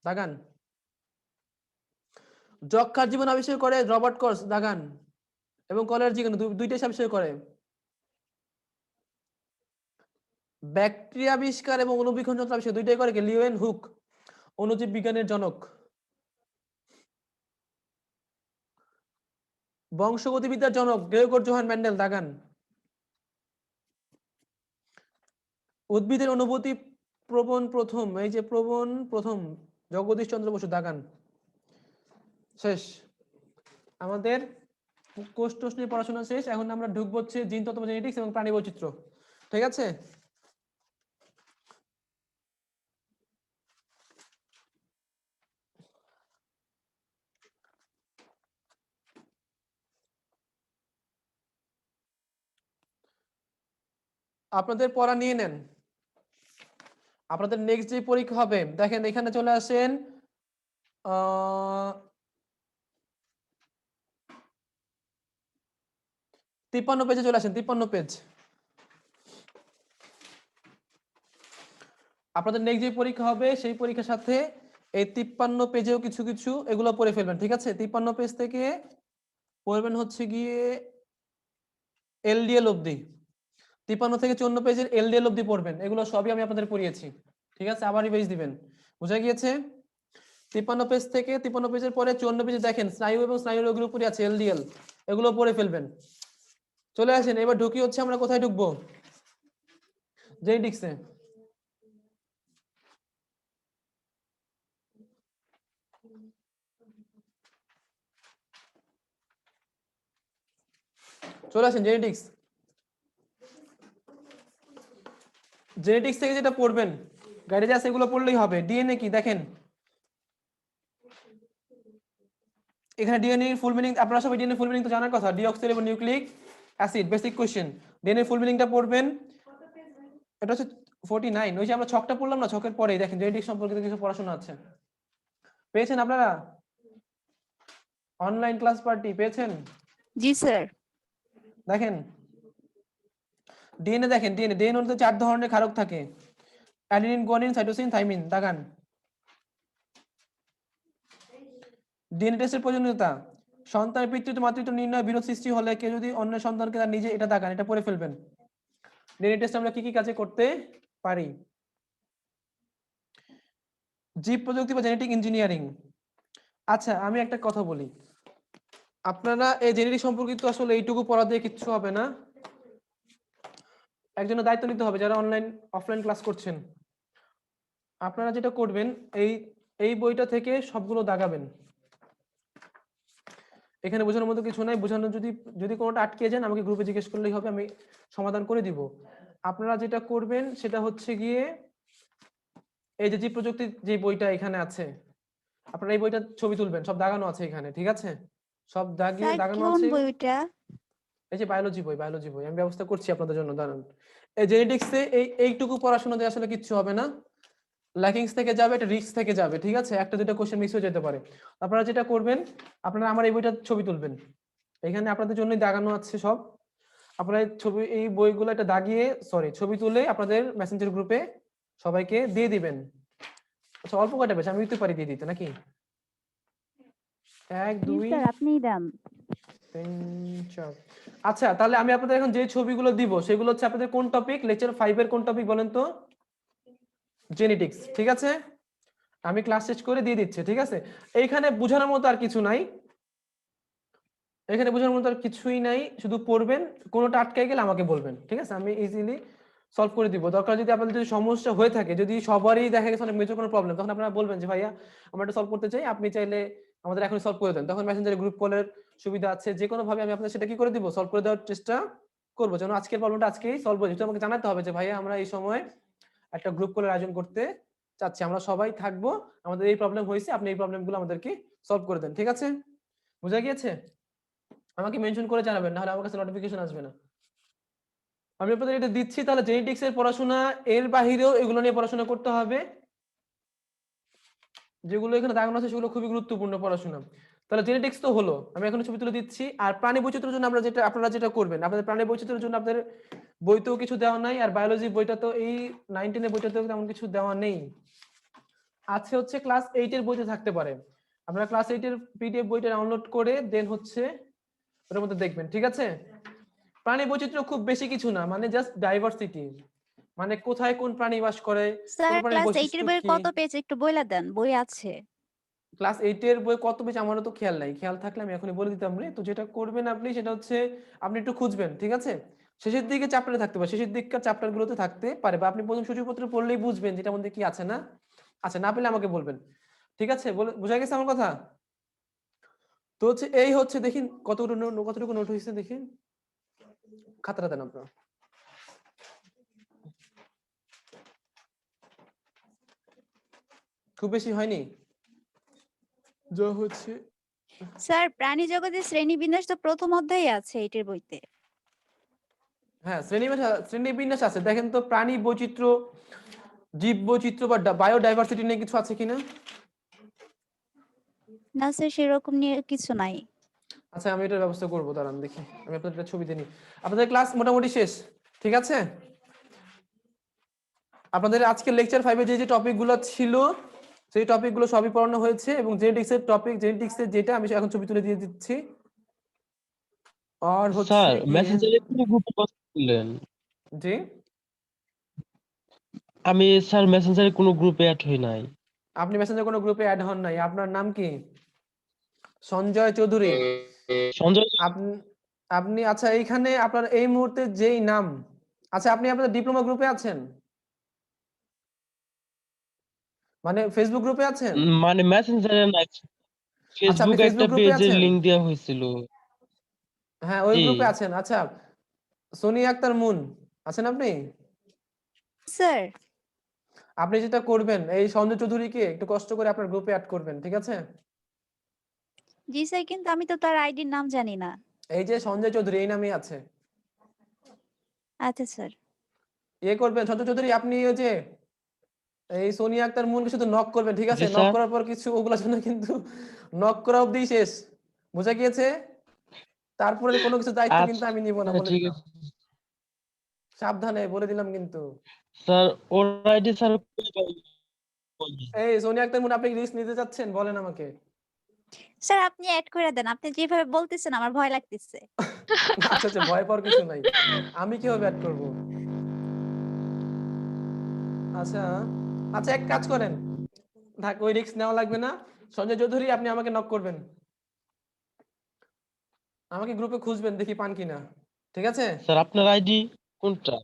দাগান। যক্ষার জীবন আবিষ্কার করে রবার্ট কর্স। দাগান। এবং কলেরার জীবাণু দুইটাই আবিষ্কার করে। ব্যাকটেরিয়া আবিষ্কার এবং অণুবীক্ষণ যন্ত্র আবিষ্কার দুইটাই করে কে? লিওয়েন হুক, অণুজীব বিজ্ঞানের জনক। বংশগতিবিদ্যার জনক গ্রেগর জোহান মেন্ডেল। দাগান। উদ্ভিদের অনুভূতি প্রবণ প্রথম, এই যে প্রবণ প্রথম, জগদীশ চন্দ্র বসু। দাগান। শেষ আমাদের কোষ টোষ নিয়ে পড়াশোনা শেষ। এখন আমরা ঢুকবো হচ্ছে জিন তত্ত্ব, জেনেটিক্স এবং প্রাণী বৈচিত্র্য। ঠিক আছে? আপনাদের পড়া নিয়ে নেন। আপনাদের নেক্সট যে পরীক্ষা হবে, দেখেন এখানে চলে আসেন 53 পেজে চলে আসেন। 53 পেজ। আপনাদের নেক্সট যে পরীক্ষা হবে সেই পরীক্ষার সাথে এই 53 পেজেও কিছু কিছু এগুলো পড়ে ফেলবেন। ঠিক আছে? 53 পেজ থেকে পড়বেন হচ্ছে গিয়ে এলডিএল অবধি। 53 থেকে 54 পেজের এলডিএল অবধি পড়বেন। এগুলো সবই আমি আপনাদের পড়িয়েছি। ঠিক আছে? আবার রিভাইজ দিবেন। বুঝা গিয়েছে? 53 পেজ থেকে 53 পেজের পরে 54 পেজে দেখেন স্নায়ু এবং স্নায়ু রোগের উপরে আছে এলডিএল, এগুলো পড়ে ফেলবেন। চলে আসেন, এবার ঢুকি হচ্ছে আমরা কোথায় ঢুকবো? জেনেটিক্সে। চলে আসেন জেনেটিক্স। জেনেটিক্স থেকে যেটা পড়বেন গাইডে আছে এগুলো পড়লেই হবে। ডিএনএ কি দেখেন, এখানে ডিএনএ এর ফুল মিনিং, আপনারা সবাই ডিএনএ ফুল মিনিং তো জানার কথা, ডিঅক্সিরিবোনিউক্লিক অ্যাসিড। বেসিক কোশ্চেন, ডিএনএ ফুল মিনিংটা পড়বেন। এটা হচ্ছে 49। ওই যে আমরা ছকটা পড়লাম না, ছকের পরেই দেখেন জেনেটিক্স সম্পর্কিত কিছু পড়াশোনা আছে। পেয়েছেন আপনারা? অনলাইন ক্লাস পার্টি পেয়েছেন?
জি স্যার।
দেখেন ডিএনএ, দেখেন ডিএনএ মধ্যে 4 ধরনের ক্ষারক থাকে, অ্যাডিনিন, গুয়ানিন, সাইটোসিন, থাইমিন। দাগান। ডিএনএ টেস্টের প্রয়োজনীয়তা, সন্তানের পিতৃত্ব মাতৃত্ব নির্ণয় বিরোধ সৃষ্টি হলে কেউ যদি অন্য সন্তানকে তার নিজে, এটা দাগান, এটা পড়ে ফেলবেন। ডিএনএ টেস্ট আমরা কি কি কাজে করতে পারি? জীব প্রযুক্তি বা জেনেটিক ইঞ্জিনিয়ারিং। আচ্ছা আমি একটা কথা বলি, আপনারা এই জেনেটিক সম্পর্কিত আসলে এইটুকু পড়া দিয়ে কিচ্ছু হবে না। একজনের দায়িত্ব নিতে হবে যারা অনলাইন অফলাইন ক্লাস করছেন। আপনারা যেটা করবেন, এই বইটা থেকে সবগুলো দাগাবেন। এখানে বোঝানোর মতো কিছু নাই, বোঝানো যদি কোনোটা আটকে যান আমাকে গ্রুপে জিজ্ঞেস করলেই হবে, আমি সমাধান করে দিব। আপনারা যেটা করবেন সেটা হচ্ছে গিয়ে এই যে জীব প্রযুক্তির যে বইটা এখানে আছে, আপনারা এই বইটার ছবি তুলবেন, সব দাগানো আছে এখানে, ঠিক আছে? সব দাগিয়ে
স্যার
দাগানো
কোন
আছে।
বইটা?
এই যে বায়োলজি বই আমি ব্যবস্থা করছি আপনাদের জন্য, দাঁড়ান। এই জেনেটিক্সে এইটুকু পড়াশোনা দিয়ে আসলে কিচ্ছু হবে না। ল্যাকিংস থেকে যাবে, একটা রিস্ক থেকে যাবে, ঠিক আছে? একটা দুটো কোশ্চেন মিস হয়ে যেতে পারে। আপনারা যেটা করবেন, আপনারা আমার এই বইটার ছবি তুলবেন, এখানে আপনাদের জন্যই দাগানো আছে সব। আপনারা এই বইগুলো একটা দাগিয়ে ছবি তুলে আপনাদের মেসেঞ্জার গ্রুপে সবাইকে দিয়ে দিবেন। আচ্ছা অল্প কয়টা পেজ, আমি দিতে পারি দিয়ে দিতে নাকি? 1 2
স্যার আপনিই দেন।
3 4। আচ্ছা তাহলে আমি আপনাদের এখন যে ছবিগুলো দিব সেগুলো হচ্ছে আপনাদের কোন টপিক, লেকচার 5 এর কোন টপিক বলেন তো? জেনেটিক্স, ঠিক আছে? আমি ক্লাস শেষ করে দিয়ে দিচ্ছি, ঠিক আছে? এইখানে বোঝানোর মতো আর কিছু নাই, এখানে বোঝানোর মতো আর কিছুই নাই, শুধু পড়বেন, কোনোটা আটকে গেলে আমাকে বলবেন, ঠিক আছে? আমি ইজিলি সলভ করে দিব। দরকার যদি আপনাদের যদি সমস্যা হয়ে থাকে, যদি সবারই দেখা গেছে অনেক মেজর কোনো প্রবলেম, তখন আপনারা বলবেন যে ভাইয়া আমরা এটা সলভ করতে চাই, আপনি চাইলে আমাদের এখন সলভ করে দেন। তখন মেসেঞ্জারে গ্রুপ কলের সুবিধা আছে, যে কোনো ভাবে আমি আপনাদের সেটা কি করে দিব, সলভ করে দেওয়ার চেষ্টা করবো। যেন আজকের প্রবলেমটা আজকেই সলভ হয়ে যায়। আমাকে জানাতে হবে যে ভাইয়া আমরা এই সময় একটা গ্রুপ কলের আয়োজন করতে চাচ্ছি, আমরা সবাই থাকবো, আমাদের এই প্রবলেম হয়েছে, আপনি এই প্রবলেমগুলো আমাদেরকে সলভ করে দেন, ঠিক আছে? বুঝা গিয়েছে? আমাকে মেনশন করে জানাবেন, নাহলে আমার কাছে নোটিফিকেশন আসবে না। আমি আপনাদের এটা দিচ্ছি। তাহলে জেনেটিক্স এর পড়াশোনা এর বাহিরেও এগুলো নিয়ে পড়াশোনা করতে হবে, যেগুলো এখানে দাগানো আছে সেগুলো খুবই গুরুত্বপূর্ণ পড়াশোনা। তাহলে জেনেটিক্স তো হলো, আমি এখন ছবি তুলে দিচ্ছি। আর প্রাণী বৈচিত্র্যের জন্য আপনারা যেটা করবেন, আপনাদের প্রাণী বৈচিত্র্যের জন্য আপনাদের বইতেও কিছু দেওয়া নাই, আর বায়োলজি বইটা তো এই 19 এর বইটাতেও তেমন কিছু দেওয়া নেই। আছে হচ্ছে ক্লাস 8 এর বইতে থাকতে পারে, আপনারা ক্লাস 8 এর পিডিএফ বইটা ডাউনলোড করে দেন হচ্ছে ওটার মধ্যে দেখবেন, ঠিক আছে? প্রাণী বৈচিত্র্য খুব বেশি কিছু না, মানে জাস্ট ডাইভার্সিটি, মানে কোথায় কোন প্রাণী বাস করে,
স্যার
কোন প্রাণীর
ক্লাস 8 এর
বৈশিষ্ট্য
বইয়ের
কি।
কত পেজ একটু বইলা দেন, বই আছে।
ক্লাস 8 এর বই কত পেজ আমারও তো খেয়াল নাই, খেয়াল থাকলে আমি এখনই বলে দিতাম রে। তো যেটা করবেন আপনি সেটা হচ্ছে আপনি একটু খুঁজবেন, ঠিক আছে? শেষের দিকে চ্যাপ্টারে থাকতে পারে, শেষের দিককার চ্যাপ্টার গুলোতে থাকতে পারে, বা আপনি প্রথম সূচিপত্র পড়লেই বুঝবেন যেটার মধ্যে কি আছে না আছে, না পেলে আমাকে বলবেন, ঠিক আছে? বোঝা গেছে আমার কথা? তো হচ্ছে এই হচ্ছে, দেখি কতটুকু নোট হয়েছে, দেখি খাতাটা দেন আপনার। খুব বেশি হয়নি যা হচ্ছে।
স্যার প্রাণী জগতের শ্রেণীবিন্যাস তো প্রথম অধ্যায়ে আছে এটার বইতে।
হ্যাঁ শ্রেণীবিন্যাস আছে, দেখেন তো প্রাণী বৈচিত্র্য, জীব বৈচিত্র্য বা বায়োডাইভার্সিটি নিয়ে কিছু আছে কিনা?
না স্যার সেরকম নিয়ে কিছু নাই।
আচ্ছা আমি এটার ব্যবস্থা করবো, দাঁড়ান দেখি আমি আপনাদের একটা ছবি দিই। আপনাদের ক্লাস মোটামুটি শেষ, ঠিক আছে? আপনাদের আজকে লেকচার 5 এ যে টপিকগুলো ছিল সেই টপিকগুলো সবই পড়ানো হয়েছে, এবং জেনেটিক্সের যেটা আমি এখন ছবি তুলে দিয়ে দিচ্ছি। আর হচ্ছে
স্যার মেসেঞ্জারে কোন গ্রুপে কথা বললেন?
জি
আমি স্যার মেসেঞ্জারে কোনো গ্রুপে অ্যাড হই নাই।
আপনি মেসেঞ্জার কোনো গ্রুপে অ্যাড হন নাই, আপনার নাম কি? সঞ্জয় চৌধুরী।
সঞ্জয়
আপনি আচ্ছা এইখানে আপনার এই মুহূর্তে যেই নাম, আচ্ছা আপনি আপনাদের ডিপ্লোমা গ্রুপে আছেন, মানে ফেসবুক গ্রুপে আছেন?
মানে মেসেঞ্জারে না,
আচ্ছা আপনি
ফেসবুকে একটা
ফেসবুক গ্রুপে
পেজের
আছেন?
লিংক দেওয়া হয়েছিল।
হ্যাঁ ওই
জি
গ্রুপে আছেন। আচ্ছা সোনিয়া আক্তার মুন আছেন আপনি?
স্যার
আপনি যেটা করবেন, এই সঞ্জয় চৌধুরীকে একটু কষ্ট করে আপনার গ্রুপে অ্যাড করবেন, ঠিক আছে?
জি স্যার, কিন্তু আমি তো তার আইডির নাম জানি না।
এই যে সঞ্জয় চৌধুরী এই নামই আছে।
আচ্ছা স্যার।
করবেন সঞ্জয় চৌধুরী, আপনি ওই যে এই সোনিয়া আক্তার মুনকে শুধু নক করবেন, ঠিক আছে?
জি
নক
স্যার।
করার পর কিছু ওগুলোর জন্য কিন্তু নক করা অবধি শেষ, বুঝা গিয়েছে? তারপরে কোনো কিছু দায়িত্ব কিন্তু আমি নিব না,
আচ্ছা
বলে
ঠিক
দিলাম,
আছে
সাবধানে বলে দিলাম কিন্তু।
স্যার। ওর আইডি স্যার
এই সোনিয়া আক্তার মুন, আপনি রিস্ক নিতে চাচ্ছেন? বলেন আমাকে।
স্যার আপনি অ্যাড করে দেন, আপনি যেভাবে বলতেছেন আমার ভয় লাগতেছে।
আচ্ছা আচ্ছা ভয় পাওয়ার কিছু নাই, আমি কিভাবে অ্যাড করব? আচ্ছা আচ্ছা, এক কাজ করেন, থাক, ওই রিস্ক নেওয়া লাগবে না। সঞ্জয় চৌধুরী, আপনি আমাকে নক করবেন, আমাকে গ্রুপে খুঁজবেন, দেখি পান কিনা। ঠিক আছে?
স্যার আপনার আইডি কোনটা?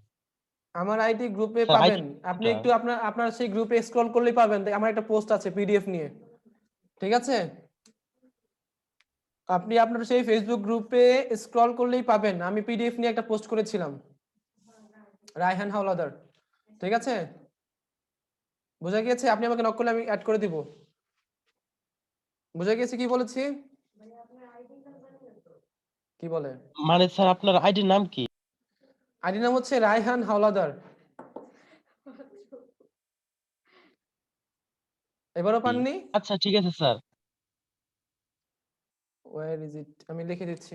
আমার আইডি গ্রুপে
স্যার আইডি
পাবেন, আপনি
কোনটা?
একটু আপনার আপনার সেই গ্রুপে স্ক্রল করলেই পাবেন, আমার একটা পোস্ট আছে পিডিএফ নিয়ে। ঠিক আছে? আপনি আপনার সেই ফেসবুক গ্রুপে স্ক্রল করলেই পাবেন, আমি পিডিএফ নিয়ে একটা পোস্ট করেছিলাম, রায়হান হাওলাদার। ঠিক আছে? বুঝা গিয়েছে? আপনি আমাকে নক করলে আমি অ্যাড করে দিব। বুঝা গিয়েছে কি বলেছি? কি বলে?
মানে স্যার আপনার আইডির নাম কি?
আইডি নাম হচ্ছে রায়হান হাওলাদার। এবারও পাননি?
আচ্ছা ঠিক আছে স্যার।
Where is it? আমি লিখে দিচ্ছি।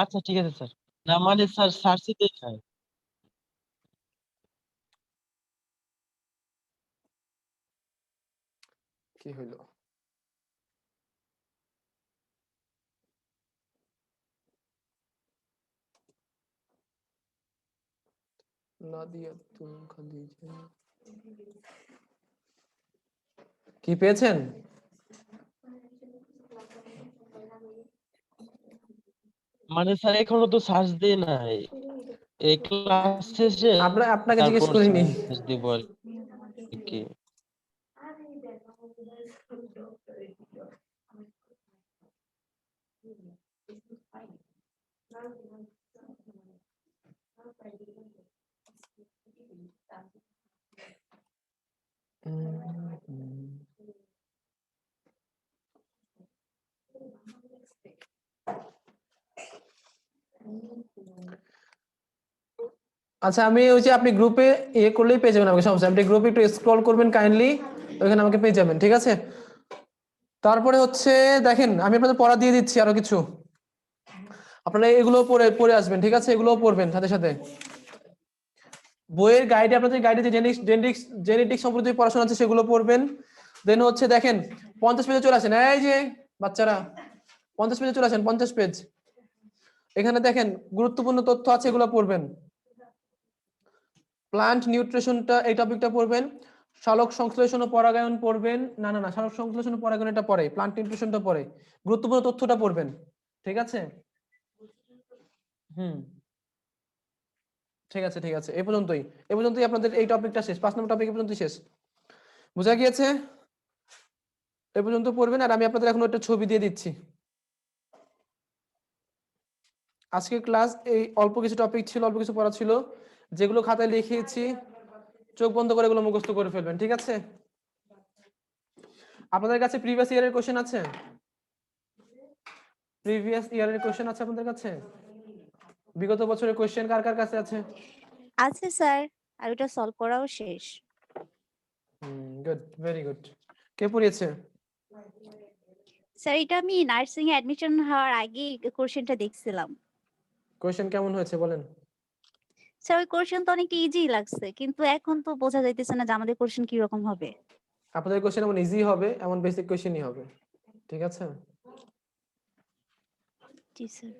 আচ্ছা ঠিক আছে স্যার। না মানে স্যার সার্চে দেখায়।
কি হইলো? নাদিয়া তুম খাদিজা। কি পেয়েছেন?
মানে স্যার এখনো তো সার্চ দেই নাই। এই ক্লাস শেষে
আপনাকে জিজ্ঞেস
তারপর
করিনি।
সার্চ দেব আর কি।
আচ্ছা, আমি ওই যে আপনি গ্রুপে ইয়ে করলেই পেয়ে যাবেন আমাকে, সমস্যা, আপনি গ্রুপে একটু স্ক্রল করবেন কাইন্ডলি, ওখানে আমাকে পেয়ে যাবেন। ঠিক আছে? তারপরে হচ্ছে দেখেন, আমি আপনাদের পড়া দিয়ে দিচ্ছি আরো কিছু, আপনারা এগুলো পড়ে পড়ে আসবেন। ঠিক আছে? এগুলোও পড়বেন সাথে সাথে। বইয়ের গাইডে, আপনাদের গাইডে যে জেনেটিক্স সম্পর্কিত পড়াশোনা আছে সেগুলো পড়বেন। দেন হচ্ছে দেখেন 50 পেজে চলে আসেন, এই যে বাচ্চারা 50 পেজে চলে আসেন, 50 পেজ। এখানে দেখেন গুরুত্বপূর্ণ তথ্য আছে, এগুলো পড়বেন। প্লান্ট নিউট্রিশনটা, এই টপিকটা পড়বেন। সালোক সংশ্লেষণ ও পরাগায়ন পড়বেন। না না না, সালোক সংশ্লেষণ ও পরাগায়ন এটা পড়ে, প্লান্ট নিউট্রিশনটা পড়ে, গুরুত্বপূর্ণ তথ্যটা পড়বেন। ঠিক আছে? ঠিক আছে, ঠিক আছে, এই পর্যন্তই আপনাদের এই টপিকটা শেষ, 5 নম্বর টপিক এই পর্যন্তই শেষ। বুঝা গিয়েছে? এই পর্যন্ত পড়বেন, আর আমি আপনাদের এখন একটা ছবি দিয়ে দিচ্ছি। আজকের ক্লাস এই অল্প কিছু টপিক ছিল, অল্প কিছু পড়া ছিল, যেগুলো খাতায় লিখিয়েছি চোখ বন্ধ করে এগুলো মুখস্থ করে ফেলবেন। ঠিক আছে? আপনাদের কাছে প্রিভিয়াস ইয়ারের কোশ্চেন আছে? প্রিভিয়াস ইয়ারের কোশ্চেন আছে আপনাদের কাছে? বিগত বছরের কোশ্চেন কার কার কাছে আছে?
আছে স্যার, আর ওটা সলভ করাও শেষ।
Good, very good. কে পড়িয়েছে?
স্যার এটা আমি নার্সিং এ অ্যাডমিশন হওয়ার আগে কোশ্চেনটা দেখছিলাম।
কোশ্চেন কেমন হয়েছে বলেন?
স্যার ওই কোশ্চেন তো অনেকটা ইজি লাগছে, কিন্তু এখন তো বোঝা যাইতেছে না যে আমাদের কোশ্চেন কি রকম হবে।
আপনাদের কোশ্চেন এমন ইজি হবে, এমন বেসিক কোশ্চেনই হবে। ঠিক আছে?
জি স্যার।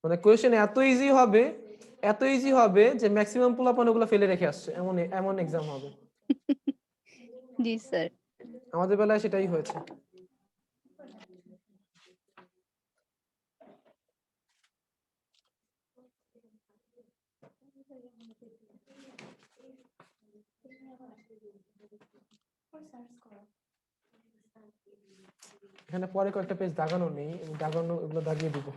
মানে কোশ্চেন এত ইজি হবে যে ম্যাক্সিমাম পোলাপান ওগুলো ফেলে রেখে আসছে, এমন এমন এক্সাম হবে।
জি স্যার।
আমাদের বেলায় সেটাই হয়েছে। এখানে পরে কয়েকটা পেজ দাগানো নেই, দাগানো, এগুলো দাগিয়ে দিব।